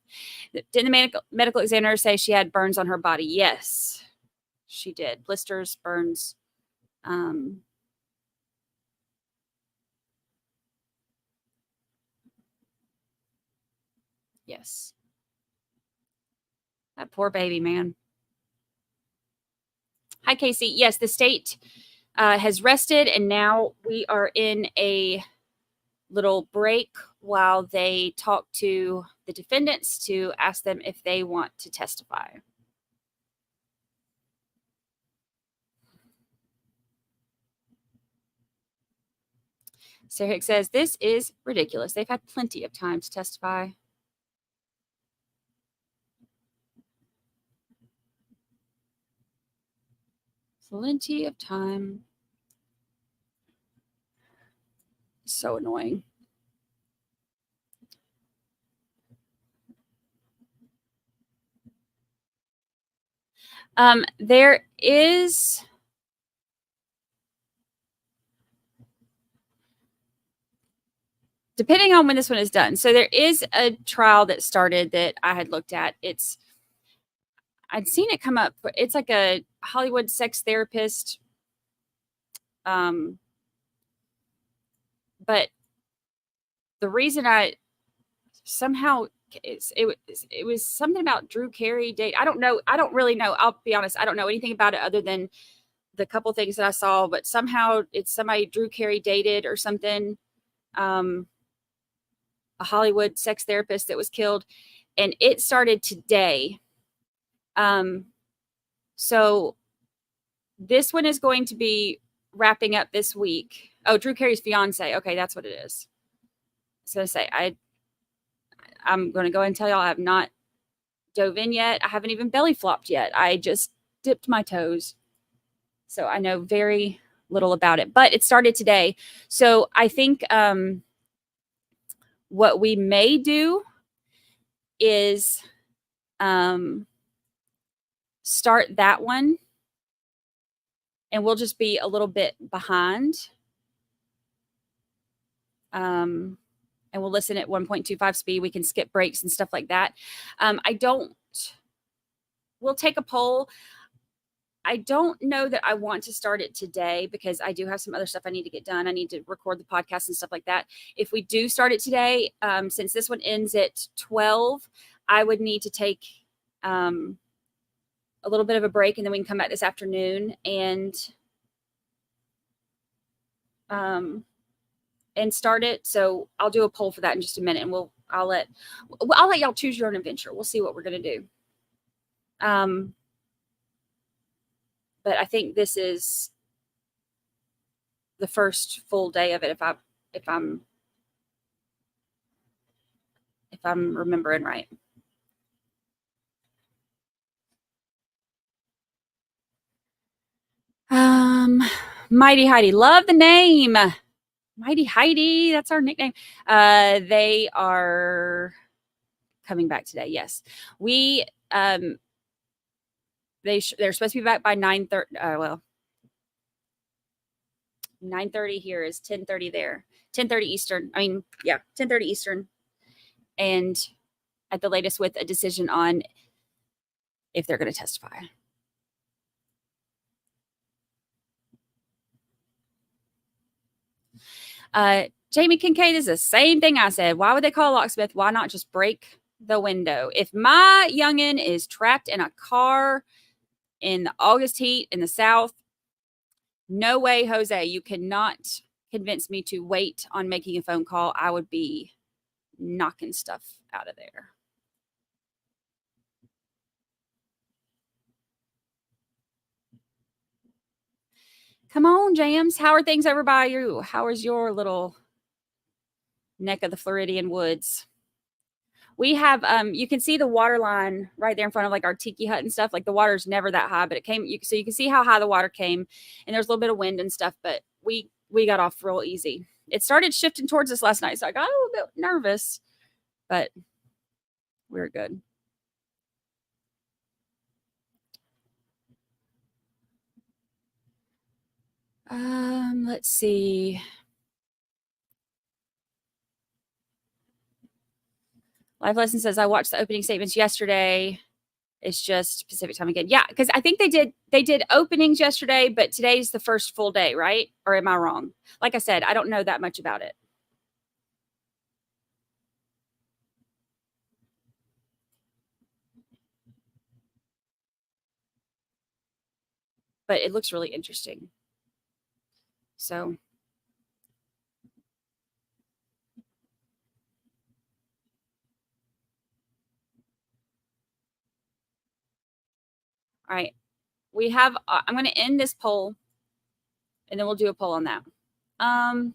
Didn't the medical examiner say she had burns on her body? Yes, she did. Blisters, burns. Yes. That poor baby, man. Hi, Casey. Yes, the state has rested, and now we are in a little break while they talk to the defendants to ask them if they want to testify. Sarah Hicks says, this is ridiculous. They've had plenty of time to testify. Plenty of time. So annoying. There is depending on when this one is done. So there is a trial that started that I had looked at. I'd seen it come up. It's like a Hollywood sex therapist. But the reason I somehow it was something about Drew Carey date. I don't know. I don't really know. I'll be honest. I don't know anything about it other than the couple things that I saw, but somehow it's somebody Drew Carey dated or something. A Hollywood sex therapist that was killed, and it started today. So this one is going to be wrapping up this week. Oh, Drew Carey's fiance. Okay, that's what it is. So I say I'm going to go ahead and tell y'all I have not dove in yet. I haven't even belly flopped yet. I just dipped my toes. So I know very little about it, but it started today. So I think what we may do is start that one, and we'll just be a little bit behind. And we'll listen at 1.25 speed. We can skip breaks and stuff like that. We'll take a poll. I don't know that I want to start it today because I do have some other stuff I need to get done. I need to record the podcast and stuff like that. If we do start it today, since this one ends at 12, I would need to take a little bit of a break, and then we can come back this afternoon and start it. So I'll do a poll for that in just a minute, and I'll let y'all choose your own adventure. We'll see what we're gonna do. But I think this is the first full day of it, if I'm remembering right. Mighty Heidi, love the name. Mighty Heidi, that's our nickname. They are coming back today. Yes, we they're supposed to be back by 9:30. Well, 9:30 here is 10:30 there. 10:30 Eastern. I mean, yeah, 10:30 Eastern, and at the latest with a decision on if they're going to testify. Jamie Kincaid is the same thing I said. Why would they call a locksmith? Why not just break the window? If my youngin is trapped in a car in the August heat in the South, no way, Jose, you cannot convince me to wait on making a phone call. I would be knocking stuff out of there. Come on, Jams. How are things over by you? How is your little neck of the Floridian woods? We have, you can see the water line right there in front of like our tiki hut and stuff. Like the water's never that high, but it came, so you can see how high the water came, and there's a little bit of wind and stuff, but we got off real easy. It started shifting towards us last night, so I got a little bit nervous, but we're good. Let's see. Life Lesson says, I watched the opening statements yesterday. It's just Pacific time again. Yeah, because I think they did openings yesterday, but today's the first full day, right? Or am I wrong? Like I said, I don't know that much about it. But it looks really interesting. So all right. We have I'm going to end this poll and then we'll do a poll on that. All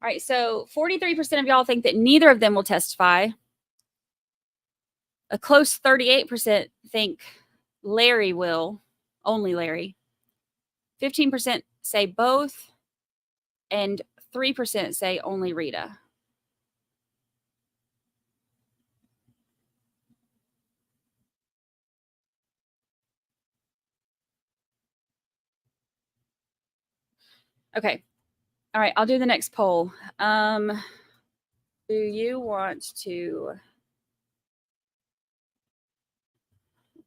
right, so 43% of y'all think that neither of them will testify. A close 38% think Larry will, only Larry. 15% say both, and 3% say only Rita. Okay. All right, I'll do the next poll. Do you want to...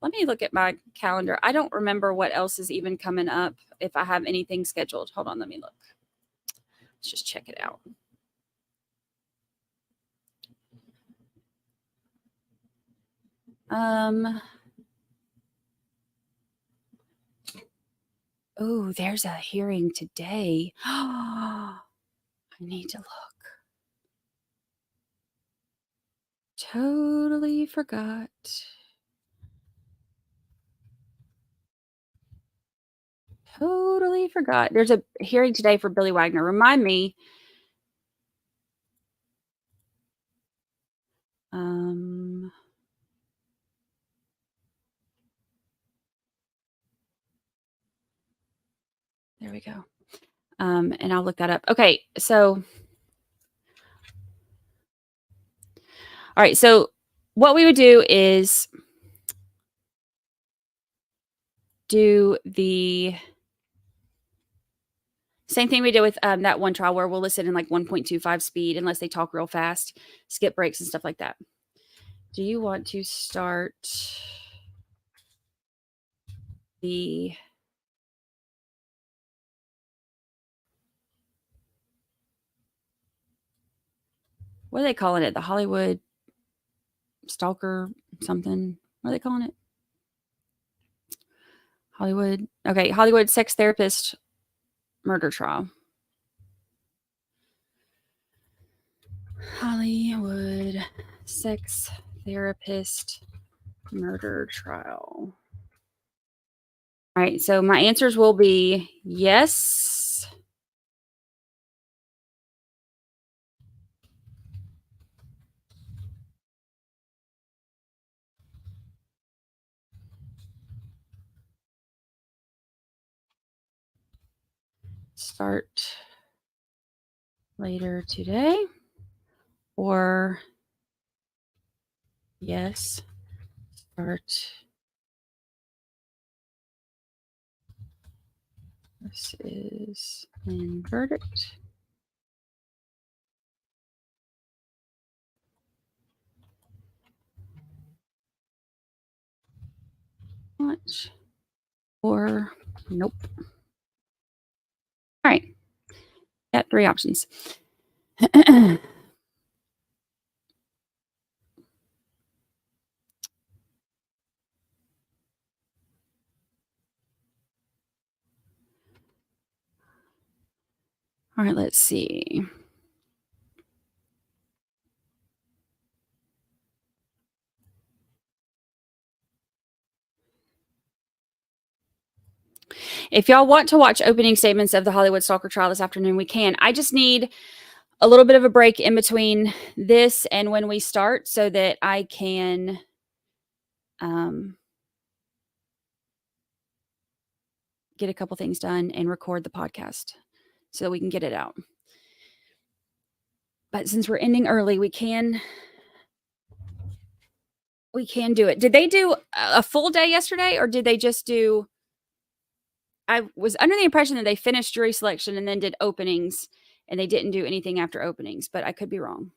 Let me look at my calendar. I don't remember what else is even coming up if I have anything scheduled. Hold on, let me look. Let's just check it out. Oh, there's a hearing today. I need to look. Totally forgot. Totally forgot. There's a hearing today for Billy Wagner. Remind me. There we go. And I'll look that up. Okay, so all right, so what we would do is do the same thing we did with that one trial where we'll listen in like 1.25 speed unless they talk real fast, skip breaks and stuff like that. Do you want to start the... What are they calling it? The Hollywood stalker something? What are they calling it? Hollywood. Okay, Hollywood sex therapist murder trial. Hollywood sex therapist murder trial. All right, so my answers will be yes, start later today, or yes, start. This is in verdict. Watch. Or nope. All right. Got 3 options. All right, let's see. If y'all want to watch opening statements of the Hollywood Stalker trial this afternoon, we can. I just need a little bit of a break in between this and when we start so that I can get a couple things done and record the podcast so that we can get it out. But since we're ending early, we can do it. Did they do a full day yesterday, or did they just do... I was under the impression that they finished jury selection and then did openings, and they didn't do anything after openings, but I could be wrong.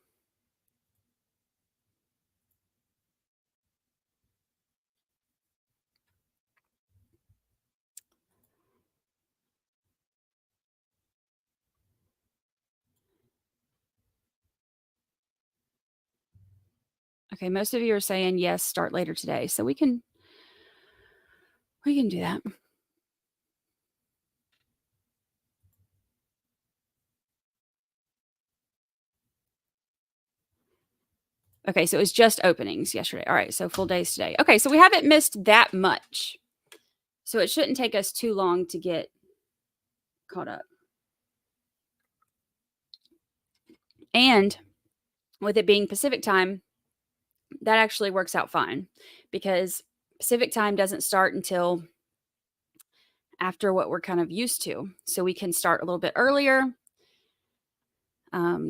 Okay, most of you are saying yes, start later today, so we can do that. Okay, so it was just openings yesterday. All right, so full days today. Okay, so we haven't missed that much. So it shouldn't take us too long to get caught up. And with it being Pacific time, that actually works out fine because Pacific time doesn't start until after what we're kind of used to. So we can start a little bit earlier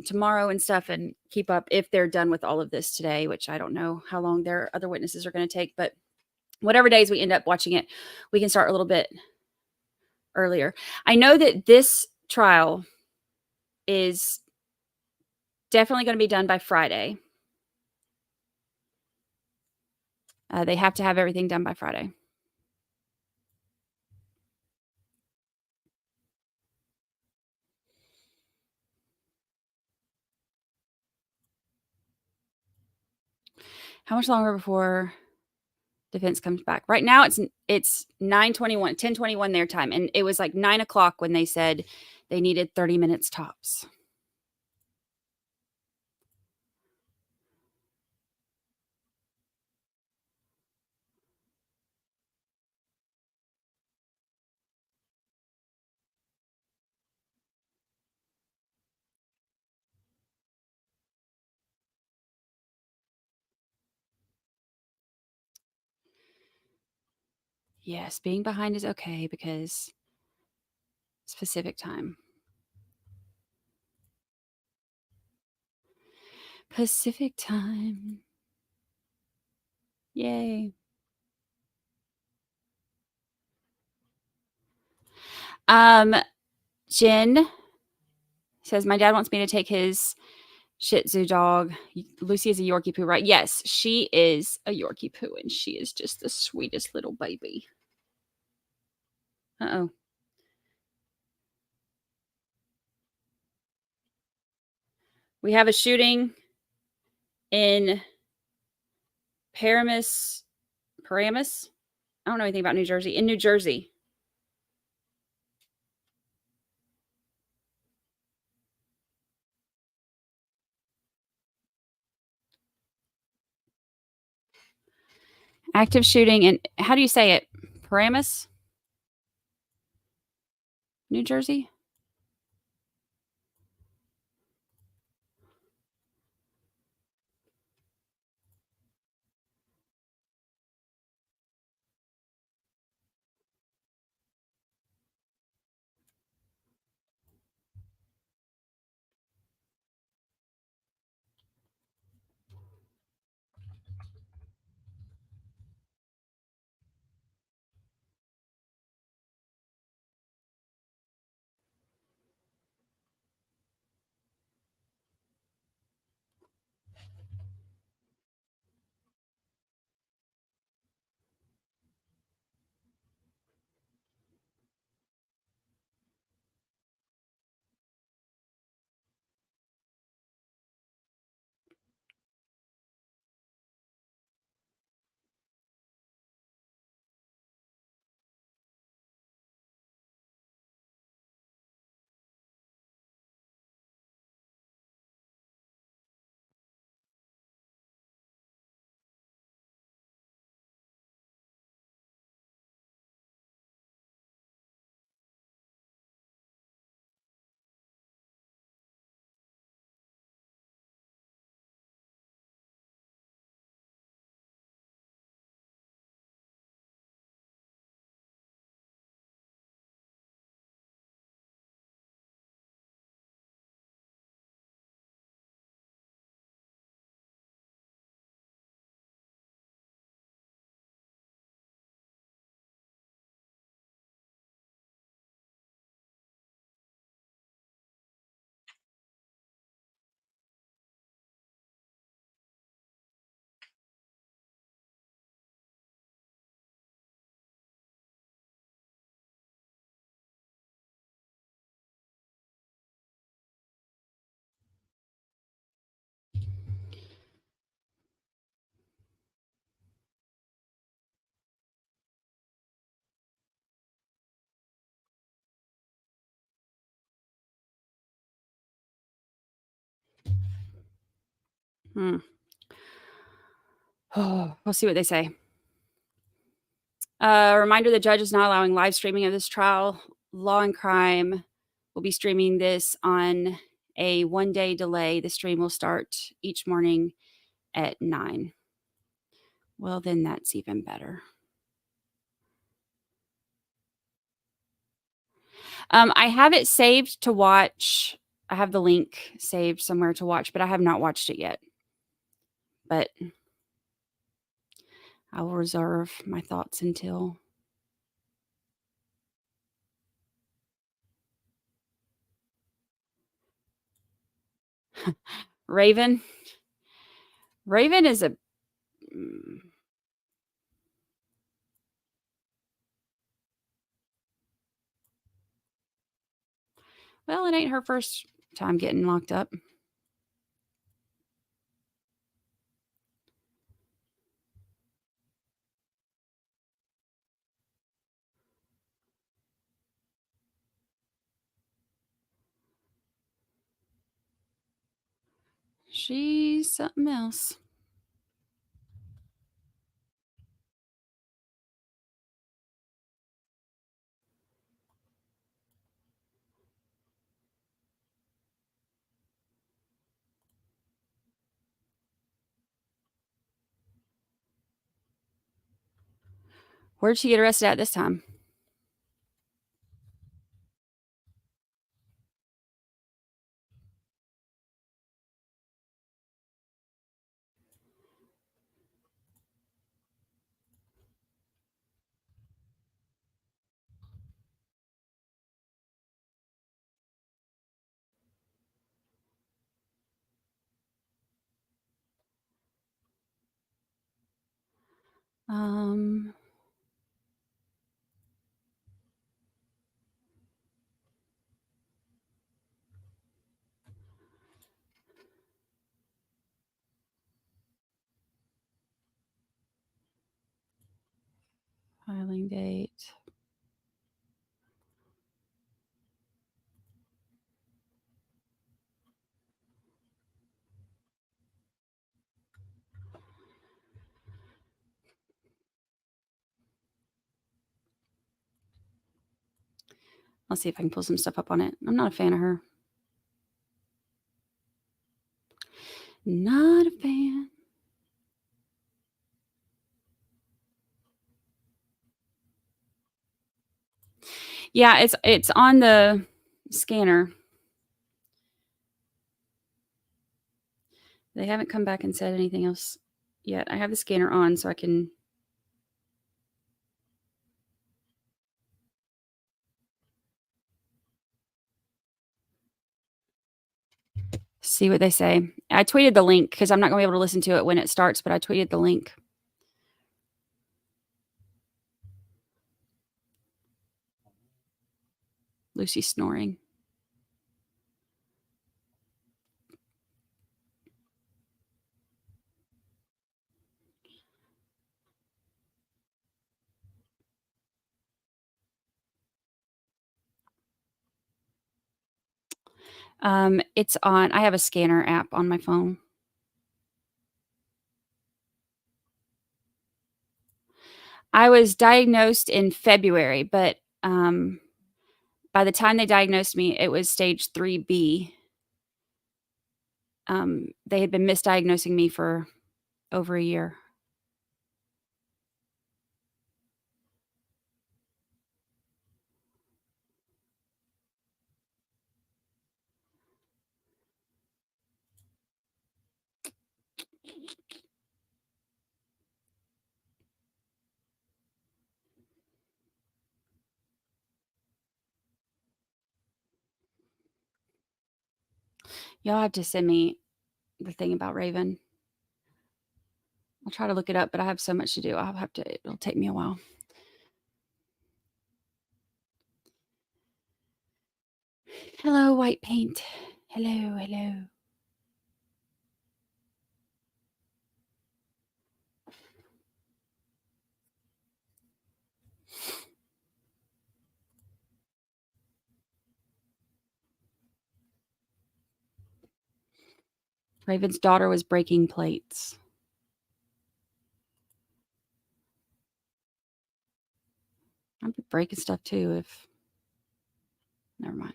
tomorrow and stuff and keep up if they're done with all of this today, which I don't know how long their other witnesses are going to take, but whatever days we end up watching it, we can start a little bit earlier. I know that this trial is definitely going to be done by Friday. They have to have everything done by Friday. How much longer before defense comes back? Right now it's 9:21, 10:21 their time. And it was like 9 o'clock when they said they needed 30 minutes tops. Yes, being behind is okay because it's Pacific time. Pacific time. Yay. Jen says, my dad wants me to take his Shih Tzu dog. Lucy is a Yorkie poo, right? Yes, she is a Yorkie poo, and she is just the sweetest little baby. Uh-oh. We have a shooting in Paramus. I don't know anything about New Jersey. In New Jersey. Active shooting in, how do you say it? Paramus? New Jersey? Oh, we'll see what they say. Reminder, the judge is not allowing live streaming of this trial. Law and Crime will be streaming this on a 1-day delay. The stream will start each morning at 9. Well, then that's even better. I have it saved to watch. I have the link saved somewhere to watch, but I have not watched it yet. But I will reserve my thoughts until Raven. Raven is a well, it ain't her first time getting locked up. She's something else. Where'd she get arrested at this time? Um, Filing date. I'll see if I can pull some stuff up on it. I'm not a fan of her. Not a fan. Yeah, it's on the scanner. They haven't come back and said anything else yet. I have the scanner on so I can see what they say. I tweeted the link because I'm not going to be able to listen to it when it starts, but I tweeted the link. Lucy's snoring. It's on. I have a scanner app on my phone. I was diagnosed in February, but by the time they diagnosed me, it was stage 3B. They had been misdiagnosing me for over a year. Y'all have to send me the thing about Raven. I'll try to look it up, but I have so much to do. It'll take me a while. Hello, white paint. Hello, hello. Raven's daughter was breaking plates. I'd be breaking stuff too if. Never mind.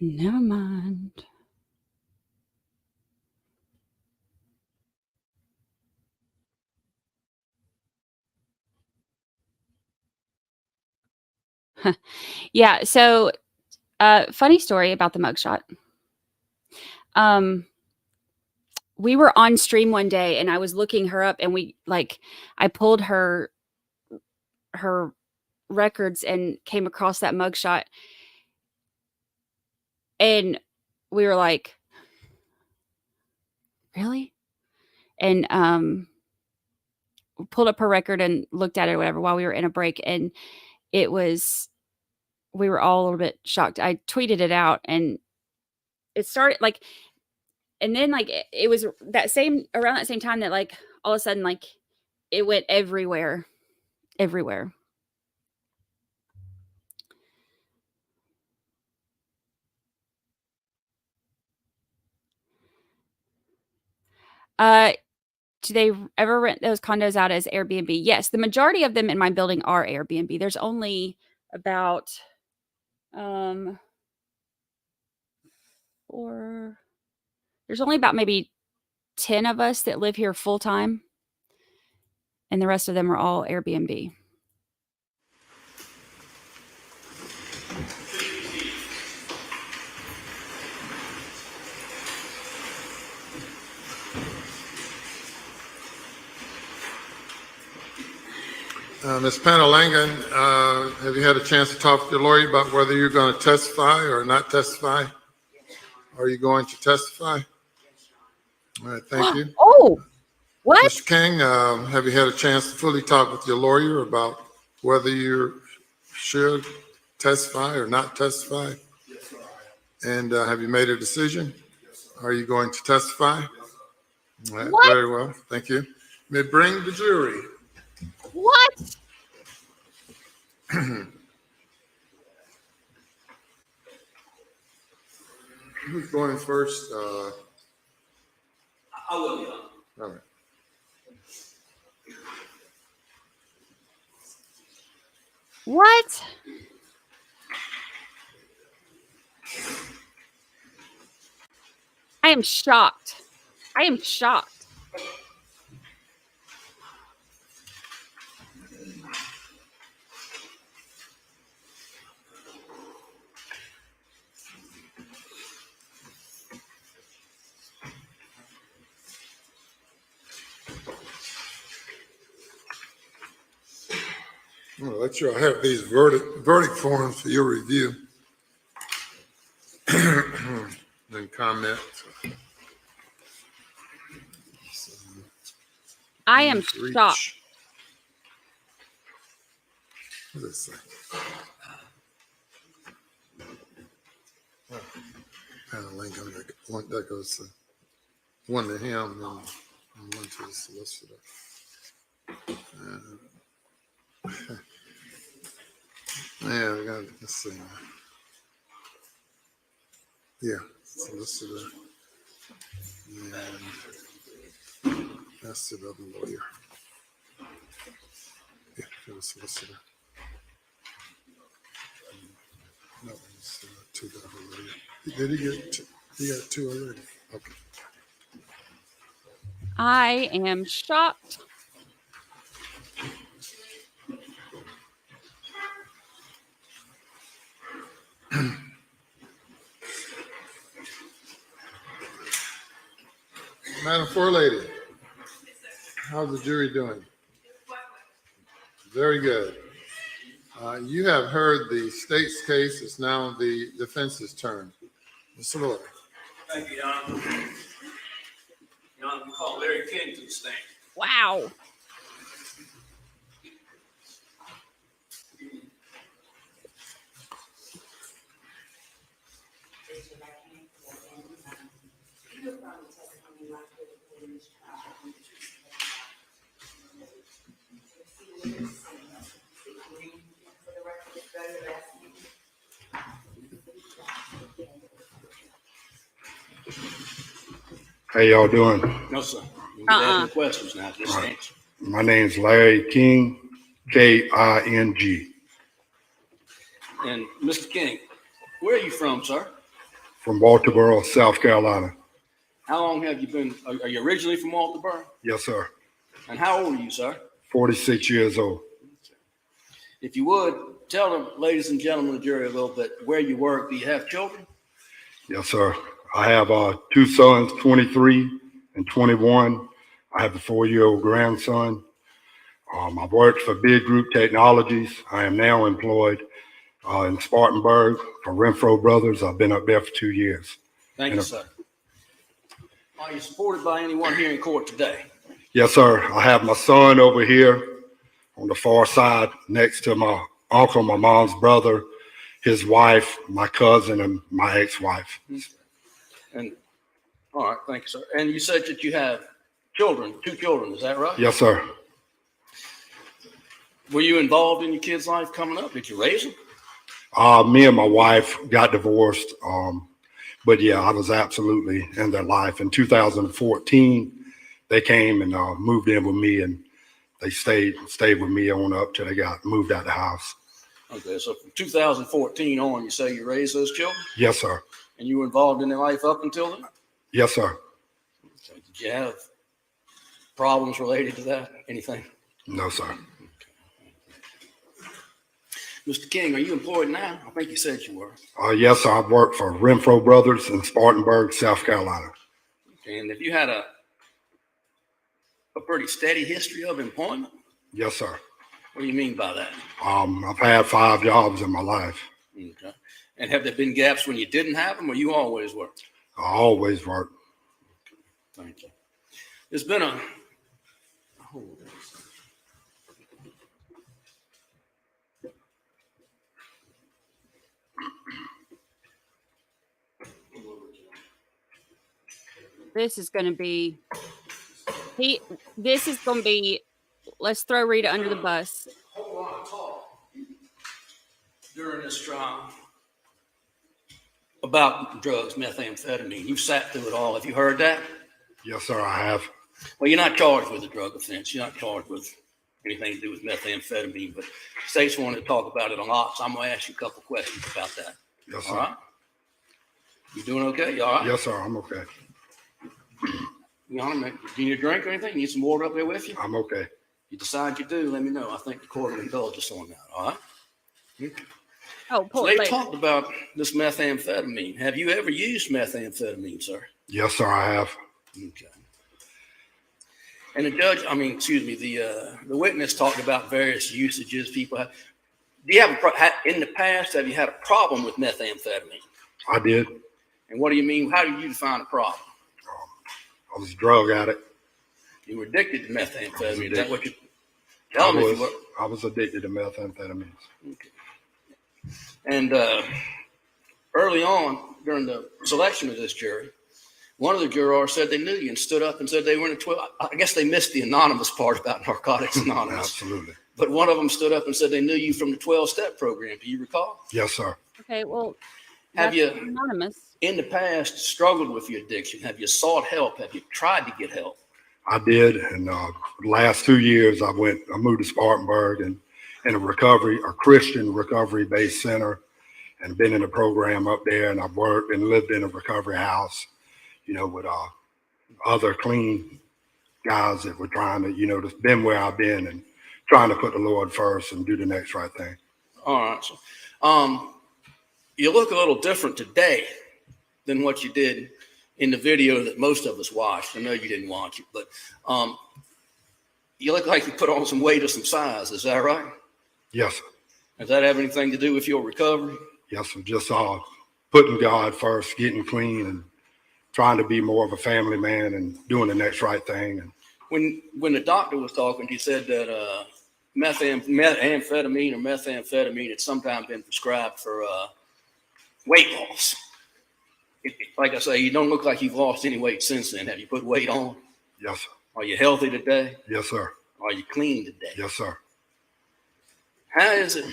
Never mind. Yeah. So, funny story about the mugshot. We were on stream one day and I was looking her up and I pulled her records and came across that mugshot. And we were like, really? And pulled up her record and looked at it or whatever while we were in a break. And we were all a little bit shocked. I tweeted it out and it started and then it was around that same time that all of a sudden it went everywhere. Do they ever rent those condos out as Airbnb? Yes, the majority of them in my building are Airbnb. There's only about there's only about maybe 10 of us that live here full time, and the rest of them are all Airbnb. Ms. Pangalangan, have you had a chance to talk with your lawyer about whether you're going to testify or not testify? Are you going to testify? All right, thank you. Oh, what? Mr. King, have you had a chance to fully talk with your lawyer about whether you should testify or not testify? Yes, sir. And have you made a decision? Are you going to testify? All right, What? very well, thank you. May bring the jury. What? Who's going first? I will be on. All right. What? I am shocked. I'm gonna let you all have these verdict forms for your review. Then comment. I am Reach. shocked. What does it say? Kind of link on that goes to one to him and one to the solicitor. Yeah, we got, let's see. Yeah, solicitor. And that's the other lawyer. Yeah, to the solicitor. No, it's to the other lawyer. Did he get two? He got two already. Okay. I am shocked. Madam Forelady, how's the jury doing? Very good. You have heard the state's case. It's now the defense's turn. Mr. Lord. Thank you, Your Honor. Your Honor, we call Larry King to the stand. Wow. How y'all doing? No, sir. You can ask Uh-uh. me questions now. Just Right. answer. My name's Larry King, King, And Mr. King, where are you from, sir? from Walterboro, South Carolina. How long have you been? Are you originally from Walterboro? Yes, sir. And how old are you, sir? 46 years old. If you would, tell the ladies and gentlemen of the jury a little bit where you work. Do you have children? Yes, sir. I have two sons, 23 and 21. I have a 4-year-old grandson. I worked for Big Group Technologies. I am now employed in Spartanburg for Renfro Brothers. I've been up there for 2 years. Thank you, sir. Are you supported by anyone here in court today? Yes, sir. I have my son over here on the far side next to my uncle, my mom's brother, his wife, my cousin, and my ex-wife. And all right, thank you, sir. And you said that you have children, 2 children, is that right? Yes, sir. Were you involved in your kids' life coming up? Did you raise them? Me and my wife got divorced. But yeah, I was absolutely in their life. In 2014, they came and moved in with me, and they stayed with me on up till they got moved out the house. Okay, so from 2014 on, you say you raised those children? Yes, sir. And you were involved in their life up until then? Yes, sir. Okay. Did you have problems related to that? Anything? No, sir. Mr. King, are you employed now? I think you said you were. Yes, sir. I've worked for Renfro Brothers in Spartanburg, South Carolina. Okay. And have you had a pretty steady history of employment? Yes, sir. What do you mean by that? I've had 5 jobs in my life. Okay. And have there been gaps when you didn't have them, or you always worked? I always worked. Thank you. There's been a This is going to be, let's throw Rita under the bus. whole lot of talk during this trial about drugs, methamphetamine. You've sat through it all. Have you heard that? Yes, sir, I have. Well, you're not charged with a drug offense. You're not charged with anything to do with methamphetamine, but states wanted to talk about it a lot, so I'm going to ask you a couple questions about that. Yes, sir. All right? You doing okay? You all right? Yes, sir, I'm okay. You want to do you need a drink or anything? You need some water up there with you? I'm okay. You decide you do, let me know. I think the court will indulge us on that, all right? Okay. Oh, So poor they lady. talked about this methamphetamine. Have you ever used methamphetamine, sir? Yes, sir, I have. Okay. And the judge, the witness talked about various usages people have. Do you have in the past, have you had a problem with methamphetamine? I did. And what do you mean? How do you define a problem? I was a drug addict. You were addicted to methamphetamine. Is that what you I tell me? You were? was addicted to methamphetamines. Okay. And early on during the selection of this jury, one of the jurors said they knew you and stood up and said they were in a 12. I guess they missed the anonymous part about Narcotics Anonymous. Absolutely. But one of them stood up and said they knew you from the 12-step program. Do you recall? Yes, sir. Okay, well, Have that's you, anonymous. in the past, struggled with your addiction? Have you sought help? Have you tried to get help? I did, and the last 2 years I moved to Spartanburg and in a Christian recovery-based center, and been in a program up there, and I've worked and lived in a recovery house, with other clean guys that were trying to, just been where I've been and trying to put the Lord first and do the next right thing. All right. So, you look a little different today than what you did in the video that most of us watched. I know you didn't watch it, but you look like you put on some weight or some size. Is that right? Yes, sir. Does that have anything to do with your recovery? Yes, sir. Just putting God first, getting clean, and trying to be more of a family man and doing the next right thing. And When the doctor was talking, he said that methamphetamine had sometimes been prescribed for weight loss. Like I say, you don't look like you've lost any weight since then. Have you put weight on? yes, sir. Are you healthy today? Yes, sir. Are you clean today? Yes, sir. How is it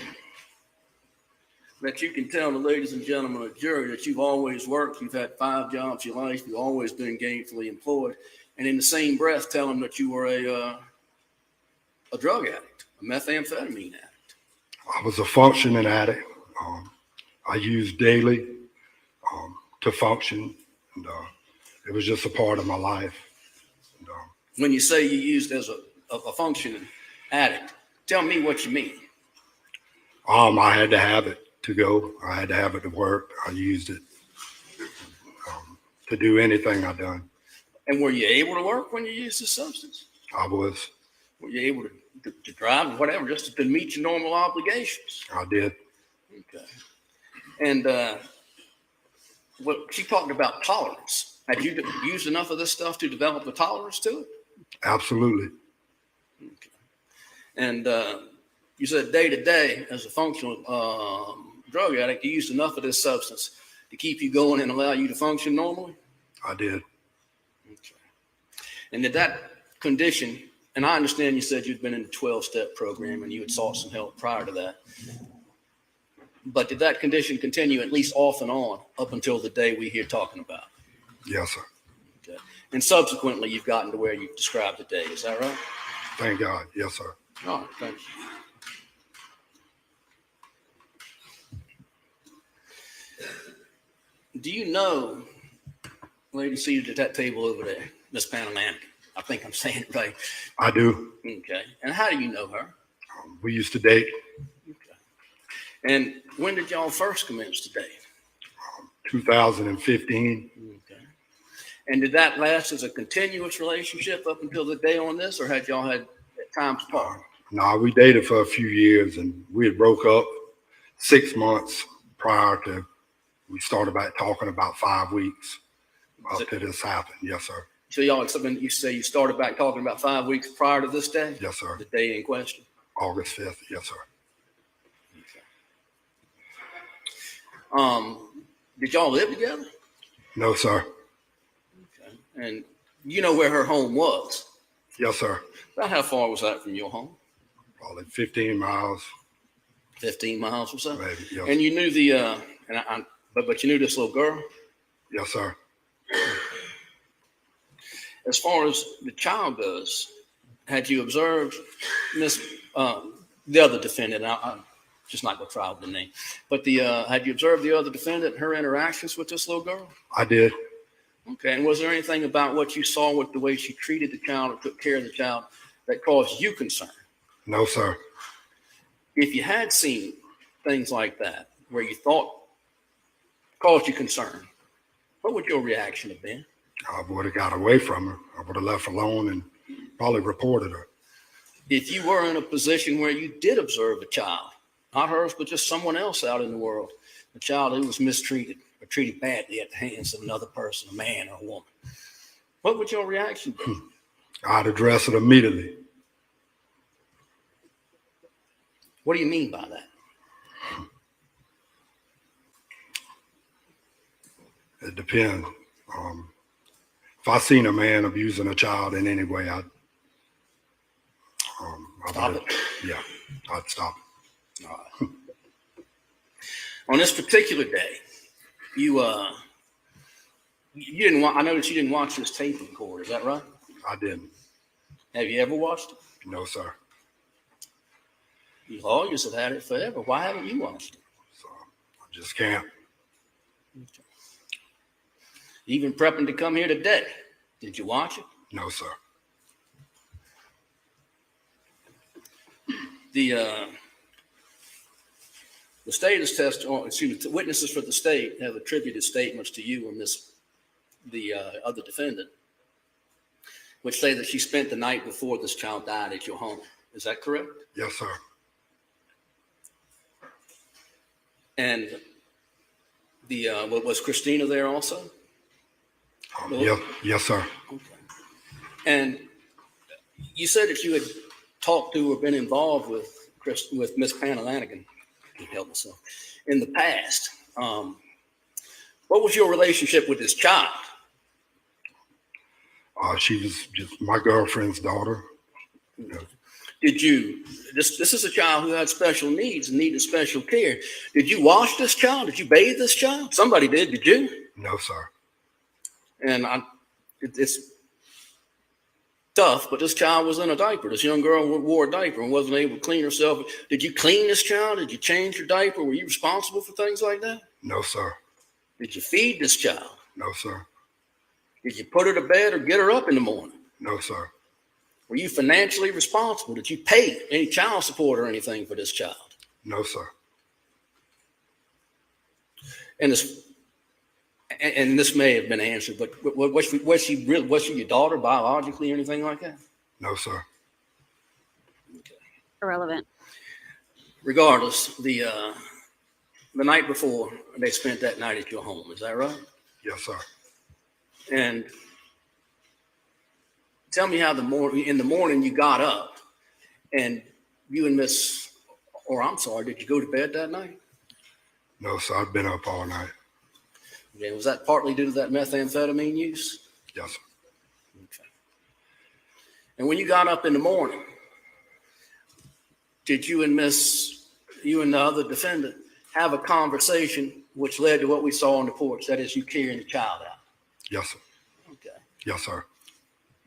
that you can tell the ladies and gentlemen of the jury that you've always worked, you've had 5 jobs in your life, you've always been gainfully employed, and in the same breath tell them that you were a drug addict, a methamphetamine addict? I was a functioning addict. I used daily to function, and it was just a part of my life. And, When you say you used as a functioning addict, tell me what you mean. I had to have it to go. I had to have it to work. I used it to do anything I done. And were you able to work when you used the substance? I was. Were you able to drive or whatever, just to meet your normal obligations? I did. Okay. And what she talked about tolerance. Had you used enough of this stuff to develop a tolerance to it? Absolutely. Okay. And you said day to day, as a functional drug addict, you used enough of this substance to keep you going and allow you to function normally? I did. Okay. And did that condition, and I understand you said you'd been in the 12-step program and you had sought some help prior to that, but did that condition continue at least off and on up until the day we here talking about? Yes, sir. Okay. And subsequently, you've gotten to where you've described today. Is that right? Thank God. Yes, sir. All right. Thank you. Do you know, lady seated at that table over there, Miss Pangalangan? I think I'm saying it right. I do. Okay. And how do you know her? We used to date. Okay. And when did y'all first commence to date? 2015. Okay. And did that last as a continuous relationship up until the day on this, or had y'all had at times apart? No, we dated for a few years, and we had broke up 6 months prior to. We started back talking about 5 weeks after this happened. Yes, sir. So y'all, you say you started back talking about 5 weeks prior to this day? Yes, sir. The day in question? August 5th. Yes, sir. Okay. Did y'all live together? No, sir. Okay. And you know where her home was? Yes, sir. About how far was that from your home? Probably 15 miles. 15 miles or so? Maybe, yes. And you knew but you knew this little girl? Yes, sir. As far as the child goes, had you observed the other defendant? I'm just not going to try with the name, but had you observed the other defendant, her interactions with this little girl? I did. Okay. And was there anything about what you saw with the way she treated the child or took care of the child that caused you concern? No, sir. If you had seen things like that where you thought caused you concern, what would your reaction have been? I would have got away from her. I would have left her alone and probably reported her. If you were in a position where you did observe a child, not hers, but just someone else out in the world, a child who was mistreated or treated badly at the hands of another person, a man or a woman, what would your reaction be? I'd address it immediately. What do you mean by that? It depends. If I seen a man abusing a child in any way, I'd Stop it. Yeah, I'd stop it. All right. On this particular day, you didn't. I noticed you didn't watch this tape record. Is that right? I didn't. Have you ever watched it? No, sir. You lawyers have had it forever. Why haven't you watched it? So I just can't. Okay. Even prepping to come here today, did you watch it? No, sir. The state has the witnesses for the state have attributed statements to you and the other defendant, which say that she spent the night before this child died at your home. Is that correct? Yes, sir. And was Cristina there also? Yes, sir. Okay. And you said that you had talked to or been involved with Miss Pangalangan, help myself, in the past. What was your relationship with this child? She was just my girlfriend's daughter. Did you, this is a child who had special needs and needed special care. Did you wash this child? Did you bathe this child? Somebody did you? No, sir. And it's tough, but this child was in a diaper. This young girl wore a diaper and wasn't able to clean herself. Did you clean this child? Did you change your diaper? Were you responsible for things like that? No, sir. Did you feed this child? No, sir. Did you put her to bed or get her up in the morning? No, sir. Were you financially responsible? Did you pay any child support or anything for this child? No, sir. And this may have been answered, but was she your daughter biologically or anything like that? No, sir. Irrelevant. Regardless, the night before they spent that night at your home, is that right? Yes, sir. And tell me how in the morning you got up and you and Miss, or I'm sorry, did you go to bed that night? No, sir. I've been up all night. Okay, was that partly due to that methamphetamine use? Yes, sir. Okay. And when you got up in the morning, did you and the other defendant have a conversation which led to what we saw on the porch? That is, you carrying the child out. Yes, sir. Okay. Yes, sir.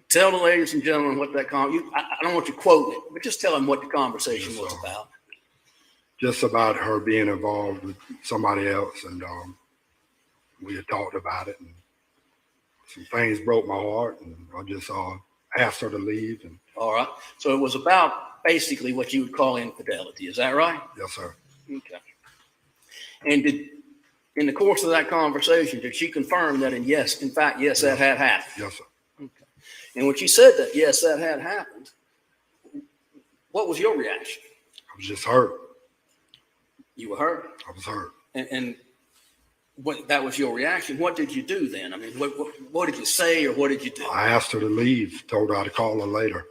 Tell the ladies and gentlemen what that I don't want you quoting it, but just tell them what the conversation Yes, was sir. about. Just about her being involved with somebody else, and we had talked about it, and some things broke my heart, and I just asked her to leave. And All right. So it was about basically what you would call infidelity. Is that right? yes, sir. Okay. And in the course of that conversation, did she confirm that, in fact, that had happened? Yes, sir. Okay. And when she said that, yes, that had happened, what was your reaction? I was just hurt. You were hurt? I was hurt. And what that was your reaction. What did you do then? I mean, what did you say or what did you do? I asked her to leave, told her I'd call her later.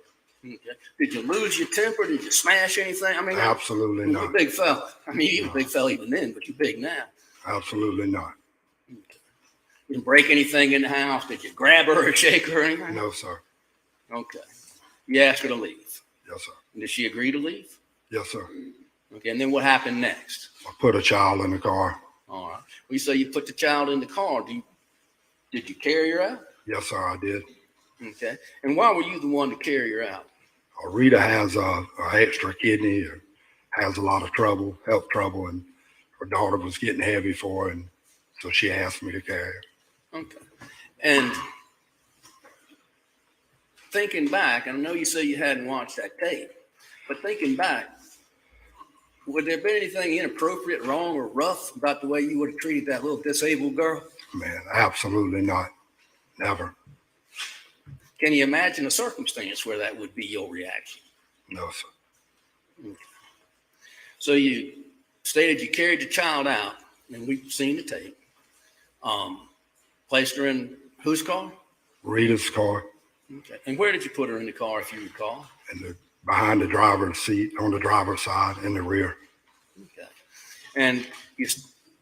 Okay. Did you lose your temper? Did you smash anything? I mean, Absolutely you're a not. big fella. I mean, you were a big fella even then, but you're big now. Absolutely not. Okay. You didn't break anything in the house? Did you grab her or shake her or anything? No, sir. Okay. You asked her to leave. Yes, sir. And did she agree to leave? Yes, sir. Okay. And then what happened next? I put a child in the car. All right. Well, you say you put the child in the car. Did you carry her out? Yes, sir, I did. Okay. And why were you the one to carry her out? Rita has a extra kidney, has a lot of trouble, health trouble, and her daughter was getting heavy for her, and so she asked me to carry her. Okay. And thinking back, I know you say you hadn't watched that tape, but thinking back, would there been anything inappropriate, wrong, or rough about the way you would have treated that little disabled girl? Man, absolutely not. Never. Can you imagine a circumstance where that would be your reaction? No, sir. Okay. So you stated you carried the child out, and we've seen the tape. Placed her in whose car? Rita's car, Okay. And where did you put her in the car, if you recall? and behind the driver's seat, on the driver's side, in the rear. Okay. And you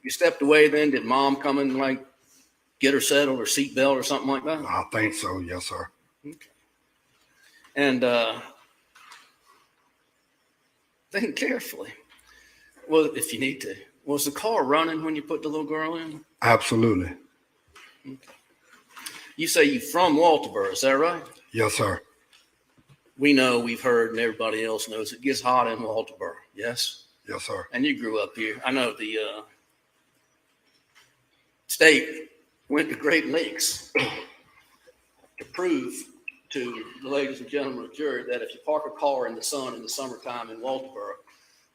stepped away then? Did mom come and like get her settled or seatbelt or something like that? I think so, yes, sir. Okay. And think carefully. Well, if you need to. Was the car running when you put the little girl in? Absolutely. Okay. You say you're from Walterboro, is that right? Yes, sir. We know, we've heard, and everybody else knows it gets hot in Walterboro, yes? Yes, sir. And you grew up here. I know the state went to great lengths to prove to the ladies and gentlemen of the jury that if you park a car in the sun in the summertime in Walterboro,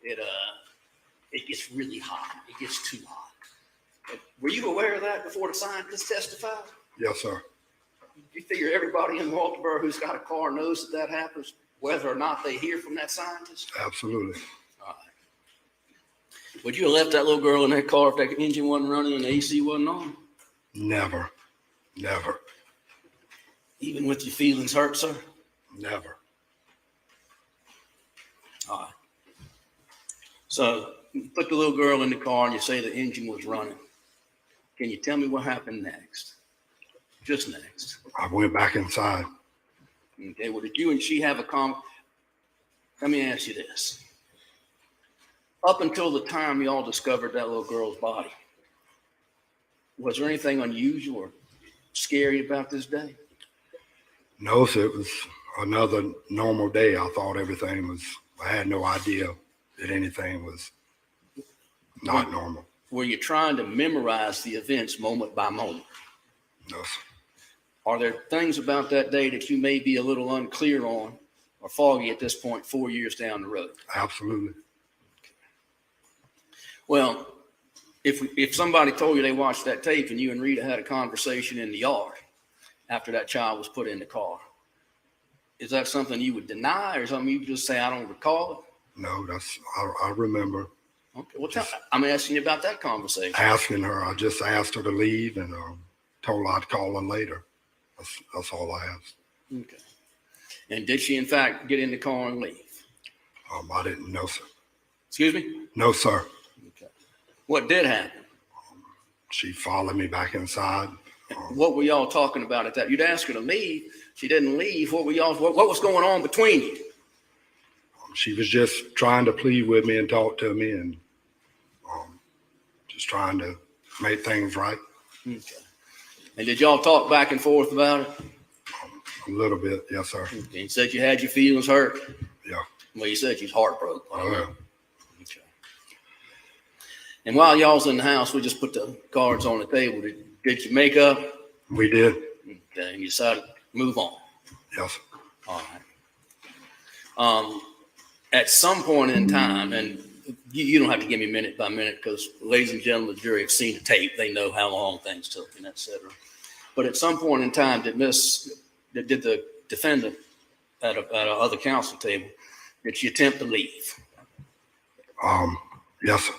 it gets really hot. It gets too hot. Were you aware of that before the scientists testified? Yes, sir. You figure everybody in Walterboro who's got a car knows that happens, whether or not they hear from that scientist? Absolutely. All right. Would you have left that little girl in that car if that engine wasn't running and the AC wasn't on? Never. Never. Even with your feelings hurt, sir? Never. All right. So you put the little girl in the car and you say the engine was running. Can you tell me what happened next? Just next. I went back inside. Okay. Well, did you and she have a let me ask you this. Up until the time y'all discovered that little girl's body, was there anything unusual or scary about this day? No, sir, it was another normal day. I thought everything was, I had no idea that anything was not normal. Were you trying to memorize the events moment by moment? No, sir. Are there things about that day that you may be a little unclear on or foggy at this point 4 years down the road? Absolutely. Well, if somebody told you they watched that tape and you and Rita had a conversation in the yard after that child was put in the car, is that something you would deny or something you would just say, I don't recall it? No, I remember Okay, well, I'm asking you about that conversation. asking her. I just asked her to leave and told her I'd call her later. That's all I asked. Okay. And did she, in fact, get in the car and leave? I didn't know, sir. Excuse me? No, sir. Okay. What did happen? She followed me back inside. What were y'all talking about at that? You'd ask her to leave. She didn't leave. What was going on between you? She was just trying to plead with me and talk to me and just trying to make things right. Okay. And did y'all talk back and forth about it? A little bit, yes, sir. Okay. You said you had your feelings hurt? Yeah. Well, you said you was heartbroken. Oh, yeah. Okay. And while y'all was in the house, we just put the cards on the table. Did you make up? We did. Okay. And you decided to move on? Yes. All right. At some point in time, and you don't have to give me minute by minute because ladies and gentlemen of the jury have seen the tape. They know how long things took and et cetera. But at some point in time, did the defendant at a other counsel table, did she attempt to leave? Yes, sir.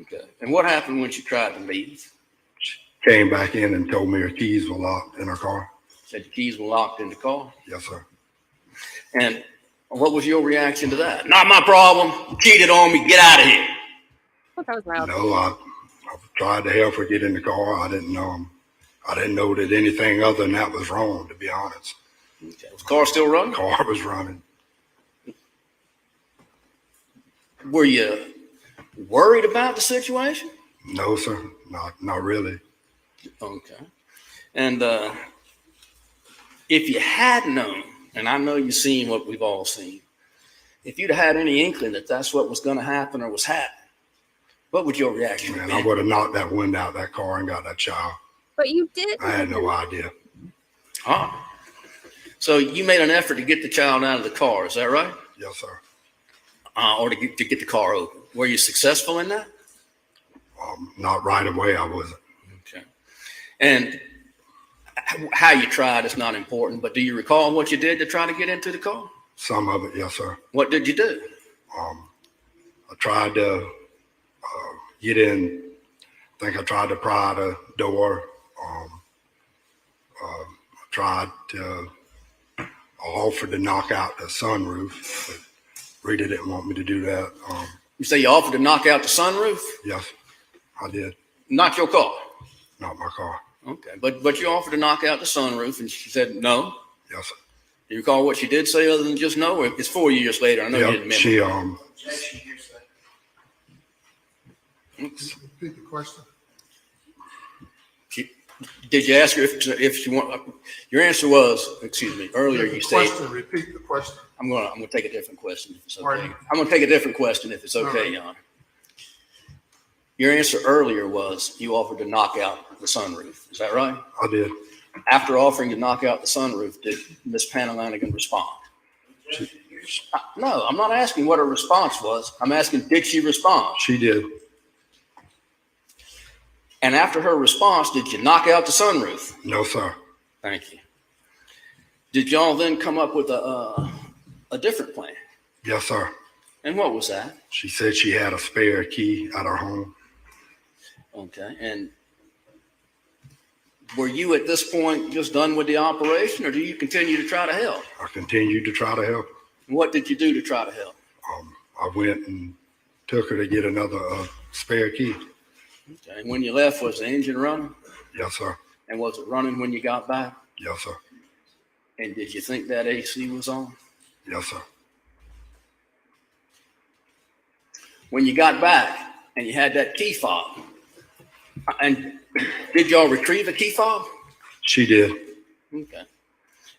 Okay. And what happened when she tried to leave? She came back in and told me her keys were locked in her car. Said the keys were locked in the car? Yes, sir. And what was your reaction to that? Not my problem. You cheated on me. Get out of here. That was loud. No, I tried to help her get in the car. I didn't know that anything other than that was wrong, to be honest. Okay. Was the car still running? The car was running. Were you worried about the situation? No, sir. Not really. Okay. And if you had known, and I know you've seen what we've all seen, if you'd had any inkling that that's what was going to happen or was happening, what would your reaction have Man, been? I would have knocked that window out of that car and got that child. But you did. I had no idea. Huh? So you made an effort to get the child out of the car, is that right? Yes, sir. Or to get the car open. Were you successful in that? Not right away, I wasn't. Okay. And how you tried is not important, but do you recall what you did to try to get into the car? Some of it, yes, sir. What did you do? I tried to get in. I think I tried to pry the door. I offered to knock out the sunroof, but Rita didn't want me to do that. You say you offered to knock out the sunroof? Yes, I did. Not your car? Not my car. Okay, but you offered to knock out the sunroof, and she said no. Yes, sir. Do you recall what she did say other than just no? It's 4 years later. I know you didn't remember. She Objection here, sir. Repeat the question. Did you ask her if she want? Your answer was, excuse me. Earlier you said. Repeat the question. I'm gonna take a different question if it's okay. Pardon? I'm gonna take a different question if it's okay, Your Honor. Your answer earlier was you offered to knock out the sunroof. Is that right? I did. After offering to knock out the sunroof, did Ms. Pangalangan respond? No, I'm not asking what her response was. I'm asking, did she respond? She did. And after her response, did you knock out the sunroof? No, sir. Thank you. Did y'all then come up with a different plan? Yes, sir. And what was that? She said she had a spare key at her home. Okay. And were you at this point just done with the operation, or do you continue to try to help? I continued to try to help. What did you do to try to help? I went and took her to get another spare key. Okay. And when you left, was the engine running? Yes, sir. And was it running when you got back? Yes, sir. And did you think that AC was on? Yes, sir. when you got back and you had that key fob, and did y'all retrieve a key fob? She did. Okay.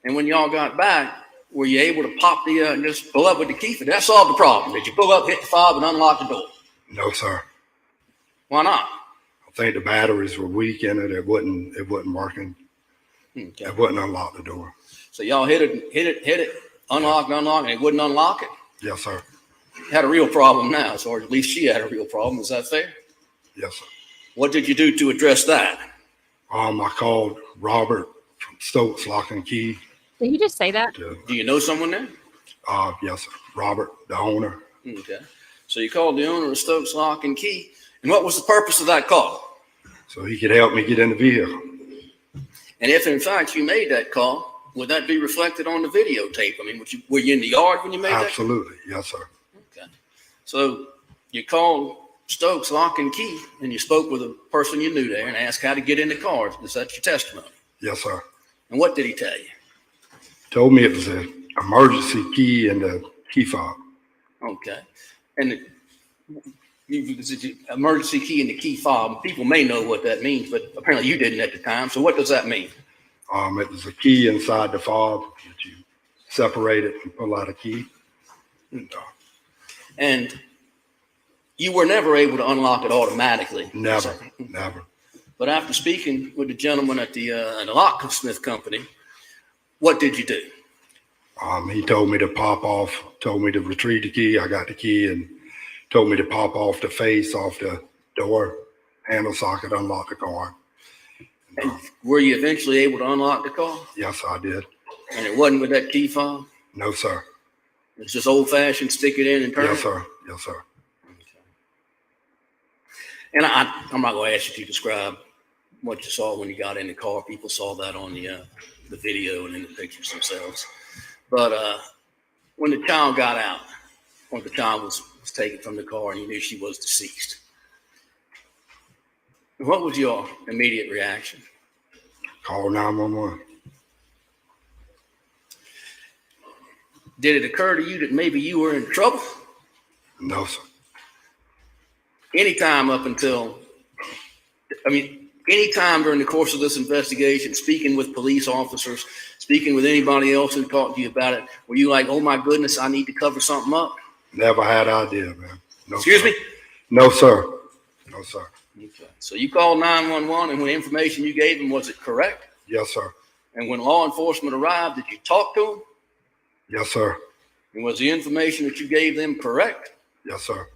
And when y'all got back, were you able to pop the, just pull up with the key? Did that solve the problem? Did you pull up, hit the fob, and unlock the door? No, sir. Why not? I think the batteries were weak in it. It wasn't working. Okay. It wouldn't unlock the door. So y'all hit it, unlock, and it wouldn't unlock it? Yes, sir. Had a real problem now, or at least she had a real problem. Is that fair? Yes, sir. What did you do to address that? I called Robert from Stokes Lock and Key. Did you just say that? Do you know someone there? Yes, sir. Robert, the owner. Okay. So you called the owner of Stokes Lock and Key. And what was the purpose of that call? So he could help me get in the vehicle. And if in fact you made that call, would that be reflected on the videotape? I mean, were you in the yard when you made that? Absolutely. Yes, sir. Okay. So you called Stokes Lock and Key and you spoke with a person you knew there and asked how to get in the car. Is that your testimony? Yes, sir. And what did he tell you? Told me it was an emergency key and the key fob. Okay. And the emergency key and the key fob, people may know what that means, but apparently you didn't at the time. So what does that mean? It was a key inside the fob that you separate it and pull out a key. And you were never able to unlock it automatically. Never. But after speaking with the gentleman at the locksmith company, what did you do? He told me to told me to retrieve the key. I got the key and told me to pop off the face off the door handle so I could unlock the car. And were you eventually able to unlock the car? Yes, I did. And it wasn't with that key fob? No, sir. It's just old fashioned, stick it in and turn it? Yes, sir. Yes, sir. And I'm not going to ask you to describe what you saw when you got in the car. People saw that on the video and in the pictures themselves. But when the child got out, when the child was taken from the car and you knew she was deceased, what was your immediate reaction? Call 911. Did it occur to you that maybe you were in trouble? No, sir. Anytime during the course of this investigation, speaking with police officers, speaking with anybody else who talked to you about it, were you like, oh my goodness, I need to cover something up? Never had idea, man. No, Excuse sir. me? No, sir. No, sir. Okay. So you called 911 and when the information you gave them, was it correct? Yes, sir. And when law enforcement arrived, did you talk to them? Yes, sir. And was the information that you gave them correct? Yes, sir.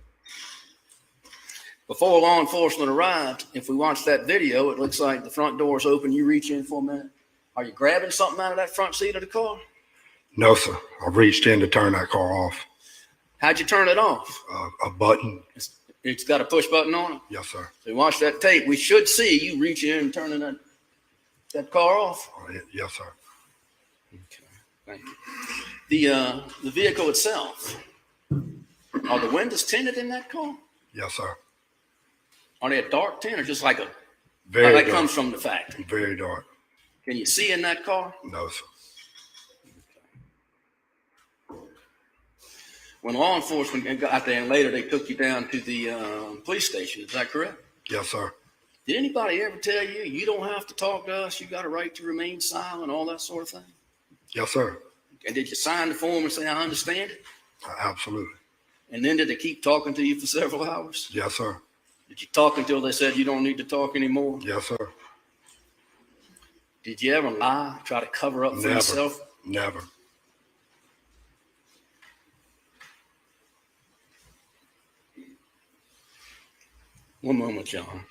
Before law enforcement arrived, if we watch that video, it looks like the front door is open. You reach in for a minute. Are you grabbing something out of that front seat of the car? No, sir. I reached in to turn that car off. How'd you turn it off? A button. It's got a push button on it? Yes, sir. So you watch that tape. We should see you reach in and turning that car off. Yes, sir. Okay, thank you. The vehicle itself, are the windows tinted in that car? Yes, sir. Are they a dark tint or just like a, Very that dark. comes from the factory? Very dark. Can you see in that car? No, sir. When law enforcement got there and later they took you down to the police station, is that correct? Yes, sir. Did anybody ever tell you, you don't have to talk to us, you got a right to remain silent, all that sort of thing? Yes, sir. And did you sign the form and say, I understand it? Absolutely. And then did they keep talking to you for several hours? Yes, sir. Did you talk until they said you don't need to talk anymore? Yes, sir. Did you ever lie, try to cover up for Never. yourself? Never. One moment, John.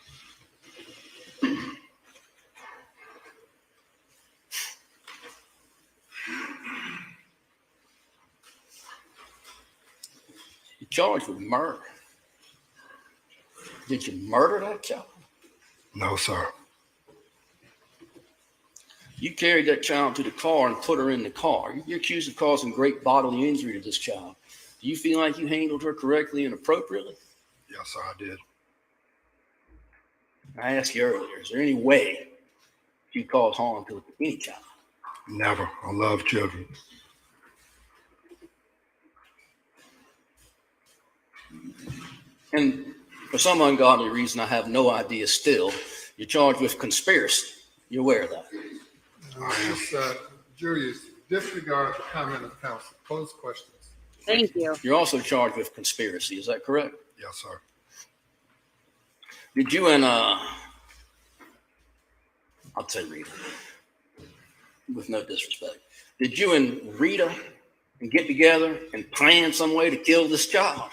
You're charged with murder. Did you murder that child? No, sir. You carried that child to the car and put her in the car. You're accused of causing great bodily injury to this child. Do you feel like you handled her correctly and appropriately? Yes, sir, I did. I asked you earlier, is there any way you cause harm to any child? Never. I love children. And for some ungodly reason, I have no idea still, you're charged with conspiracy. You're aware of that? Julius, disregard the comment of counsel. Close questions. Thank you. You're also charged with conspiracy. Is that correct? Yes, sir. Did you and, I'll say Rita, with no disrespect. Did you and Rita get together and plan some way to kill this child?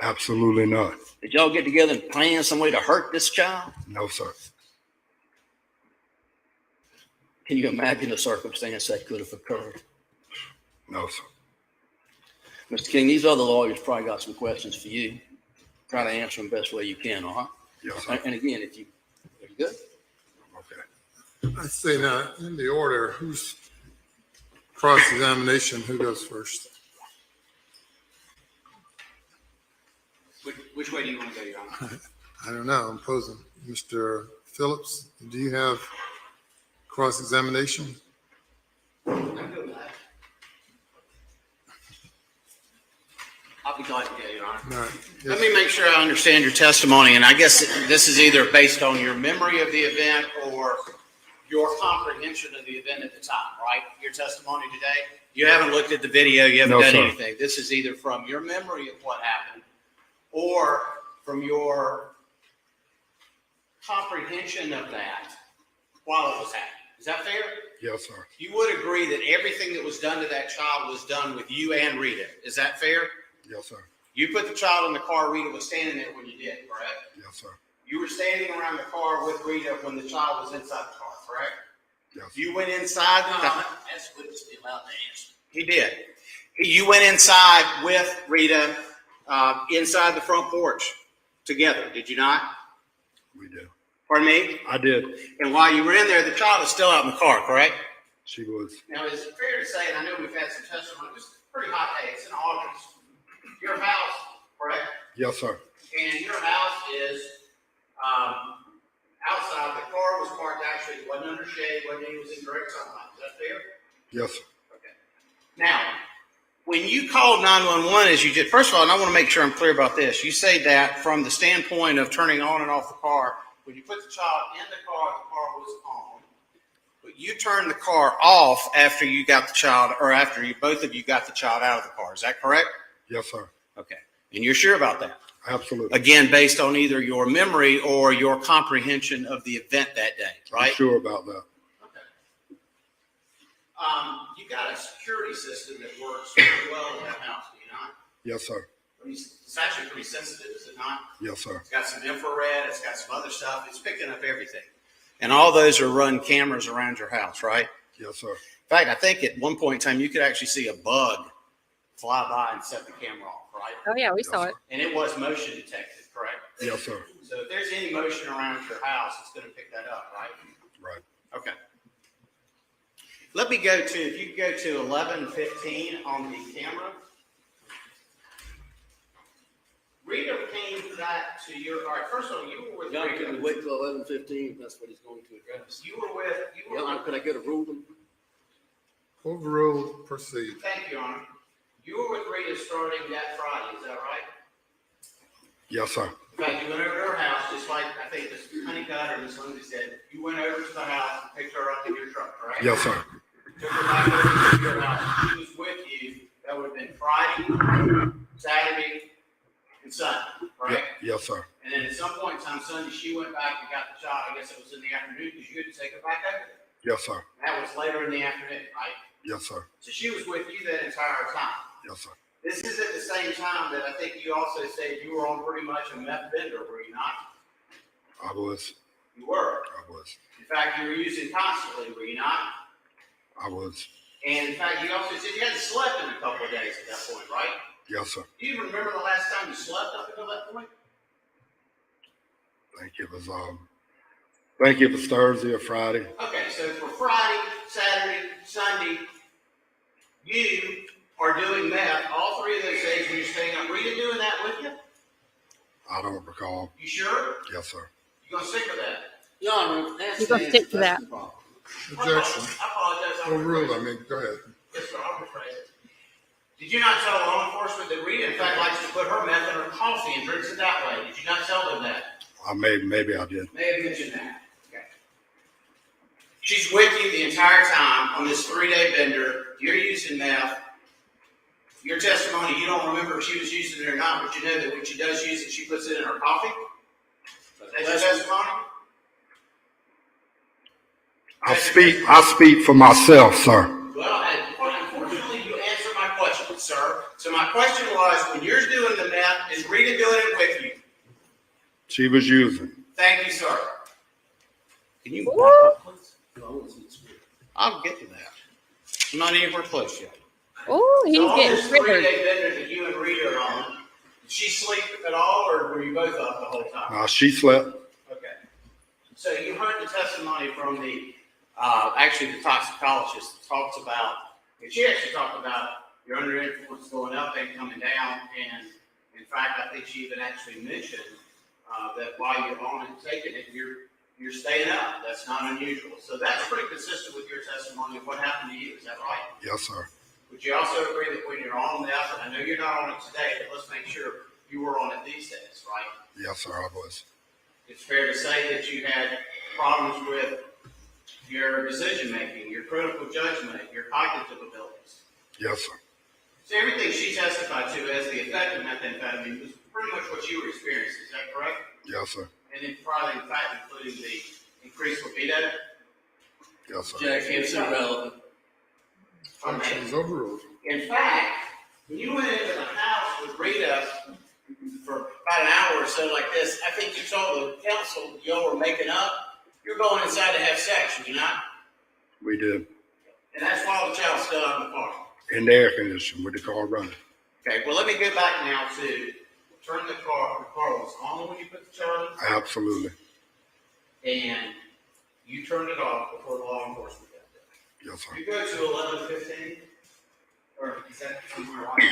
Absolutely not. Did y'all get together and plan some way to hurt this child? No, sir. Can you imagine a circumstance that could have occurred? No, sir. Mr. King, these other lawyers probably got some questions for you. Try to answer them best way you can, all right? Yes, sir. And again, if you good? Okay. I say now, in the order, who's cross-examination, who goes first? Which way do you want to go, Your Honor? I don't know, I'm posing. Mr. Phillips, do you have cross-examination? I'm good with that. I'll be glad to go, Your Honor. All right. Let Yes. me make sure I understand your testimony, and I guess this is either based on your memory of the event or your comprehension of the event at the time, right? Your testimony today? You haven't looked at the video, you haven't No, done sir. anything. This is either from your memory of what happened or from your comprehension of that while it was happening. Is that fair? Yes, sir. You would agree that everything that was done to that child was done with you and Rita. Is that fair? Yes, sir. You put the child in the car, Rita was standing there when you did, correct? Yes, sir. You were standing around the car with Rita when the child was inside the car, correct? Yes. You went inside the That's witness be allowed to answer. He did. You went inside with Rita, inside the front porch together, did you not? We did. Pardon me? I did. And while you were in there, the child is still out in the car, correct? She was. Now, is it fair to say, and I know we've had some testimony, it's a pretty hot day, it's in August. Your house, correct? Yes, sir. And your house is outside. The car was parked, actually, it wasn't under shade, it was in direct sunlight. Is that fair? Yes, sir. Okay. Now, when you called 911, as you did, first of all, and I want to make sure I'm clear about this, you say that from the standpoint of turning on and off the car, when you put the child in the car was on. But you turned the car off after you got the child, or after you both of you got the child out of the car. Is that correct? Yes, sir. Okay. And you're sure about that? Absolutely. Again, based on either your memory or your comprehension of the event that day, right? I'm sure about that. Okay. You got a security system that works pretty well in that house, do you not? Yes, sir. It's actually pretty sensitive, is it not? Yes, sir. It's got some infrared, it's got some other stuff, it's picking up everything. And all those are run cameras around your house, right? Yes, sir. In fact, I think at one point in time, you could actually see a bug fly by and set the camera off, right? Oh, yeah, we saw it. And it was motion detected, correct? Yes, sir. So if there's any motion around your house, it's going to pick that up, right? Right. Okay. Let me go to, if you could go to 11:15 on the camera. Rita came back to your, all right, first of all, you were with John, can we Rita. wait till 11:15? That's what he's going to address. You were with, Your Honor, could I get a ruling? Overruled, proceed. thank you, Your Honor. You were with Rita starting that Friday, is that right? Yes, sir. In fact, you went over to her house, just like I think Ms. Honeycutt or Ms. Lindsay said. You went over to the house and picked her up in your truck, correct? Yes, sir. Took her back over to your house. She was with you. That would have been Friday, Saturday, and Sunday, right? Yes, sir. And then at some point in time, Sunday, she went back and got the child. I guess it was in the afternoon because you had to take her back over there. Yes, sir. That was later in the afternoon, right? Yes, sir. So she was with you that entire time. Yes, sir. This is at the same time that I think you also said you were on pretty much a meth bender, were you not? I was. You were. I was. In fact, you were using constantly, were you not? I was. And in fact, you also said you hadn't slept in a couple of days at that point, right? Yes, sir. Do you remember the last time you slept up until that point? I think it was Thursday or Friday. Okay, so for Friday, Saturday, Sunday, you are doing meth all 3 of those days when you're staying up. Rita doing that with you? I don't recall. You sure? Yes, sir. You gonna stick with that? Your Honor, that's You're gonna stick to that. Objection. I apologize. Overruled, I mean, go ahead. Yes, sir, I'll rephrase it. Did you not tell law enforcement that Rita, in fact, likes to put her meth in her coffee and drinks it that way? Did you not tell them that? Maybe I did. May have mentioned that. Okay. She's with you the entire time on this 3-day bender. You're using meth. Your testimony, you don't remember if she was using it or not, but you know that when she does use it, she puts it in her coffee. That's your testimony? I speak for myself, sir. Well, unfortunately, you answered my question, sir. So my question was, when you're doing the meth, is Rita doing it with you? She was using. Thank you, sir. Can you back up, please? I'll get to that. I'm not anywhere close yet. Oh, he's So on getting this triggered. 3-day bender that you and Rita are on, did she sleep at all, or were you both up the whole time? She slept. Okay. So you heard the testimony from the, actually the toxicologist that talks about, and she actually talked about your under influence going up and coming down, and in fact, I think she even actually mentioned that while you're on it, taking it, you're staying up. That's not unusual. So that's pretty consistent with your testimony of what happened to you. Is that right? Yes, sir. Would you also agree that when you're on meth, and I know you're not on it today, but let's make sure you were on it these days, right? Yes, sir, I was. It's fair to say that you had problems with your decision making, your critical judgment, your cognitive abilities. Yes, sir. So everything she testified to as the effect of methamphetamine was pretty much what you were experiencing. Is that correct? Yes, sir. And in probably, in fact, including the increased libido. Yes, sir. Jack, it's irrelevant. Functions overruled. In fact, when you went into the house with Rita for about an hour or so like this, I think you told the council y'all were making up. You're going inside to have sex, were you not? We did. And that's while the child's still out in the car. In the air conditioning with the car running. Okay, well, let me go back now to turn the car was on when you put the child in, Absolutely. and you turned it off before the law enforcement got there. Yes, sir. You go to 11:15, or is that somewhere like?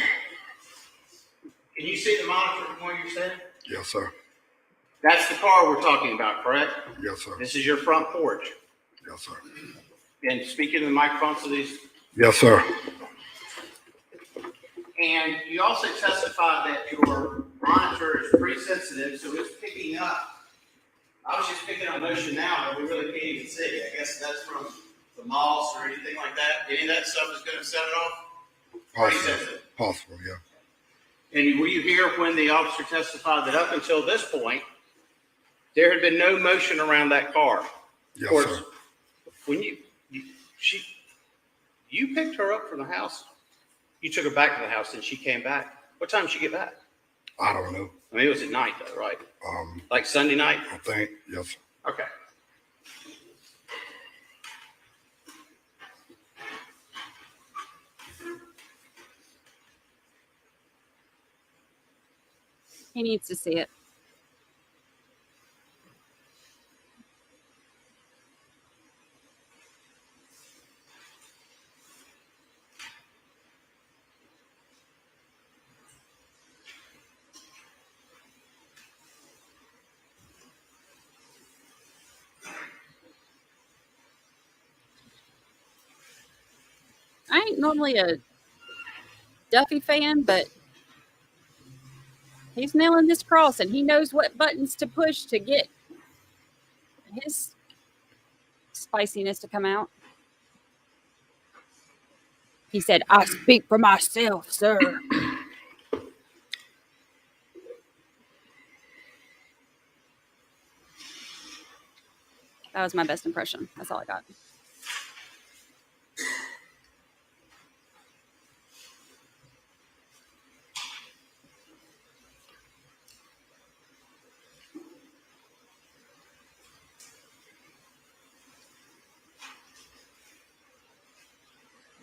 Can you see the monitor from where you're standing? Yes, sir. That's the car we're talking about, correct? Yes, sir. This is your front porch. Yes, sir. And speaking to the microphone so these. Yes, sir. And you also testified that your monitor is pretty sensitive, so it's picking up. I was just picking up motion now, but we really can't even see. I guess that's from the moss or anything like that. Any of that stuff is going to set it off? Pretty Possible. sensitive. Possible, yeah. And were you here when the officer testified that up until this point, there had been no motion around that car? Yes, Of course, sir. when you picked her up from the house, you took her back to the house, and she came back. What time did she get back? I don't know. I mean, it was at night, though, right? Like Sunday night? I think, yes, sir. Okay. He needs to see it. I ain't normally a Duffy fan, but he's nailing this cross, and he knows what buttons to push to get his spiciness to come out. He said, "I speak for myself, sir." That was my best impression. That's all I got.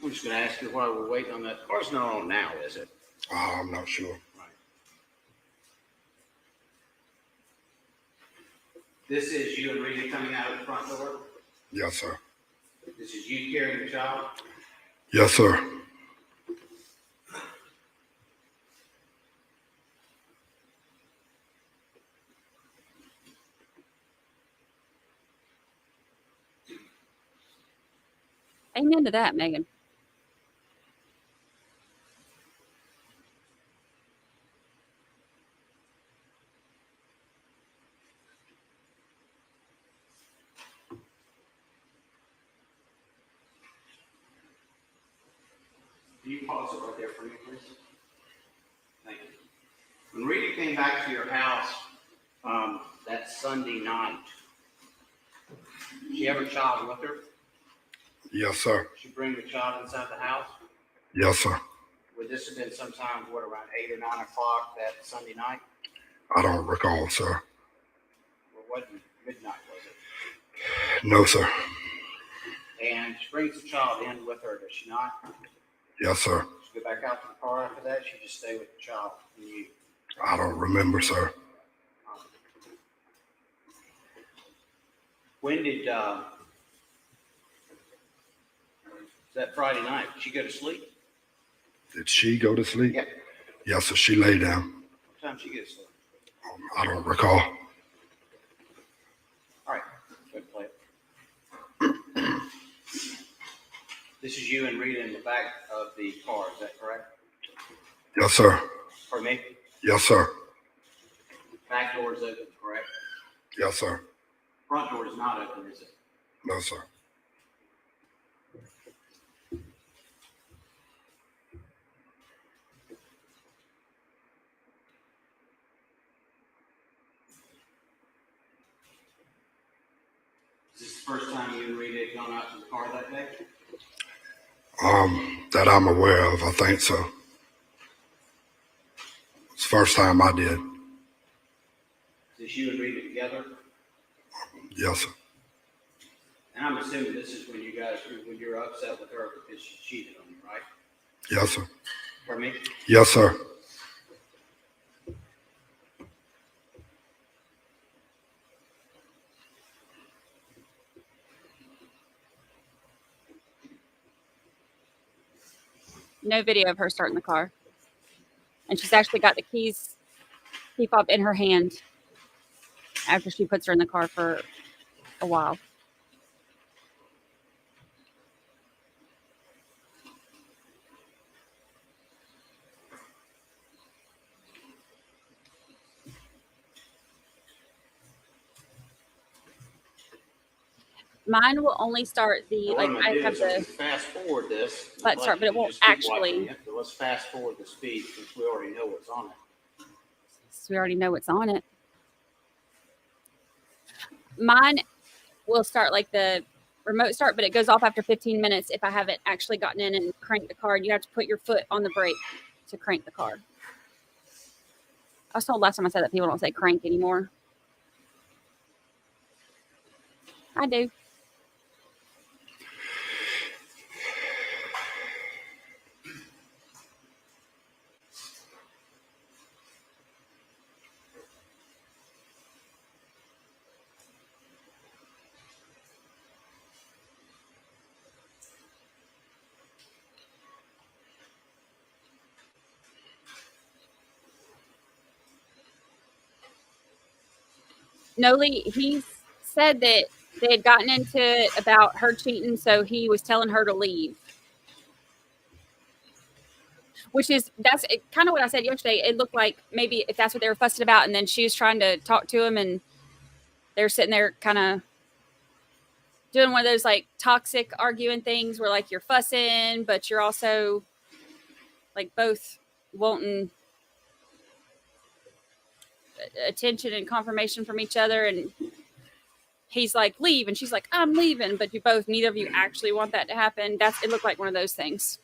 I'm just going to ask you why we're waiting on that. The car's not on now, is it? I'm not sure. Right. This is you and Rita coming out of the front door? Yes, sir. This is you carrying the child? Yes, sir. Amen to that, Megan. pause it right there for me, please? Thank you. When Rita came back to your house, that Sunday night, did she have her child with her? Yes, sir. Did she bring the child inside the house? Yes, sir. Would this have been sometime, what, around 8 or 9 o'clock that Sunday night? I don't recall, sir. Or what, midnight was it? No, sir. And she brings the child in with her, does she not? Yes, sir. She go back out to the car after that? She just stay with the child and you? I don't remember, sir. When did, that Friday night, did she go to sleep? Did she go to sleep? Yeah. Yes, sir. She lay down. What time did she go to sleep? I don't recall. All right, go ahead, play it. This is you and Rita in the back of the car, is that correct? Yes, sir. Pardon me? Yes, sir. Back door is open, correct? Yes, sir. Front door is not open, is it? No, sir. Is this the first time you and Rita had gone out to the car that day? That I'm aware of, I think so. It's the first time I did. Is this you and Rita together? Yes, sir. And I'm assuming this is when when you're upset with her because she cheated on you, right? Yes, sir. Pardon me? Yes, sir. No video of her starting the car. And she's actually got the key fob in her hand after she puts her in the car for a while. Mine will only start the, What like, I'm gonna I do have is I'm gonna the, fast forward this. Let's start, but it won't Just keep actually- watching it. So let's fast forward the speed since we already know what's on it. so we already know what's on it. Mine will start like the remote start, but it goes off after 15 minutes if I haven't actually gotten in and cranked the car. You have to put your foot on the brake to crank the car. I was told last time I said that people don't say crank anymore. I do. Noli, he said that they had gotten into it about her cheating, so he was telling her to leave. That's kind of what I said yesterday. It looked like maybe if that's what they were fussing about, and then she was trying to talk to him, and they're sitting there kind of doing one of those like toxic arguing things where like you're fussing, but you're also like both wanting attention and confirmation from each other, and he's like, leave, and she's like, I'm leaving, but neither of you actually want that to happen. It looked like one of those things.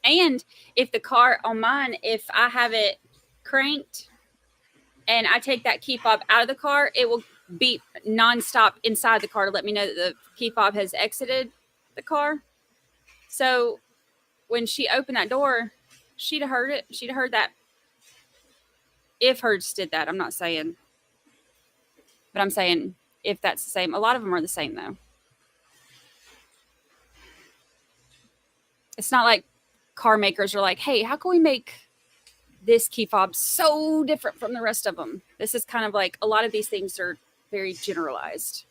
And if the car on mine, if I have it cranked and I take that key fob out of the car, it will beep nonstop inside the car to let me know that the key fob has exited the car. So when she opened that door, she'd have heard it. She'd have heard that. If hers did that, I'm not saying. But I'm saying if that's the same. A lot of them are the same, though. It's not like car makers are like, hey, how can we make this key fob's so different from the rest of them. This is kind of like a lot of these things are very generalized.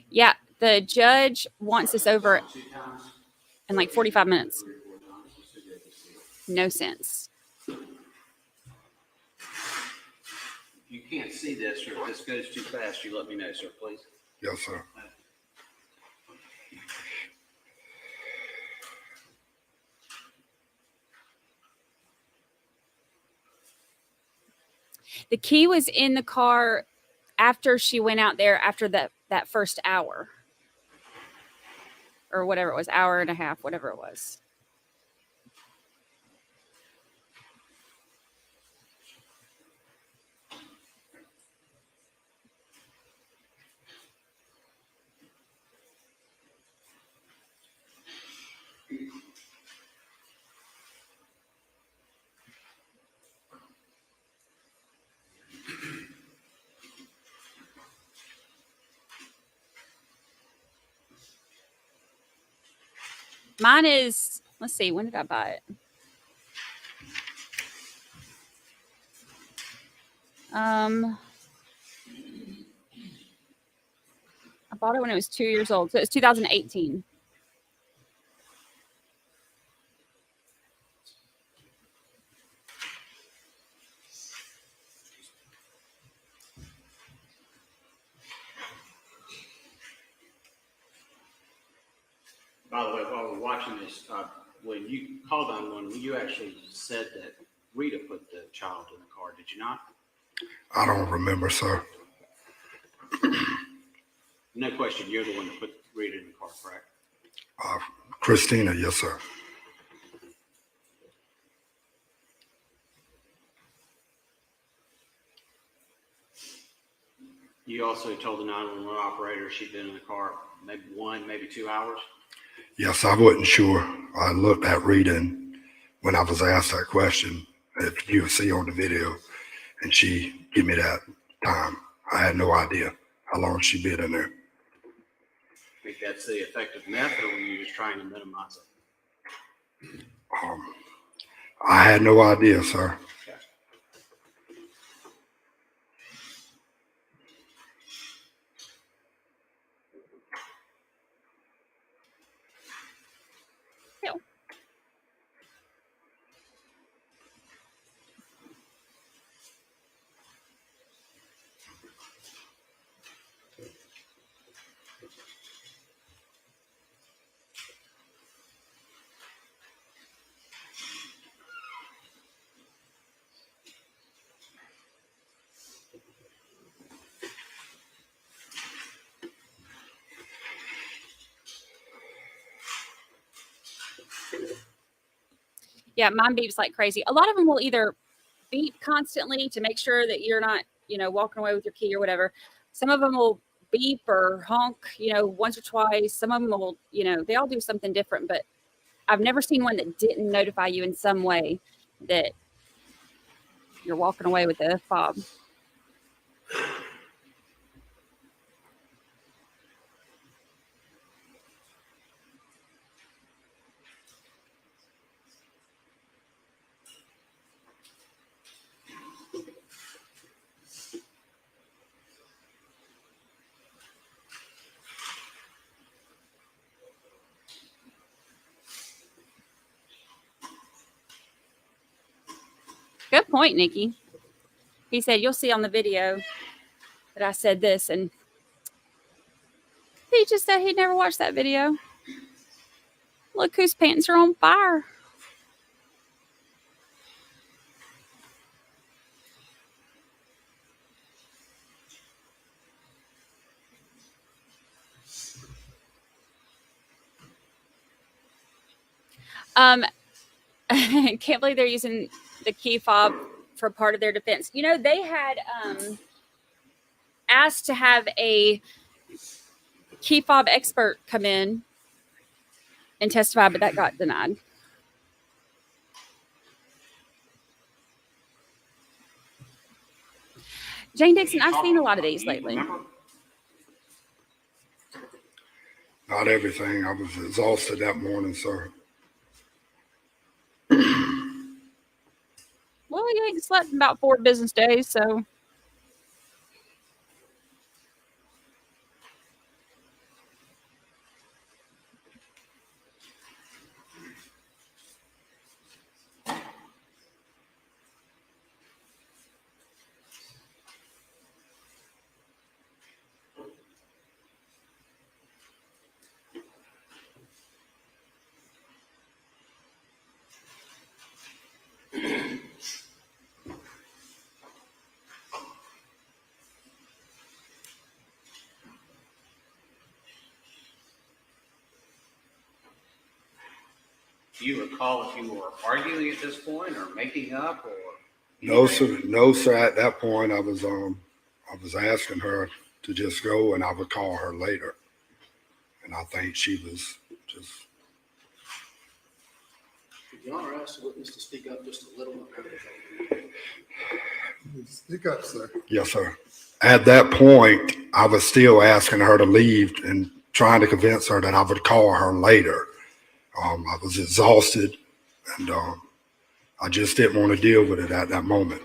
Yeah, the judge wants this over in like 45 minutes. No sense. If you can't see this, or if this goes too fast, you let me know, sir, please. Yes, sir. The key was in the car after she went out there after that first hour. Or whatever it was, hour and a half, whatever it was. Mine is, let's see, when did I buy it? I bought it when it was 2 years old. So it's 2018. By the way, while we're watching this, when you called on one, you actually said that Rita put the child in the car, did you not? I don't remember, sir. No question, you're the one that put Rita in the car, correct? Cristina, yes, sir. You also told the 911 operator she'd been in the car maybe 1, maybe 2 hours? Yes, I wasn't sure. I looked at Rita and when I was asked that question, if you see on the video, and she gave me that time. I had no idea how long she'd been in there. I think that's the effect of meth, or were you just trying to minimize it? I had no idea, sir. Okay. Yeah, mine beeps like crazy. A lot of them will either beep constantly to make sure that you're not, walking away with your key or whatever. Some of them will beep or honk, once or twice. Some of them will, they all do something different, but I've never seen one that didn't notify you in some way that you're walking away with the fob. Good point, Nikki. He said, you'll see on the video that I said this, and he just said he'd never watched that video. Look whose pants are on fire. Can't believe they're using the key fob for part of their defense. They had asked to have a key fob expert come in and testify, but that got denied. Jane Dixon, I've seen a lot of these lately. Not everything. I was exhausted that morning, sir. Well, you ain't slept in about 4 business days, so. Do you recall if you were arguing at this point or making up or? No, sir. No, sir. At that point, I was asking her to just go, and I would call her later. And I think she was just. Could Your Honor ask the witness to speak up just a little? Speak up, sir. Yes, sir. At that point, I was still asking her to leave and trying to convince her that I would call her later. I was exhausted, and I just didn't want to deal with it at that moment.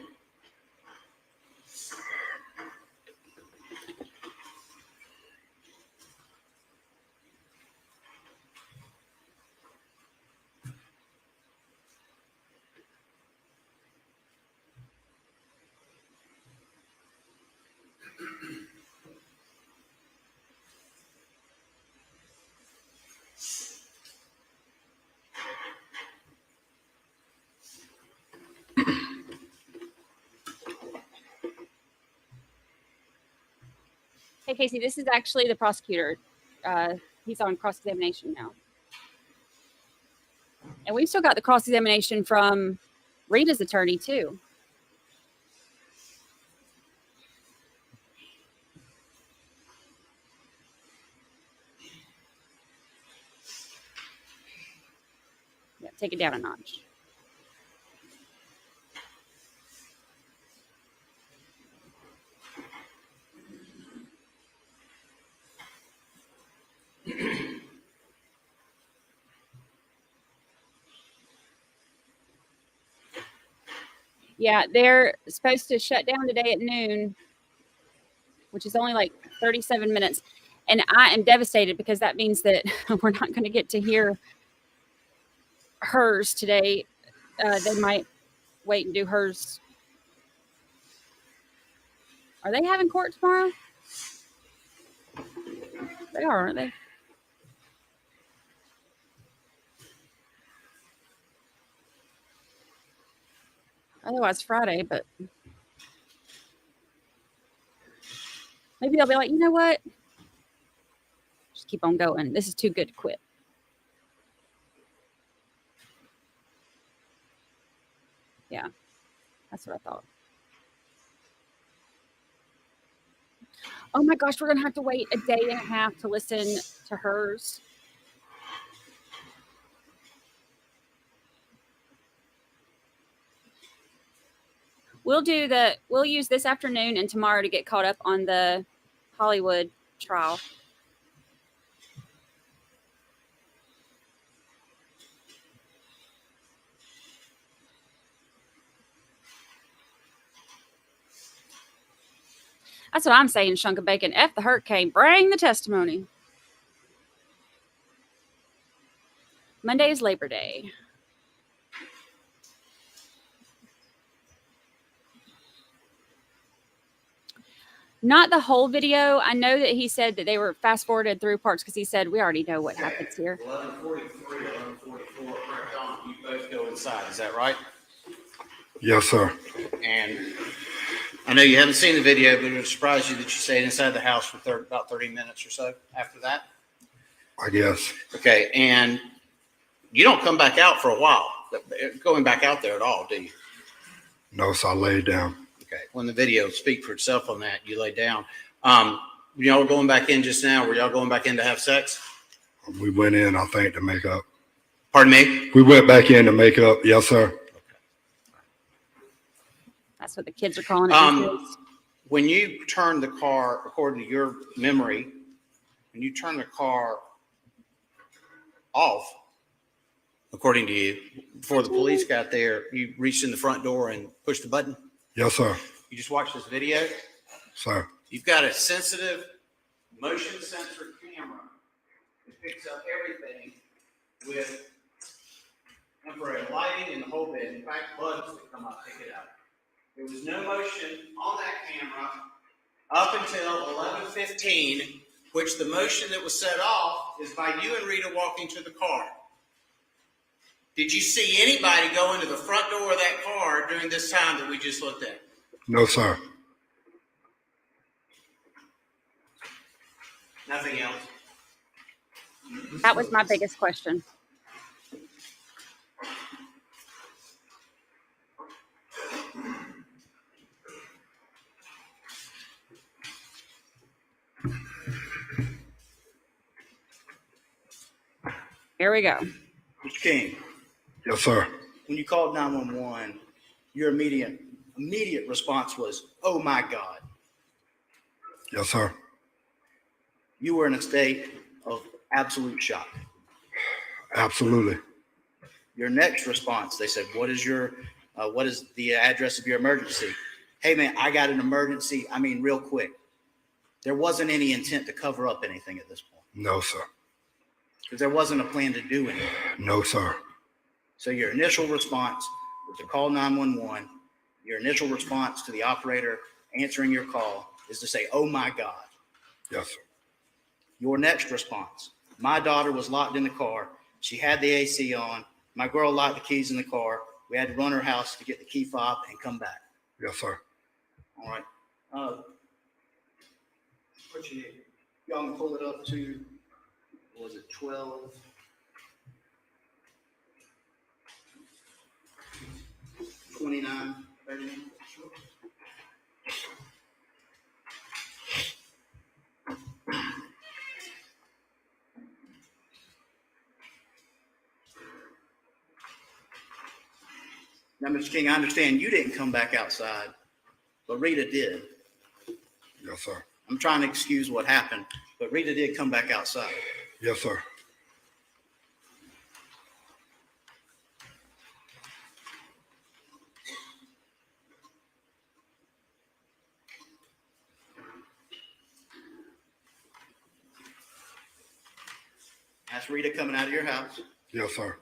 Hey, Casey, this is actually the prosecutor. He's on cross-examination now. And we've still got the cross-examination from Rita's attorney, too. Yeah, take it down a notch. Yeah, they're supposed to shut down today at noon, which is only like 37 minutes. And I am devastated because that means that we're not going to get to hear hers today. They might wait and do hers. Are they having court tomorrow? They are, aren't they? Otherwise Friday, but maybe they'll be like, you know what? Just keep on going. This is too good to quit. Yeah, that's what I thought. Oh my gosh, we're going to have to wait a day and a half to listen to hers. We'll use this afternoon and tomorrow to get caught up on the Hollywood trial. That's what I'm saying, Shunk of Bacon. F the hurricane. Bring the testimony. Monday is Labor Day. Not the whole video. I know that he said that they were fast forwarded through parts because he said we already know what happens here. 11:43, 11:44, correct on. You both go inside. Is that right? Yes, sir. And I know you haven't seen the video, but it would surprise you that you stayed inside the house for about 30 minutes or so after that. I guess. Okay, and you don't come back out for a while, going back out there at all, do you? No, so I laid down. Okay, when the video speak for itself on that, you lay down. Y'all going back in just now? Were y'all going back in to have sex? We went in, I think, to make up. Pardon me? We went back in to make up. Yes, sir. That's what the kids are calling it. when you turn the car, according to your memory, when you turn the car off, according to you, before the police got there, you reached in the front door and pushed the button? Yes, sir. You just watched this video? Sir. You've got a sensitive motion sensor camera that picks up everything with infrared lighting and the whole bit. In fact, buttons that come up, pick it up. There was no motion on that camera up until 11:15, which the motion that was set off is by you and Rita walking to the car. Did you see anybody go into the front door of that car during this time that we just looked at? No, sir. Nothing else? That was my biggest question. Here we go. Mr. King, Yes, sir. when you called 911, your immediate response was, "Oh my God." Yes, sir. You were in a state of absolute shock. Absolutely. Your next response, they said, what is the address of your emergency? Hey man, I got an emergency. I mean, real quick. There wasn't any intent to cover up anything at this point No, sir. because there wasn't a plan to do anything. No, sir. So your initial response was to call 911. Your initial response to the operator answering your call is to say, "Oh my God." Yes, sir. Your next response, "My daughter was locked in the car. She had the AC on. My girl locked the keys in the car. We had to run her house to get the key fob and come back." Yes, sir. All right. What you need? Y'all can pull it up to, what was it, 12? $29. Now, Mr. King, I understand you didn't come back outside, but Rita did. Yes, sir. I'm trying to excuse what happened, but Rita did come back outside. Yes, sir. That's Rita coming out of your house. Yes, sir.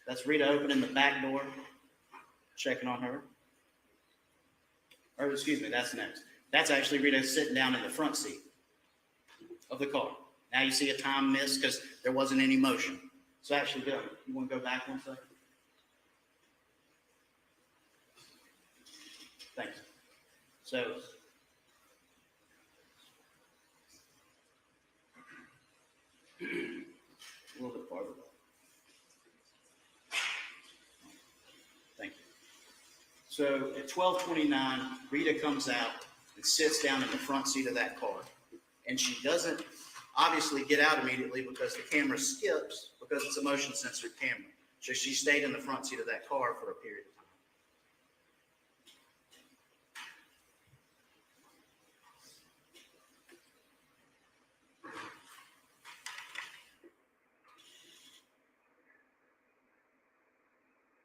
That's Rita opening the back door, checking on her. Or excuse me, that's next. That's actually Rita sitting down in the front seat of the car. Now you see a time miss because there wasn't any motion. So actually, Bill, you want to go back one second? Thanks. So a little bit farther. Thank you. So at 12:29, Rita comes out and sits down in the front seat of that car. And she doesn't obviously get out immediately because the camera skips because it's a motion sensor camera. So she stayed in the front seat of that car for a period of time.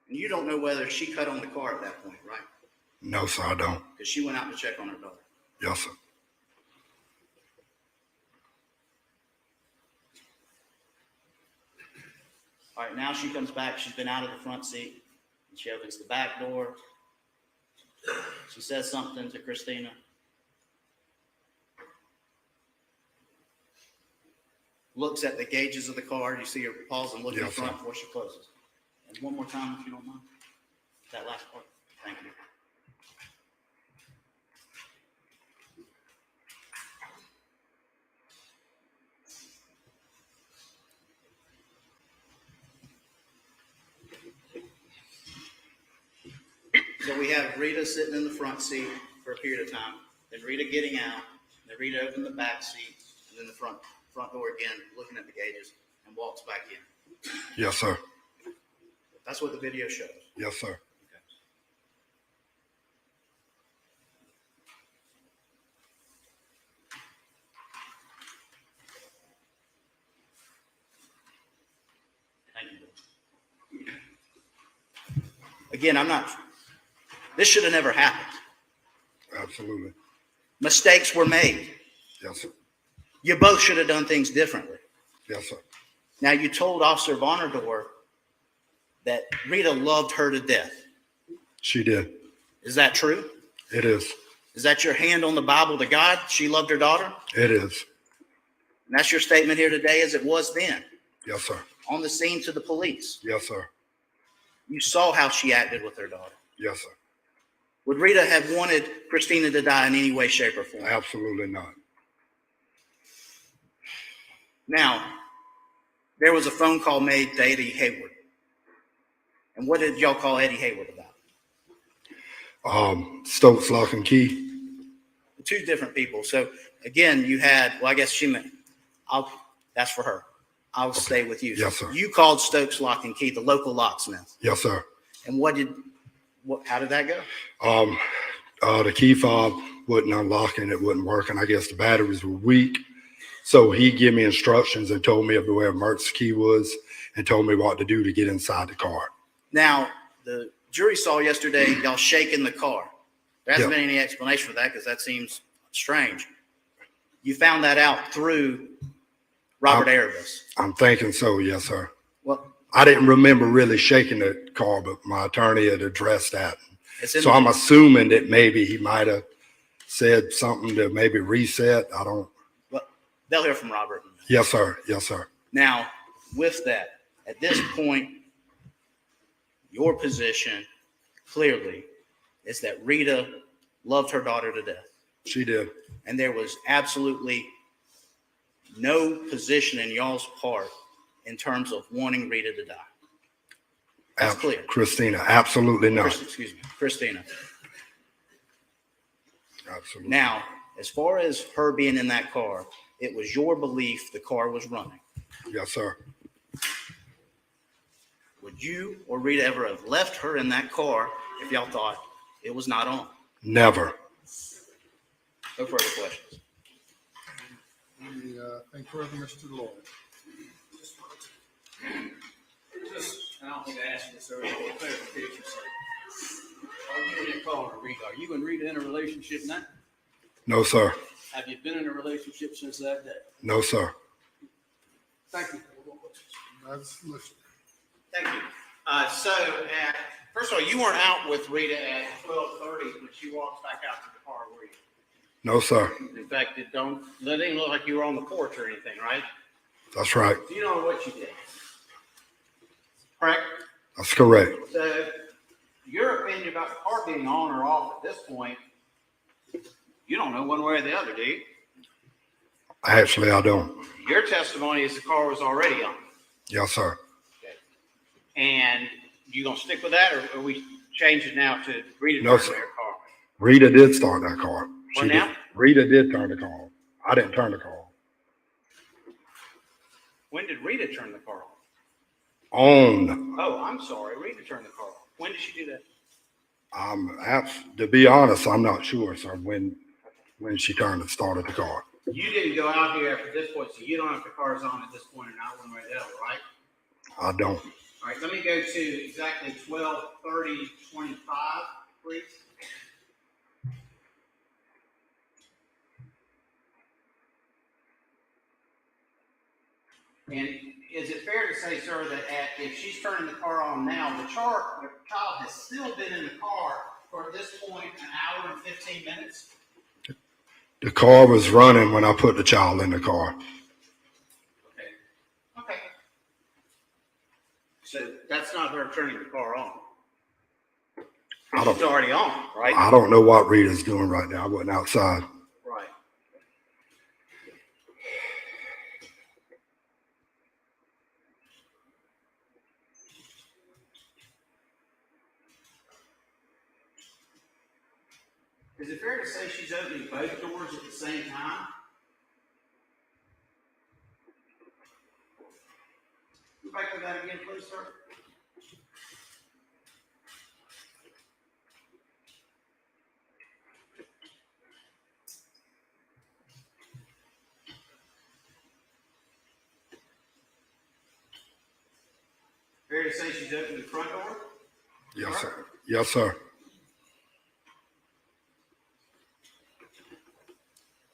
And you don't know whether she cut on the car at that point, right? No, sir, I don't. Because she went out to check on her daughter. Yes, sir. All right, now she comes back. She's been out of the front seat. And she opens the back door. She says something to Cristina. Looks at the gauges of the car. You see her pause and look in the Yes, front sir. before she closes. And one more time, if you don't mind. That last part. Thank you. So we have Rita sitting in the front seat for a period of time, then Rita getting out, then Rita opened the back seat, and then the front door again, looking at the gauges, and walks back in. Yes, sir. That's what the video shows. Yes, sir. Thank you. Again, this should have never happened. Absolutely. Mistakes were made. Yes, sir. You both should have done things differently. Yes, sir. Now, you told Officer Vonador that Rita loved her to death. She did. Is that true? It is. Is that your hand on the Bible to God? She loved her daughter? It is. And that's your statement here today as it was then? Yes, sir. On the scene to the police? Yes, sir. You saw how she acted with her daughter. Yes, sir. Would Rita have wanted Cristina to die in any way, shape, or form? Absolutely not. Now, there was a phone call made to Eddie Hayward. And what did y'all call Eddie Hayward about? Stokes Lock and Key. Two different people. So again, you had, well, I guess she meant, that's for her. I'll stay with you. Yes, sir. You called Stokes Lock and Key, the local locksmith. Yes, sir. And how did that go? The key fob wasn't unlocking. It wasn't working. I guess the batteries were weak. So he gave me instructions and told me of where emergency key was and told me what to do to get inside the car. Now, the jury saw yesterday y'all shaking the car. There hasn't Yeah. been any explanation for that because that seems strange. You found that out through Robert Erebus. I'm thinking so, yes, sir. Well, I didn't remember really shaking the car, but my attorney had addressed that. it's in So I'm assuming that maybe he might have said something to maybe reset. I don't. well, they'll hear from Robert. Yes, sir. Yes, sir. Now, with that, at this point, your position clearly is that Rita loved her daughter to death. She did. And there was absolutely no position in y'all's part in terms of wanting Rita to die. That's clear. Christina, absolutely not. Excuse me, Cristina. Absolutely. Now, as far as her being in that car, it was your belief the car was running. Yes, sir. Would you or Rita ever have left her in that car if y'all thought it was not on? Never. No further questions. Thank further, Mr. Lloyd. I don't think I asked this earlier, for clarification sake. Are you in calling her Rita? Are you and Rita in a relationship now? No, sir. Have you been in a relationship since that day? No, sir. Thank you. That's listen. Thank you. First of all, you weren't out with Rita at 12:30 when she walks back out to the car, were you? No, sir. In fact, it didn't look like you were on the porch or anything, right? That's right. Do you know what you did? Correct? That's correct. So your opinion about the car being on or off at this point, you don't know one way or the other, do you? Actually, I don't. Your testimony is the car was already on. Yes, sir. And you gonna stick with that, or we change it now to Rita No, turn sir. their car? Rita did start that car. What She now? did. Rita did turn the car on. I didn't turn the car When did Rita turn the car on. Oh, I'm sorry. Rita turned the car off. When did she do that? To be honest, I'm not sure, sir, when she started the car. You didn't go out here after this point, so you don't know if the car's on at this point or not, one way or the other, right? I don't. All right, let me go to exactly 12:30:25, please. And is it fair to say, sir, that if she's turning the car on now, the child has still been in the car for at this point an hour and 15 minutes? The car was running when I put the child in the car. Okay. So that's not her turning the car on. It's already on, right? I don't know what Rita's doing right now. I wasn't outside. Right. Is it fair to say she's opening both doors at the same time? Go back to that again, please, sir. to say she's opened the front door? Yes, sir. Yes, sir.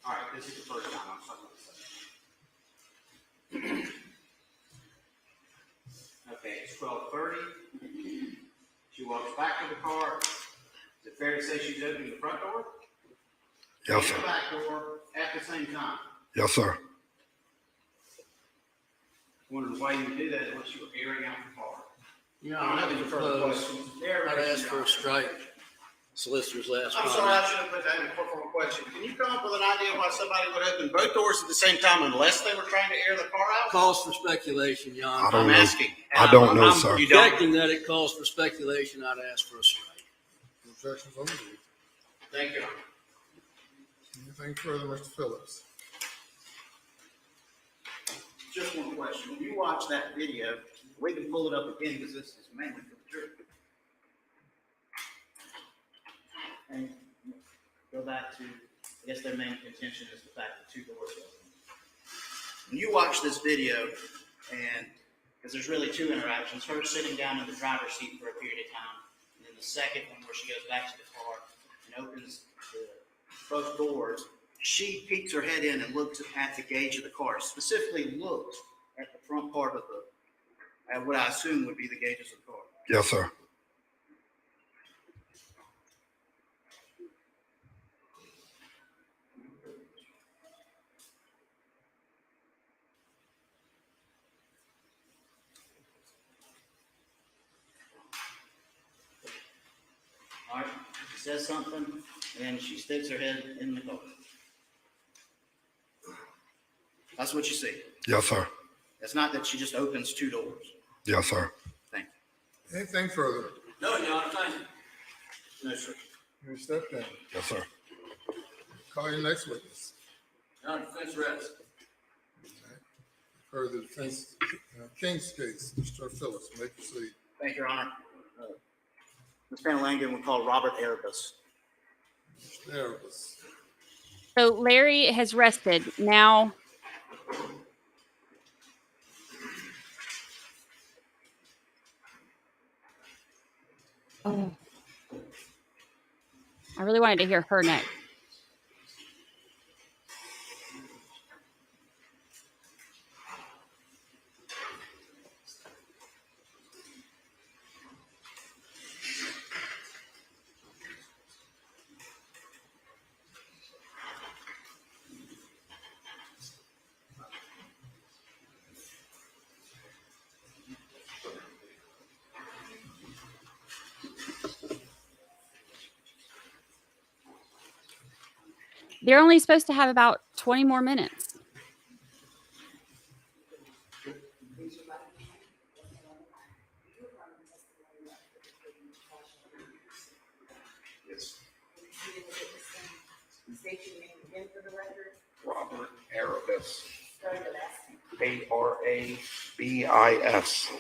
All right, this is the first time I'm talking about this. Okay, it's 12:30. She walks back to the car. Is it fair to say she's opening the front door? Yes, And sir. the back door at the same time? Yes, sir. Wondering why you would do that unless you were airing out the car. Your Honor, I think further questions. I'd ask for a strike. Solicitor's last I'm comment. sorry, I should have put that in before a question. Can you come up with an idea why somebody would open both doors at the same time unless they were trying to air the car out? Calls for speculation, Your Honor. I don't I'm know. asking. I don't know, I'm sir. You don't? objecting that it calls for speculation. I'd ask for a strike. Objections on the rule. Thank you. Anything further, Mr. Phillips? Just one question. When you watch that video, we can pull it up again because this is mainly for the jury. And go back to, I guess their main contention is the fact that two doors open. When you watch this video, and because there's really two interactions, her sitting down in the driver's seat for a period of time, and then the second one where she goes back to the car and opens both doors, she peeks her head in and looks at the gauge of the car, specifically looked at the front part of at what I assume would be the gauges of the car. Yes, sir. All right, she says something, and she sticks her head in the car. That's what you see. Yes, sir. It's not that she just opens two doors. Yes, sir. Thank Anything further? No, Your Honor, thank you. you. No, sir. You step down. Yes, sir. Call your next witness. Your Honor, defense rest. Heard the defense, King's case, Mr. Phillips, may proceed. Thank you, Your Honor. Ms. Pangalangan will call Robert Erebus. Mr. Erebus. So Larry has rested. Now, oh, I really wanted to hear her next. They're only supposed to have about 20 more minutes. Yes. State your name again for the record. Robert Erebus. Start the last name. Arabis.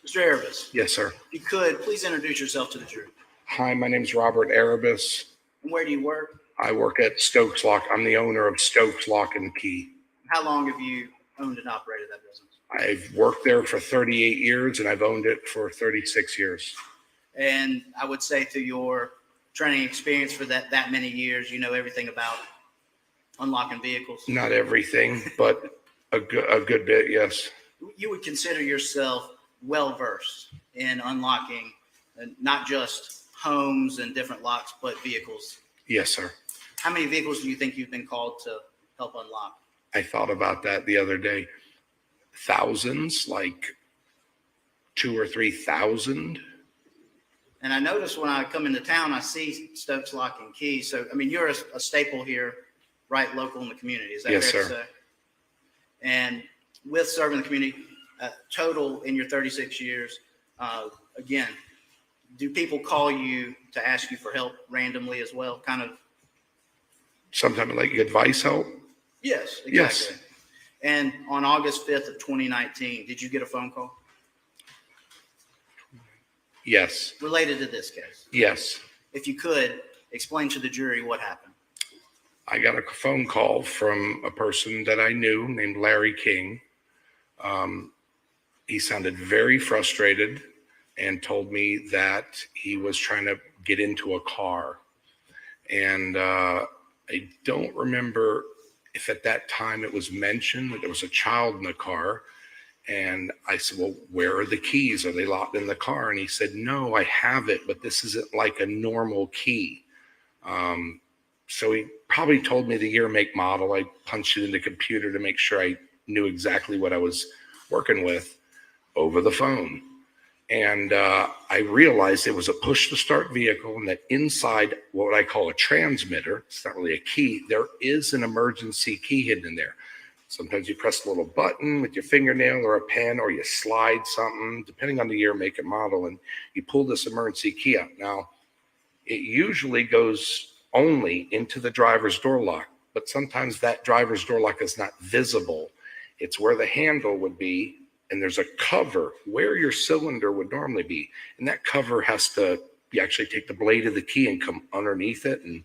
Mr. Erebus, Yes, sir. if you could, please introduce yourself to the jury. Hi, my name's Robert Erebus. And where do you work? I work at Stokes Lock. I'm the owner of Stokes Lock and Key. How long have you owned and operated that business? I've worked there for 38 years and I've owned it for 36 years. And I would say through your training experience for that many years, you know everything about unlocking vehicles. Not everything, but a good bit, yes. You would consider yourself well-versed in unlocking not just homes and different locks, but vehicles. Yes, sir. How many vehicles do you think you've been called to help unlock? I thought about that the other day. Thousands, like 2,000 or 3,000. And I notice when I come into town, I see Stokes Lock and Key. So, I mean, you're a staple here, right, local in the community. Is that Yes, fair to sir. say? And with serving the community, total in your 36 years, again, do people call you to ask you for help randomly as well? Kind of. Sometimes like advice help. Yes, exactly. Yes. And on August 5th of 2019, did you get a phone call Yes. related to this case? Yes. If you could, explain to the jury what happened. I got a phone call from a person that I knew named Larry King. he sounded very frustrated and told me that he was trying to get into a car. And I don't remember if at that time it was mentioned that there was a child in the car. And I said, well, where are the keys? Are they locked in the car? And he said, no, I have it, but this isn't like a normal key. So he probably told me the year, make, model. I punched it in the computer to make sure I knew exactly what I was working with over the phone. And I realized it was a push to start vehicle, and that inside what I call a transmitter, it's not really a key, there is an emergency key hidden in there. Sometimes you press a little button with your fingernail or a pen, or you slide something, depending on the year, make, and model, and you pull this emergency key out. Now, it usually goes only into the driver's door lock, but sometimes that driver's door lock is not visible. It's where the handle would be, and there's a cover where your cylinder would normally be. And that cover has to, you actually take the blade of the key and come underneath it and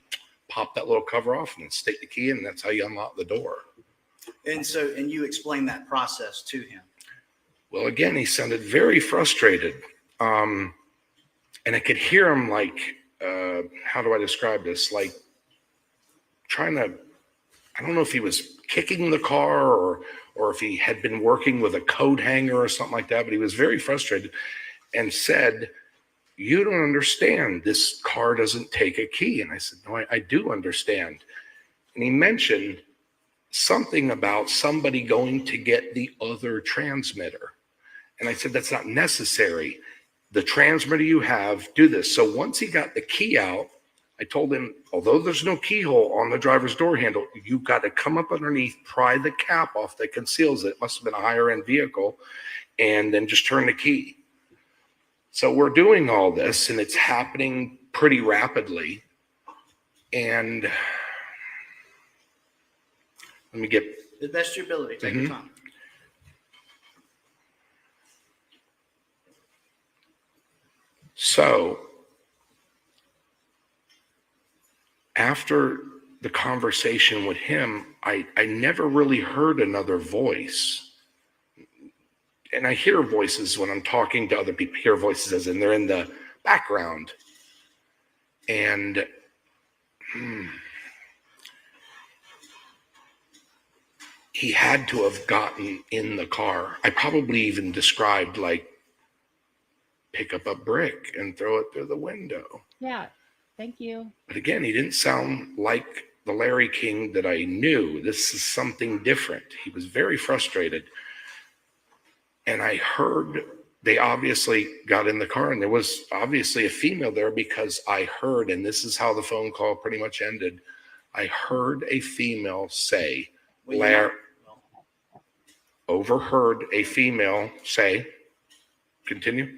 pop that little cover off and then stick the key in, and that's how you unlock the door. And so, and you explained that process to him. Well, again, he sounded very frustrated. And I could hear him like, how do I describe this? Like trying to, I don't know if he was kicking the car or if he had been working with a coat hanger or something like that, but he was very frustrated and said, you don't understand. This car doesn't take a key. And I said, no, I do understand. And he mentioned something about somebody going to get the other transmitter. And I said, that's not necessary. The transmitter you have, do this. So once he got the key out, I told him, although there's no keyhole on the driver's door handle, you've got to come up underneath, pry the cap off that conceals it. It must have been a higher end vehicle, and then just turn the key. So we're doing all this, and it's happening pretty rapidly. And let me get The best of your ability, take your time. So after the conversation with him, I never really heard another voice. And I hear voices when I'm talking to other people, hear voices as in they're in the background. And he had to have gotten in the car. I probably even described like, pick up a brick and throw it through the window. Yeah. Thank you. But again, he didn't sound like the Larry King that I knew. This is something different. He was very frustrated. And I heard they obviously got in the car, and there was obviously a female there, because I heard, and this is how the phone call pretty much ended. I heard a female say, overheard a female say, continue.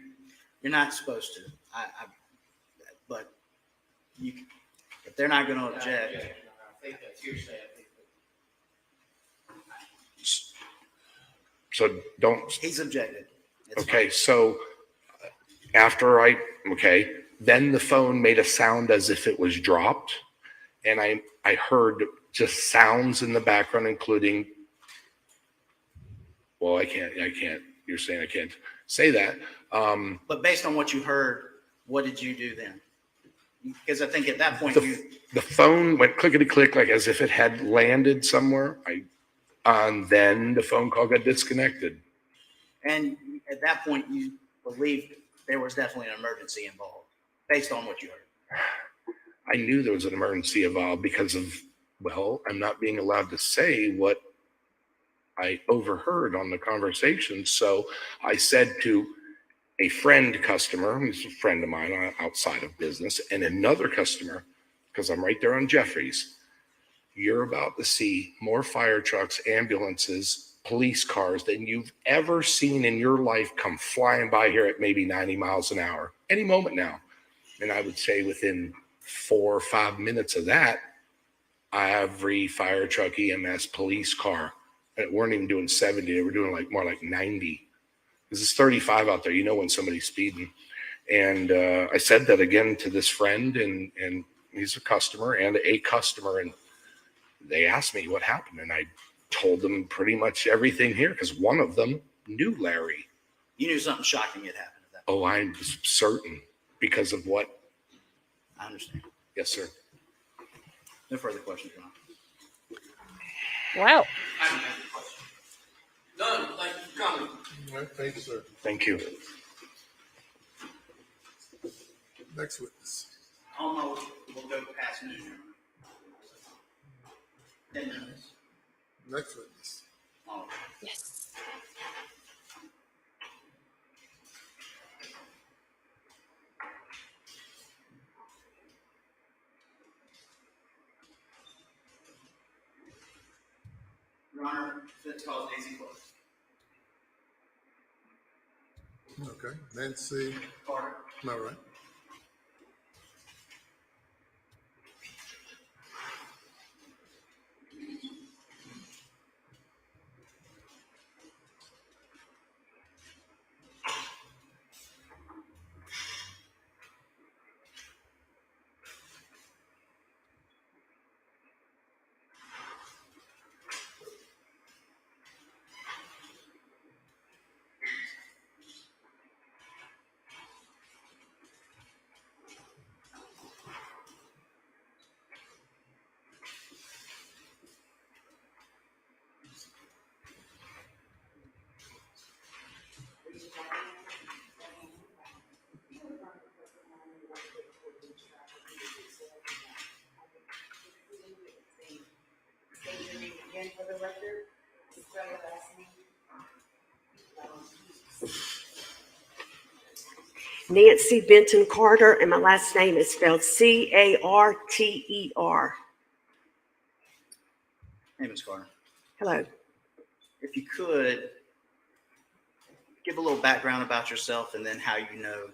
You're not supposed to. But if they're not going to object. I think that's hearsay. So don't. He's objected. It's Okay, fine. so after then the phone made a sound as if it was dropped, and I heard just sounds in the background, including, well, I can't, you're saying I can't say that. But based on what you heard, what did you do then? Because I think at that point, The phone went clickety click, like as if it had landed somewhere. And then the phone call got disconnected. and at that point, you believed there was definitely an emergency involved, based on what you heard. I knew there was an emergency involved because of, well, I'm not being allowed to say what I overheard on the conversation. So I said to a friend customer, who's a friend of mine outside of business, and another customer, because I'm right there on Jeffries, you're about to see more fire trucks, ambulances, police cars than you've ever seen in your life come flying by here at maybe 90 miles an hour, any moment now. And I would say within 4 or 5 minutes of that, every fire truck, EMS, police car, and weren't even doing 70, they were doing more like 90. This is 35 out there, you know when somebody's speeding. And I said that again to this friend, and he's a customer, and they asked me what happened, and I told them pretty much everything here, because one of them knew Larry. You knew something shocking had happened at that point. Oh, I'm certain because of what? I understand. Yes, sir. No further questions, Your Honor. Wow. I don't have any questions. None, thank you for coming. All right, thank you, sir. Thank you. Next witness. Almost, we'll go past noon, Your Honor. 10 minutes. Next witness. All right. Yes. Your Honor, fifth call is Nancy Close. Okay, Nancy, Carter. all right. State your name again for the record. Spell your last name. Nancy Benton Carter, and my last name is spelled Carter. Hey, Ms. Carter. Hello. If you could, give a little background about yourself and then how you know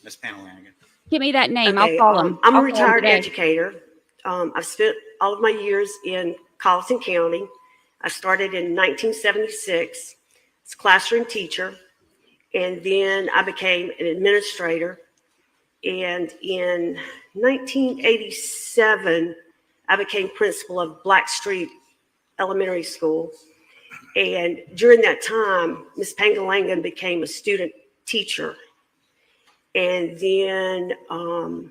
Ms. Pangalangan. Give me that name. Okay, I'll call him. I'm a I'll call him retired today. educator. I've spent all of my years in Colleton County. I started in 1976 as a classroom teacher, and then I became an administrator. And in 1987, I became principal of Blackstreet Elementary School. And during that time, Ms. Pangalangan became a student teacher. And then I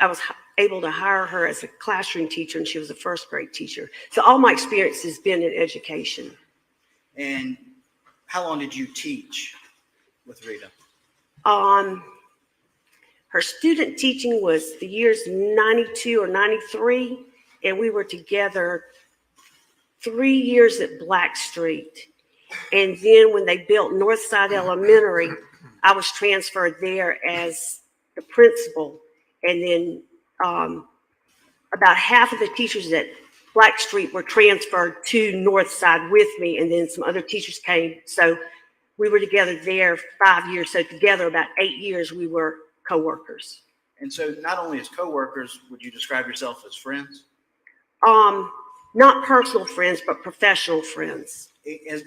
was able to hire her as a classroom teacher, and she was a first grade teacher. So all my experience has been in education. And how long did you teach with Rita? Her student teaching was the years 92 or 93, and we were together 3 years at Blackstreet. And then when they built Northside Elementary, I was transferred there as the principal. And then about half of the teachers at Blackstreet were transferred to Northside with me, and then some other teachers came. So we were together there 5 years. So together about 8 years we were co-workers. And so not only as co-workers, would you describe yourself as friends? Not personal friends, but professional friends.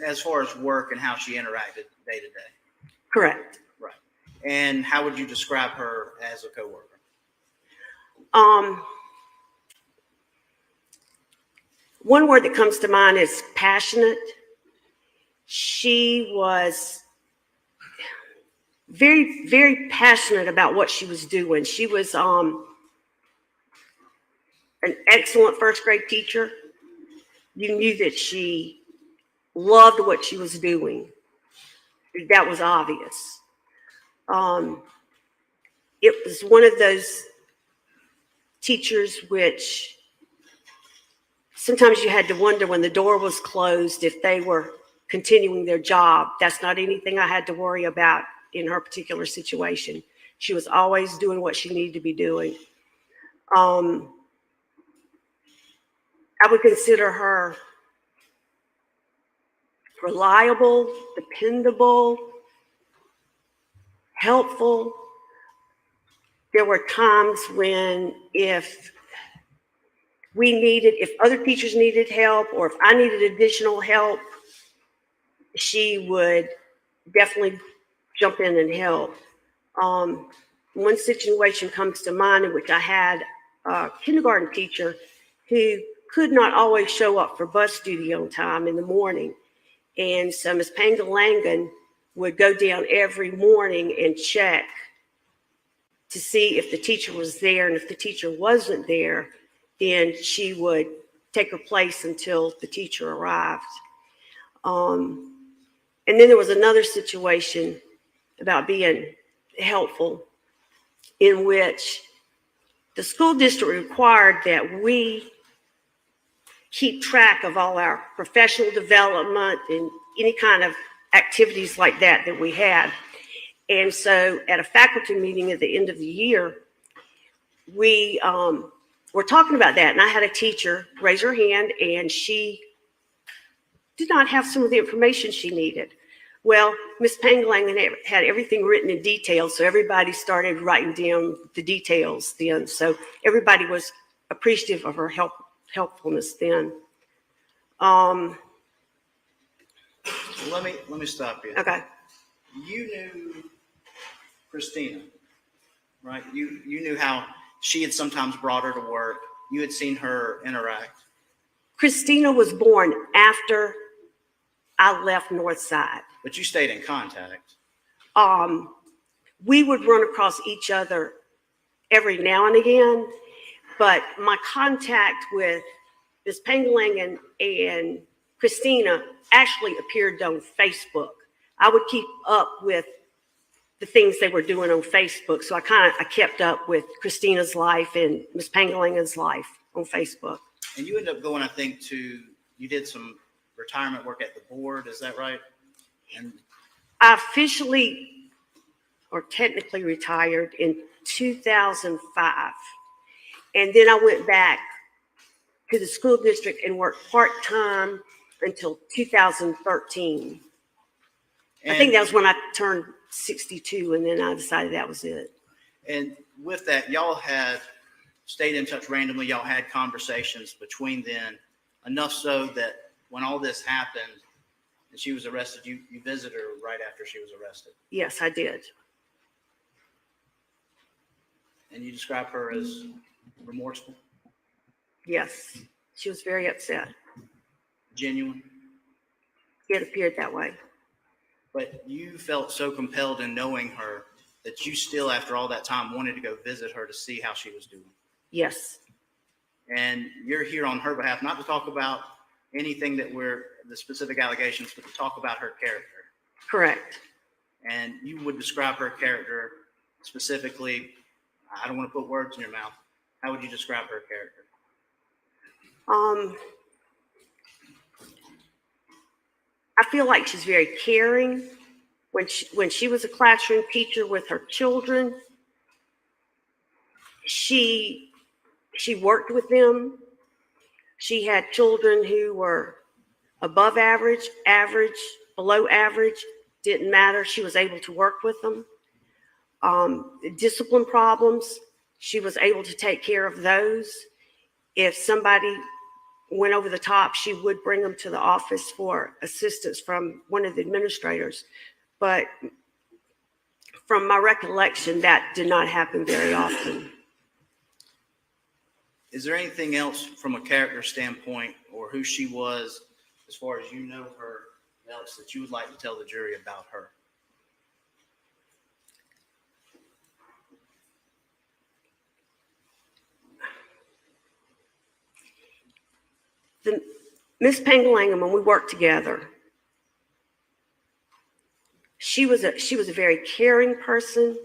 As far as work and how she interacted day to day? Correct. Right. And how would you describe her as a co-worker? One word that comes to mind is passionate. She was very, very passionate about what she was doing. She was an excellent first grade teacher. You knew that she loved what she was doing. That was obvious. It was one of those teachers which sometimes you had to wonder when the door was closed if they were continuing their job. That's not anything I had to worry about in her particular situation. She was always doing what she needed to be doing. I would consider her reliable, dependable, helpful. There were times when if other teachers needed help or if I needed additional help, she would definitely jump in and help. One situation comes to mind in which I had a kindergarten teacher who could not always show up for bus duty on time in the morning. And so Ms. Pangalangan would go down every morning and check to see if the teacher was there. And if the teacher wasn't there, then she would take her place until the teacher arrived. And then there was another situation about being helpful, in which the school district required that we keep track of all our professional development and any kind of activities like that we had. And so at a faculty meeting at the end of the year, we were talking about that. And I had a teacher raise her hand, and she did not have some of the information she needed. Well, Ms. Pangalangan had everything written in detail, so everybody started writing down the details then. So everybody was appreciative of her helpfulness then. Let me stop you. Okay. You knew Cristina, right? You knew how she had sometimes brought her to work. You had seen her interact. Cristina was born after I left Northside. But you stayed in contact. We would run across each other every now and again, but my contact with Ms. Pangalangan and Cristina actually appeared on Facebook. I would keep up with the things they were doing on Facebook, so I kept up with Christina's life and Ms. Pangalangan's life on Facebook. And you ended up going, I think, you did some retirement work at the board, is that right? And I officially or technically retired in 2005. And then I went back to the school district and worked part-time until 2013. I think that was when I turned 62, and then I decided that was it. And with that, y'all had stayed in touch randomly. Y'all had conversations between then, enough so that when all this happened and she was arrested, you visited her right after she was arrested. Yes, I did. And you describe her as remorseful? Yes, she was very upset. Genuine? It appeared that way. But you felt so compelled in knowing her that you still, after all that time, wanted to go visit her to see how she was doing. Yes. And you're here on her behalf, not to talk about anything the specific allegations, but to talk about her character. Correct. And you would describe her character specifically. I don't want to put words in your mouth. How would you describe her character? I feel like she's very caring. When she was a classroom teacher with her children, she worked with them. She had children who were above average, average, below average, didn't matter. She was able to work with them. Discipline problems, she was able to take care of those. If somebody went over the top, she would bring them to the office for assistance from one of the administrators. But from my recollection, that did not happen very often. Is there anything else from a character standpoint or who she was, as far as you know her, else that you would like to tell the jury about her? Miss Pangalangan, when we worked together, she was a very caring person,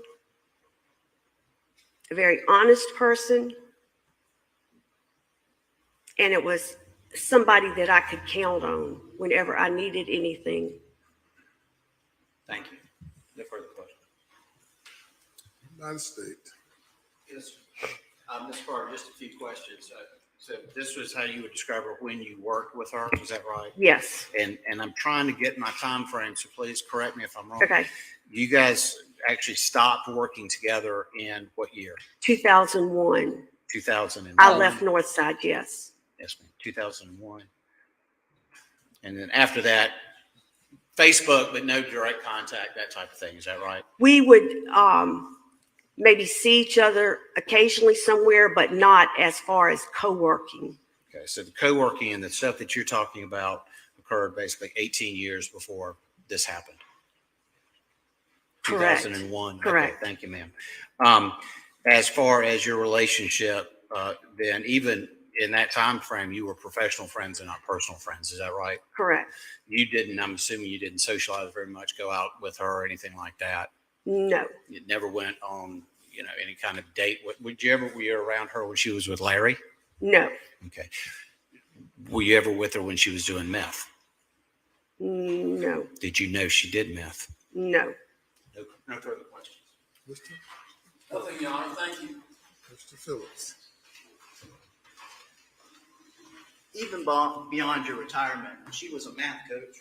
a very honest person, and it was somebody that I could count on whenever I needed anything. Thank you. No further questions. United States. Yes, Ms. Carter, just a few questions. So this was how you would describe her when you worked with her, is that right? Yes. And I'm trying to get my time frame, so please correct me if I'm wrong. Okay. You guys actually stopped working together in what year? 2001. 2001. I left Northside, yes. Yes, ma'am. 2001. And then after that, Facebook, but no direct contact, that type of thing. Is that right? We would maybe see each other occasionally somewhere, but not as far as co-working. Okay. So the co-working and the stuff that you're talking about occurred basically 18 years before this happened. Correct. 2001. Correct. Okay, thank you, ma'am. As far as your relationship, then even in that time frame, you were professional friends and not personal friends. Is that right? Correct. You didn't, I'm assuming you didn't socialize very much, go out with her or anything like that. No. You never went on, any kind of date. Were you around her when she was with Larry? No. Okay. Were you ever with her when she was doing meth? No. Did you know she did meth? No. No further questions. Nothing, Your Honor. Thank you. Mr. Phillips. Even beyond your retirement, she was a math coach.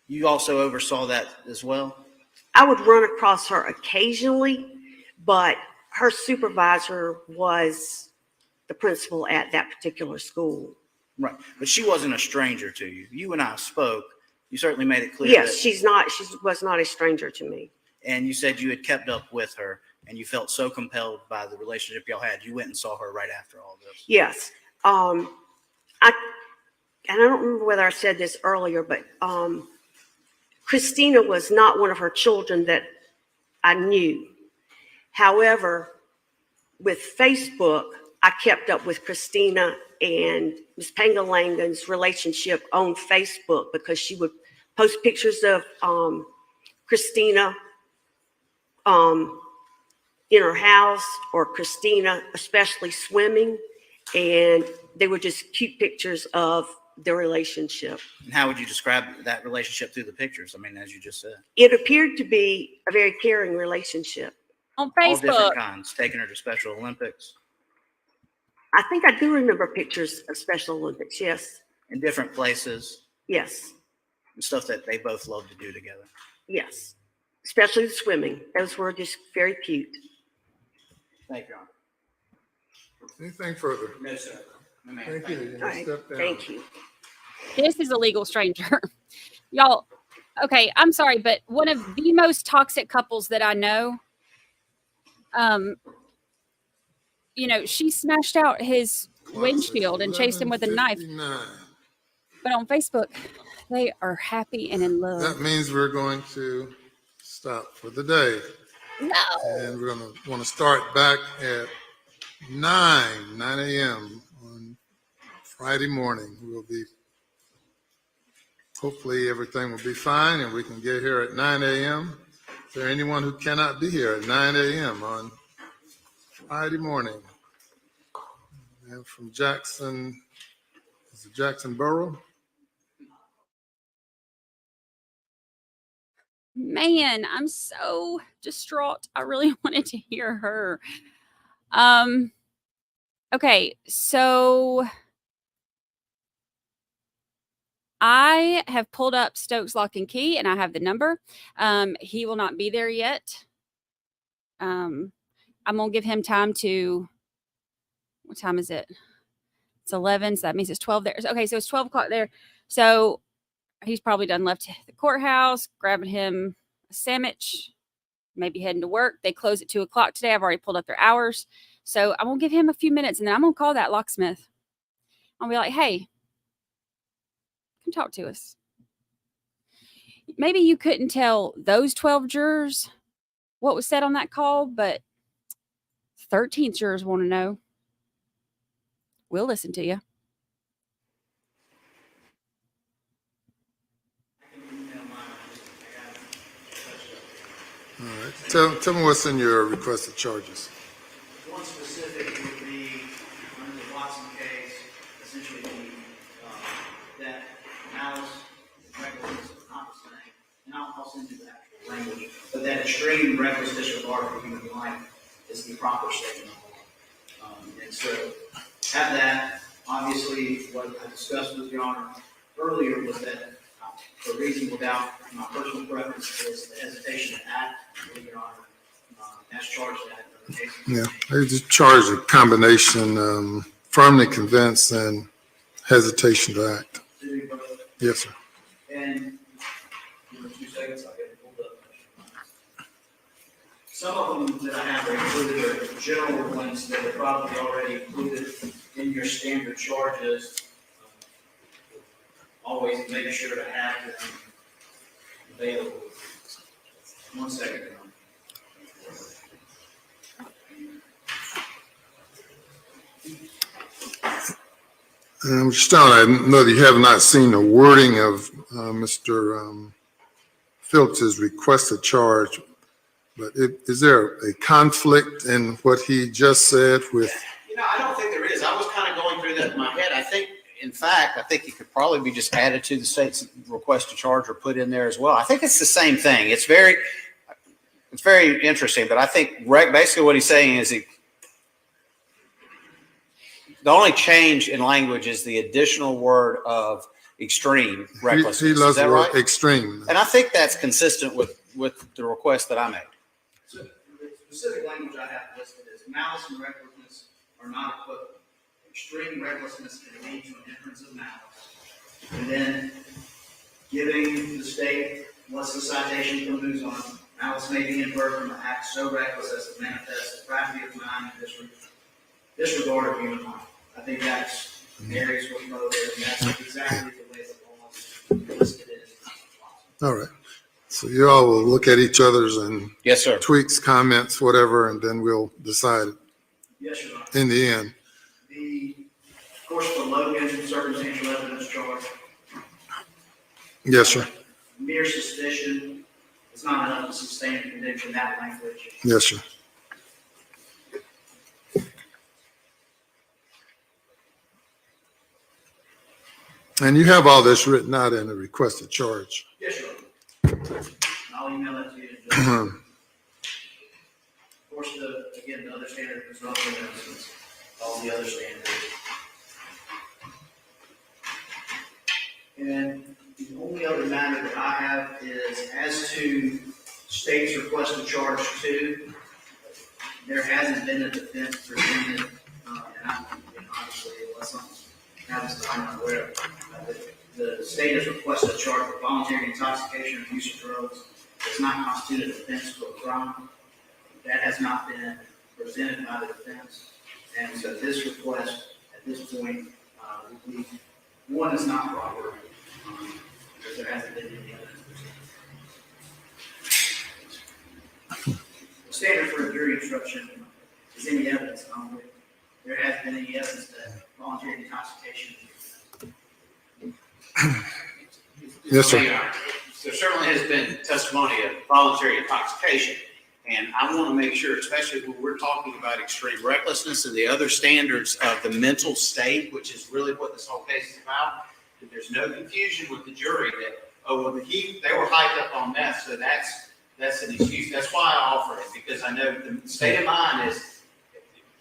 You also oversaw that as well? I would run across her occasionally, but her supervisor was the principal at that particular school. Right. But she wasn't a stranger to you. You and I spoke. You certainly made it clear. Yes, that, she was not a stranger to me. And you said you had kept up with her and you felt so compelled by the relationship y'all had. You went and saw her right after all this. Yes. I don't remember whether I said this earlier, but Cristina was not one of her children that I knew. However, with Facebook, I kept up with Cristina and Ms. Pangalangan's relationship on Facebook because she would post pictures of Cristina in her house, or Cristina especially swimming, and they were just cute pictures of their relationship. And how would you describe that relationship through the pictures? I mean, as you just said. It appeared to be a very caring relationship. On All Facebook. different kinds, taking her to Special Olympics. I think I do remember pictures of Special Olympics, yes. In different places. Yes, And stuff that they both love to do together. yes. Especially the swimming. Those were just very cute. Thank you, Your Honor. Anything further? No, sir. No, ma'am. Thank you. You All may right, step down. thank you. This is a legal stranger. Y'all, okay, I'm sorry, but one of the most toxic couples that I know, she smashed out his windshield and chased him with a knife. 11:59. But on Facebook, they are happy and in love. That means we're going to stop for the day. No. And we're going to want to start back at 9 a.m. on Friday morning. Hopefully everything will be fine and we can get here at 9 a.m. Is there anyone who cannot be here at 9 a.m. on Friday morning? And from Jackson, is it Jackson Borough? Man, I'm so distraught. I really wanted to hear her. Okay, so I have pulled up Stokes Lock and Key and I have the number. He will not be there yet. I'm gonna give him time to, what time is it? It's 11, so that means it's 12 there. Okay, so it's 12 o'clock there. So he's probably done left the courthouse, grabbing him a sandwich, maybe heading to work. They close at 2 o'clock today. I've already pulled up their hours. So I'm going to give him a few minutes and then I'm going to call that locksmith. I'll be like, hey, come talk to us. Maybe you couldn't tell those 12 jurors what was said on that call, but 13th jurors want to know. We'll listen to you. All right. Tell me what's in your requested charges. One specific would be, under the Watson case, essentially that malice, recklessness, not the same, and I'll send you the actual language, but that extreme reckless disregard for human life is the proper statement of law. And so, have that. Obviously, what I discussed with Your Honor earlier was that for reasonable doubt, my personal preference is the hesitation to act. Your Honor, as charged that in the case. Yeah, they just charged a combination, firmly convinced and hesitation to act. Yes, sir. And give me 2 seconds, I'll get it pulled up. Some of them that I have are included are general ones that are probably already included in your standard charges. always make sure to have them available. 1 second. Mr. Stone, I know that you have not seen the wording of Mr. Phillips's requested charge, but is there a conflict in what he just said with? I don't think there is. I was kind of going through that in my head. I think, in fact, I think it could probably be just added to the state's request to charge or put in there as well. I think it's the same thing. It's very interesting, but I think basically what he's saying is the only change in language is the additional word of extreme recklessness. He loves Is that the word right? extreme. And I think that's consistent with the request that I made. So the specific language I have listed is malice and recklessness are not equivalent. Extreme recklessness can lead to an inference of malice. And then giving the state what's the citation from who's on. Malice may be inferred from an act so reckless as to manifest depravity of mind and disregard of human life. I think that's Mary's with motive, and that's exactly the way the law is listed in. All right. So you all will look at each other's and Yes, sir. tweaks, comments, whatever, and then we'll decide Yes, Your Honor. in the end. Of course, the Logan circumstantial evidence charge. Yes, sir. Mere suspicion is not enough to sustain a conviction, that language. Yes, sir. And you have all this written out in the requested charge. Yes, Your Honor. And I'll email that to you. In just, of course, the other standard is not innocence, all the other standards. And the only other matter that I have is as to state's requested charge 2, there hasn't been a defense presented, and obviously, unless something happens that I'm not aware of. The state has requested a charge for voluntary intoxication or use of drugs does not constitute a defense to a crime. That has not been presented by the defense. And so this request at this point, one is not proper because there hasn't been any evidence presented. The standard for a jury instruction is any evidence. There hasn't been any evidence that voluntary intoxication. Yes, sir. There certainly has been testimony of voluntary intoxication. And I want to make sure, especially when we're talking about extreme recklessness and the other standards of the mental state, which is really what this whole case is about, that there's no confusion with the jury that, they were hyped up on meth, so that's an excuse. That's why I offer it, because I know the state of mind is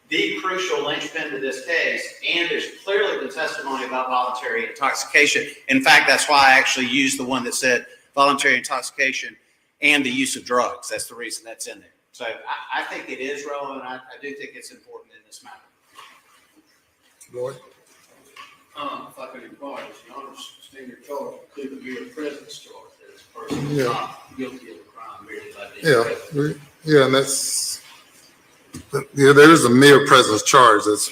the crucial linchpin to this case, and there's clearly been testimony about voluntary intoxication. In fact, that's why I actually used the one that said voluntary intoxication and the use of drugs. That's the reason that's in there. So I think it is relevant. I do think it's important in this matter. Lloyd? If I could inquire, is the Honor's standard charge include mere presence charge that this person Yeah. is not guilty of a crime merely by being Yeah, present? and that's, there is a mere presence charge that's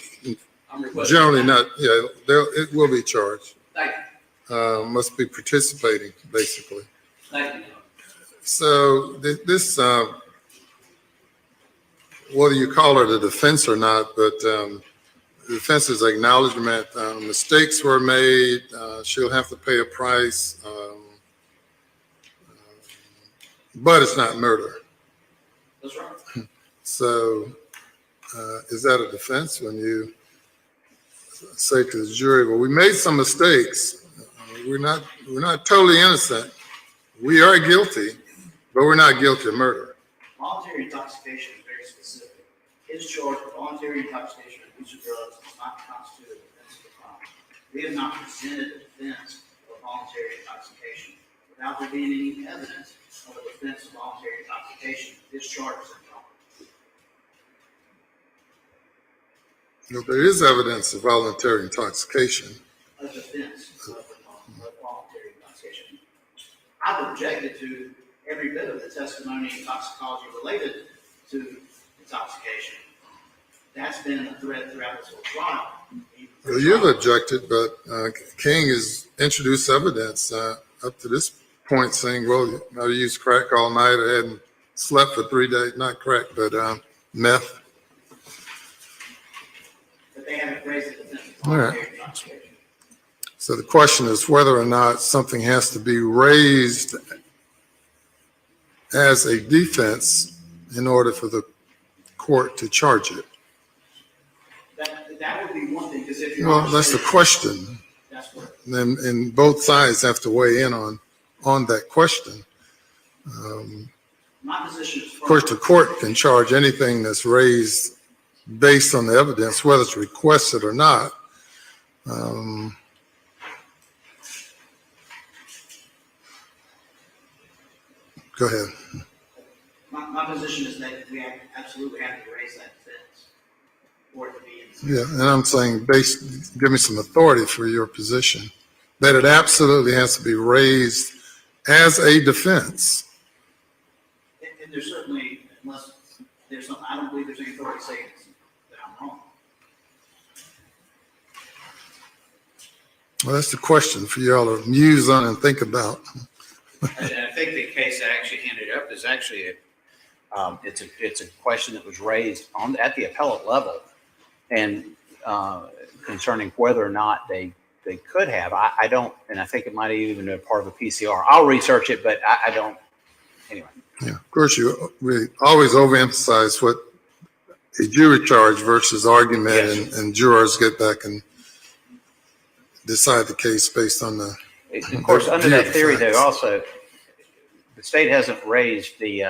I'm requesting generally that. not, it will be charged. Thank you. Must be participating, basically. Thank you, Your Honor. So this, whether you call it a defense or not, but the defense's acknowledgement, mistakes were made, she'll have to pay a price, but it's not murder. That's right. So is that a defense when you say to the jury, well, we made some mistakes. We're not totally innocent. We are guilty, but we're not guilty of murder. Voluntary intoxication is very specific. His charge for voluntary intoxication and use of drugs does not constitute a defense of a crime. We have not presented a defense of voluntary intoxication. Without there being any evidence of a defense of voluntary intoxication, this charge is improper. You know, there is evidence of voluntary intoxication. A defense of voluntary intoxication. I've objected to every bit of the testimony and toxicology related to intoxication. That's been a thread throughout this whole trial. Well, you've objected, but King is introduce evidence up to this point saying, well, I used crack all night. I hadn't slept for 3 days, not crack, but meth. But they haven't raised the defense. All right. So the question is whether or not something has to be raised as a defense in order for the court to charge it. That would be one thing, because if you're. Well, that's the question. That's what. And both sides have to weigh in on that question. My position is. Of course, the court can charge anything that's raised based on the evidence, whether it's requested or not. Go ahead. My position is that we absolutely have to raise that defense for it to be. Yeah, and I'm saying, give me some authority for your position, that it absolutely has to be raised as a defense. And there's certainly, unless there's something, I don't believe there's any authority saying that I'm wrong. Well, that's the question for y'all to muse on and think about. And I think the case I actually handed up is actually it's a question that was raised at the appellate level, and concerning whether or not they could have. I don't, and I think it might have even been a part of a PCR. I'll research it, but I don't. Anyway. Yeah, of course, we always overemphasize what a jury charge versus argument, Yes. and jurors get back and decide the case based on the. Of course, under that theory, facts. though, also the state hasn't raised the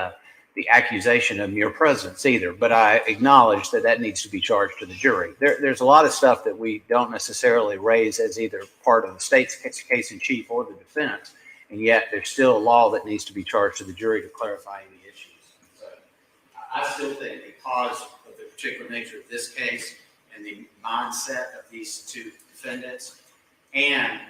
accusation of mere presence either. But I acknowledge that needs to be charged to the jury. There's a lot of stuff that we don't necessarily raise as either part of the state's case in chief or the defense, and yet there's still a law that needs to be charged to the jury to clarify any issues. So I still think, because of the particular nature of this case and the mindset of these two defendants, and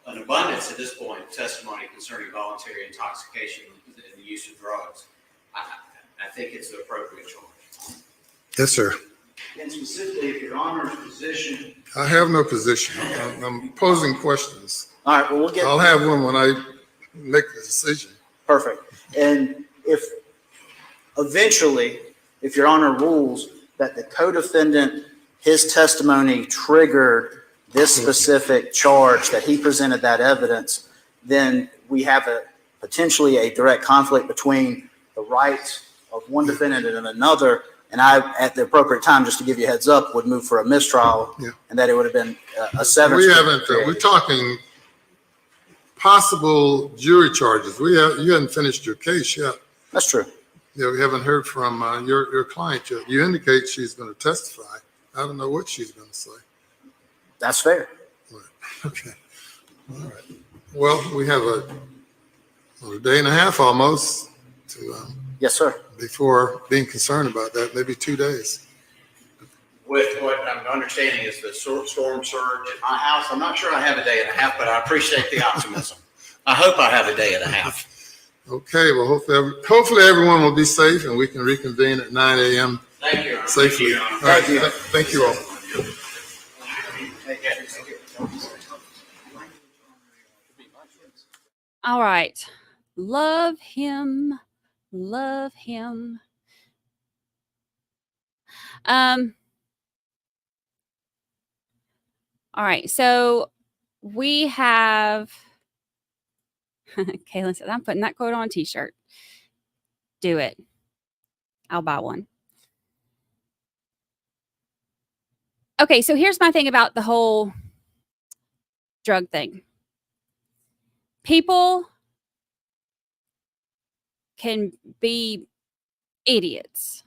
an abundance at this point of testimony concerning voluntary intoxication and the use of drugs, I think it's the appropriate charge. Yes, sir. And specifically, if your Honor's position. I have no position. I'm posing questions. All right, well, we'll get. I'll have one when I make the decision. Perfect. And if eventually, if Your Honor rules that the co-defendant, his testimony triggered this specific charge, that he presented that evidence, then we have potentially a direct conflict between the rights of one defendant and another. And I, at the appropriate time, just to give you a heads up, would move for a mistrial, and that it would have been a severance. We haven't, we're talking possible jury charges. You haven't finished your case yet. That's true. We haven't heard from your client yet. You indicate she's going to testify. I don't know what she's going to say. That's fair. Okay. All right. Well, we have a day and a half almost to Yes, sir. before being concerned about that, maybe 2 days. With what I'm understanding is the storm surge at my house, I'm not sure I have a day and a half, but I appreciate the optimism. I hope I have a day and a half. Okay, well, hopefully everyone will be safe and we can reconvene at 9 a.m. Thank you, Your Honor. safely. Thank you, Your Honor. All right, Thank you. Thank you all. All right. Love him. Love him. All right. So we have Kaylin says, I'm putting that quote on a t-shirt. Do it. I'll buy one. Okay, so here's my thing about the whole drug thing. People can be idiots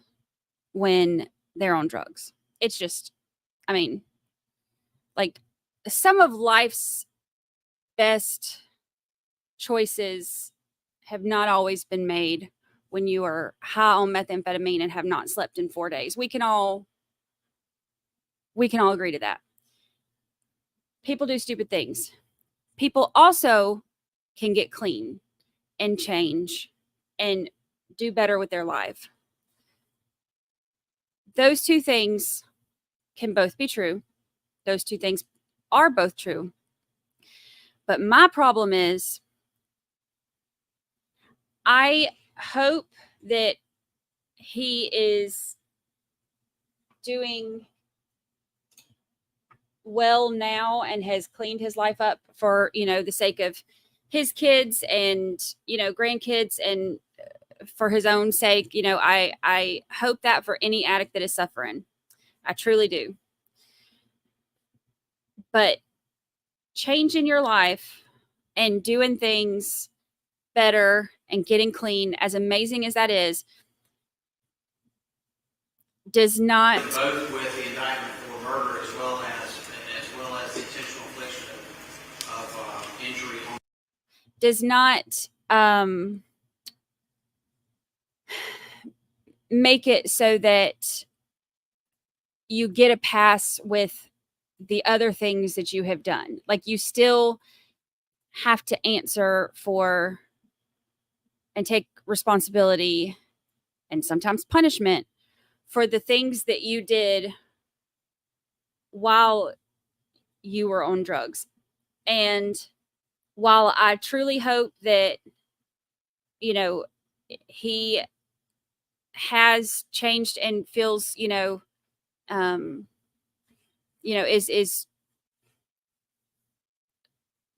when they're on drugs. It's just, I mean, like some of life's best choices have not always been made when you are high on methamphetamine and have not slept in 4 days. We can all agree to that. People do stupid things. People also can get clean and change and do better with their life. Those two things can both be true. Those two things are both true. But my problem is I hope that he is doing well now and has cleaned his life up for, the sake of his kids and, grandkids, and for his own sake. I hope that for any addict that is suffering. I truly do. But changing your life and doing things better and getting clean, as amazing as that is, does not Both with the indictment for murder as well as the intentional infliction of injury. does not make it so that you get a pass with the other things that you have done. Like, you still have to answer for and take responsibility and sometimes punishment for the things that you did while you were on drugs. And while I truly hope that, he has changed and feels, is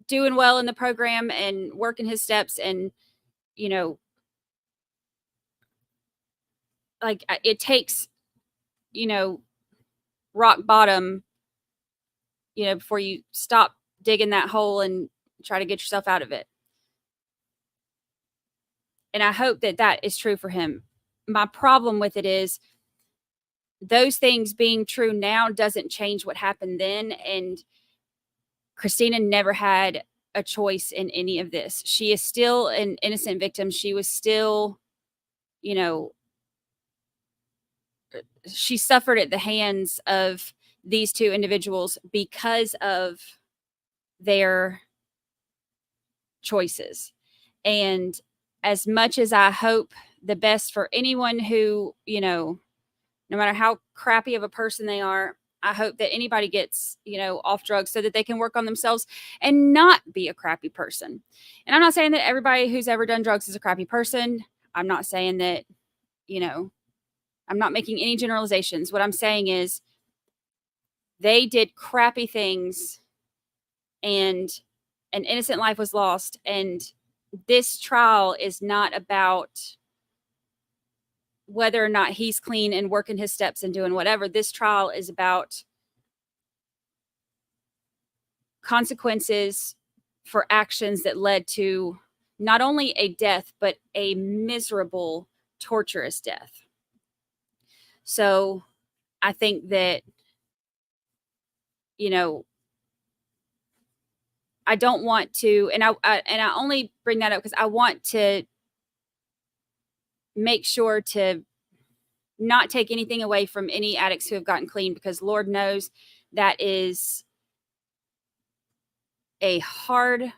doing well in the program and working his steps, and, like, it takes, rock bottom, before you stop digging that hole and try to get yourself out of it. And I hope that that is true for him. My problem with it is those things being true now doesn't change what happened then. And Cristina never had a choice in any of this. She is still an innocent victim. She was still, she suffered at the hands of these two individuals because of their choices. And as much as I hope the best for anyone who, no matter how crappy of a person they are, I hope that anybody gets, off drugs so that they can work on themselves and not be a crappy person. And I'm not saying that everybody who's ever done drugs is a crappy person. I'm not saying that, I'm not making any generalizations. What I'm saying is they did crappy things and an innocent life was lost. And this trial is not about whether or not he's clean and working his steps and doing whatever. This trial is about consequences for actions that led to not only a death, but a miserable, torturous death. So I think that, I don't want to, and I only bring that up because I want to make sure to not take anything away from any addicts who have gotten clean, because Lord knows that is a hard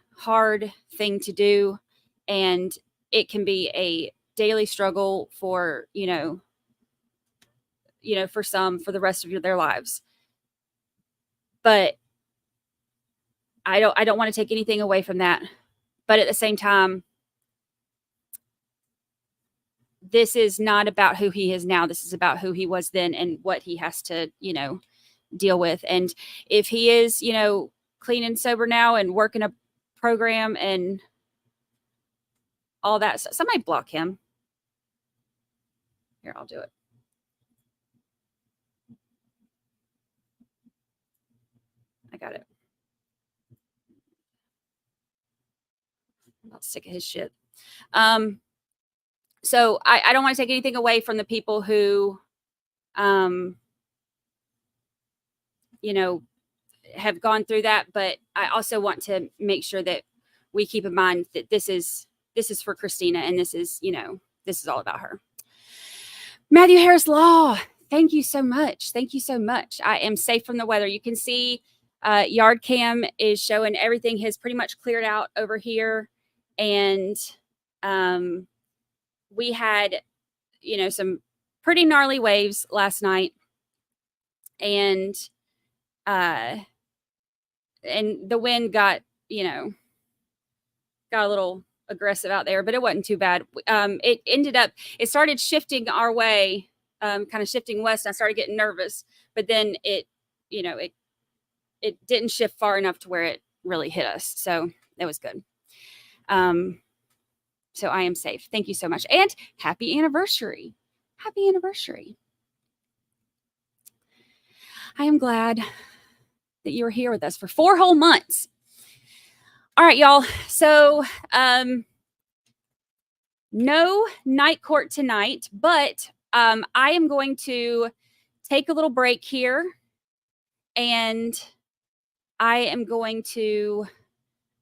thing to do. And it can be a daily struggle for, for some, for the rest of their lives. But I don't want to take anything away from that. But at the same time, this is not about who he is now. This is about who he was then and what he has to, deal with. And if he is, clean and sober now and working a program and all that stuff, somebody block him. Here, I'll do it. I got it. I'm not sick of his shit. So I don't want to take anything away from the people who, have gone through that, but I also want to make sure that we keep in mind that this is for Cristina, and this is all about her. Matthew Harris Law, thank you so much. Thank you so much. I am safe from the weather. You can see yard cam is showing everything has pretty much cleared out over here. And we had, some pretty gnarly waves last night. And the wind got you know, got a little aggressive out there, but it wasn't too bad. It started shifting our way, kind of shifting west. And I started getting nervous, but then it didn't shift far enough to where it really hit us. So it was good. So I am safe. Thank you so much. And happy anniversary. Happy anniversary. I am glad that you were here with us for 4 whole months. All right, y'all. So, no night court tonight, but I am going to take a little break here, and I am going to,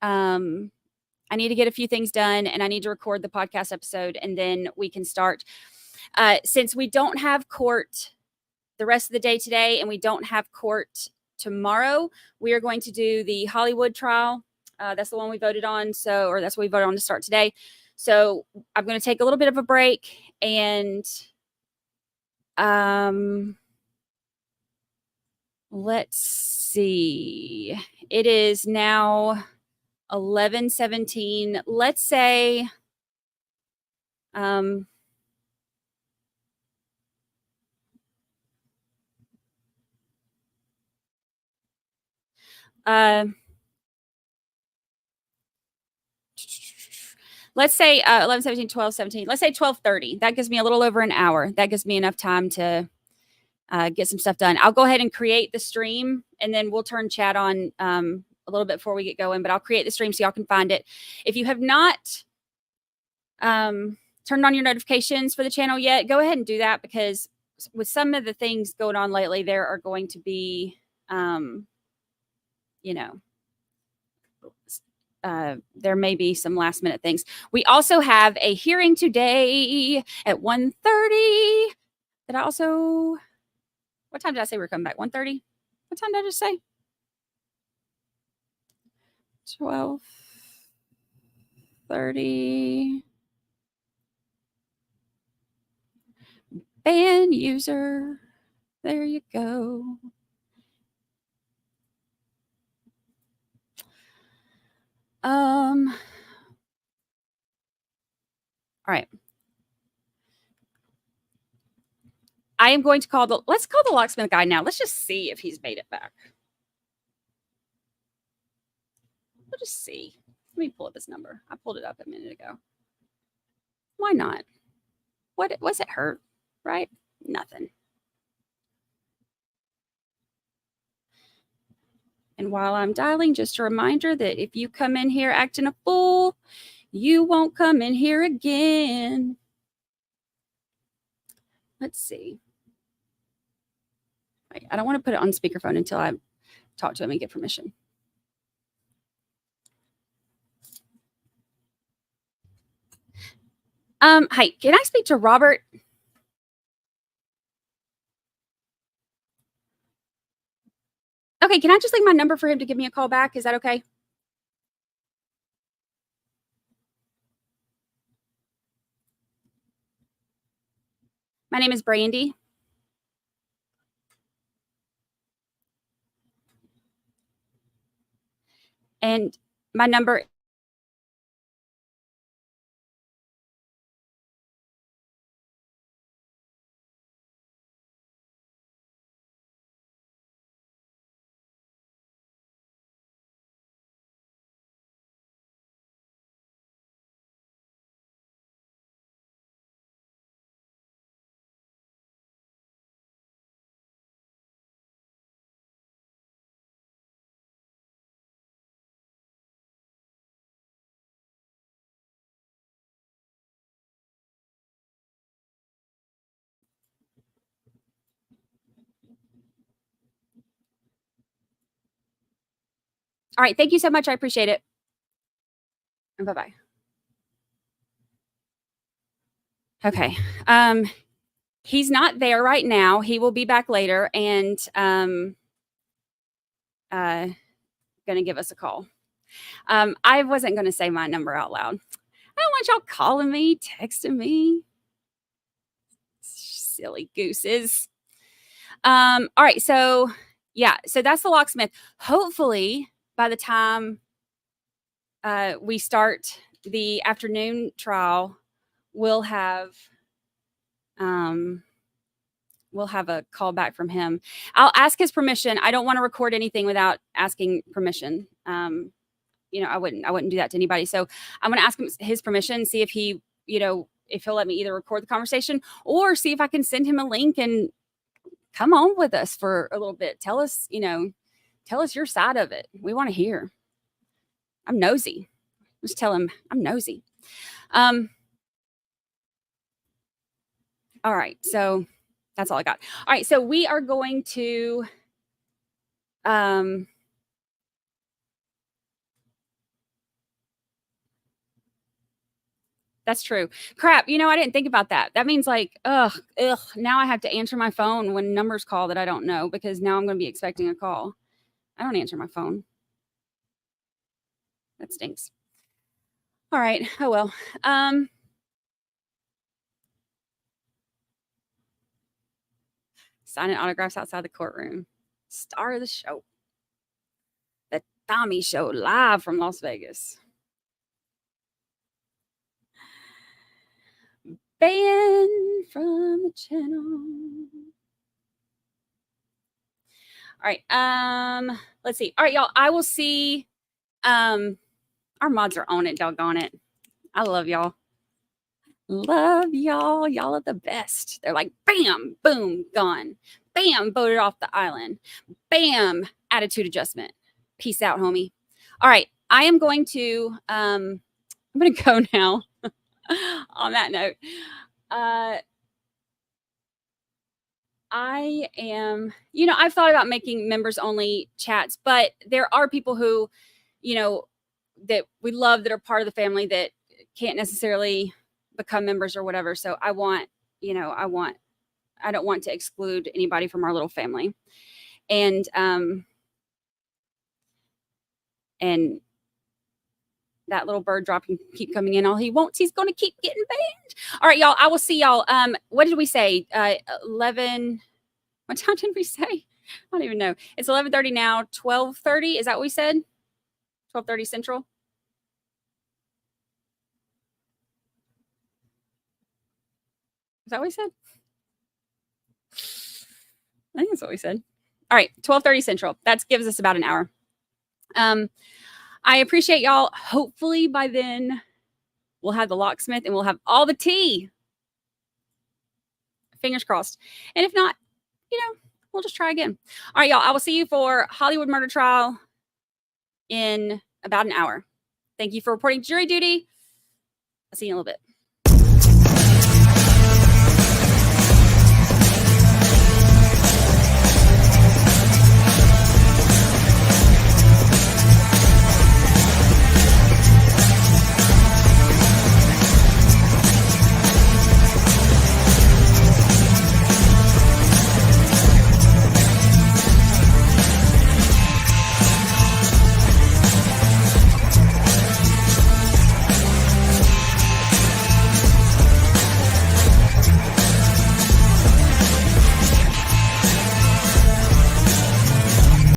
I need to get a few things done, and I need to record the podcast episode, and then we can start. Since we don't have court the rest of the day today, and we don't have court tomorrow, we are going to do the Hollywood trial. That's the one we voted on. Or that's what we voted on to start today. So I'm going to take a little bit of a break, and let's see. It is now 11:17. Let's say, let's say 11, 17, 12, 17. Let's say 12:30. That gives me a little over an hour. That gives me enough time to get some stuff done. I'll go ahead and create the stream, and then we'll turn chat on a little bit before we get going. But I'll create the stream so y'all can find it. If you have not turned on your notifications for the channel yet, go ahead and do that, because with some of the things going on lately, there are going to be, there may be some last minute things. We also have a hearing today at 1:30. What time did I say we're coming back? 1:30? What time did I just say? 12:30. Ban user. There you go. All right. I am going to let's call the locksmith guy now. Let's just see if he's made it back. We'll just see. Let me pull up his number. I pulled it up a minute ago. Why not? What was it hurt? Right? Nothing. And while I'm dialing, just a reminder that if you come in here acting a fool, you won't come in here again. Let's see. Wait, I don't want to put it on speakerphone until I talk to him and get permission. Hi, can I speak to Robert? Okay, can I just leave my number for him to give me a call back? Is that okay? My name is Brandy. And my number. All right. Thank you so much. I appreciate it. And bye-bye. Okay. He's not there right now. He will be back later, and gonna give us a call. I wasn't gonna say my number out loud. I don't want y'all calling me, texting me. Silly gooses. All right, so yeah, so that's the locksmith. Hopefully by the time we start the afternoon trial, we'll have a call back from him. I'll ask his permission. I don't want to record anything without asking permission. I wouldn't do that to anybody. So I'm going to ask him his permission, see if he, if he'll let me either record the conversation or see if I can send him a link and come on with us for a little bit. Tell us your side of it. We want to hear. I'm nosy. Just tell him I'm nosy. All right. So that's all I got. All right. So we are going to, that's true. Crap. I didn't think about that. That means like, ugh. Now I have to answer my phone when numbers call that I don't know, because now I'm going to be expecting a call. I don't answer my phone. That stinks. All right. Oh, well. Signing autographs outside the courtroom. Star of the show. The Tommy Show, live from Las Vegas. Banned from the channel. All right. Let's see. All right, y'all. I will see. Our mods are on it, doggone it. I love y'all. Love y'all. Y'all are the best. They're like, bam, boom, gone. Bam, voted off the island. Bam, attitude adjustment. Peace out, homie. All right. I am going to, I'm going to go now. On that note, I am, I've thought about making members only chats, but there are people who, that we love that are part of the family that can't necessarily become members or whatever. So I don't want to exclude anybody from our little family. And that little bird dropping, keep coming in. All he wants, he's going to keep getting banned. All right, y'all. I will see y'all. What did we say? 11. What time did we say? I don't even know. It's 11:30 now. 12:30. Is that what we said? 12:30 Central. Is that what we said? I think that's what we said. All right, 12:30 Central. That gives us about an hour. I appreciate y'all. Hopefully by then we'll have the locksmith and we'll have all the tea. Fingers crossed. And if not, we'll just try again. All right, y'all. I will see you for Hollywood murder trial in about an hour. Thank you for reporting jury duty. I'll see you in a little bit.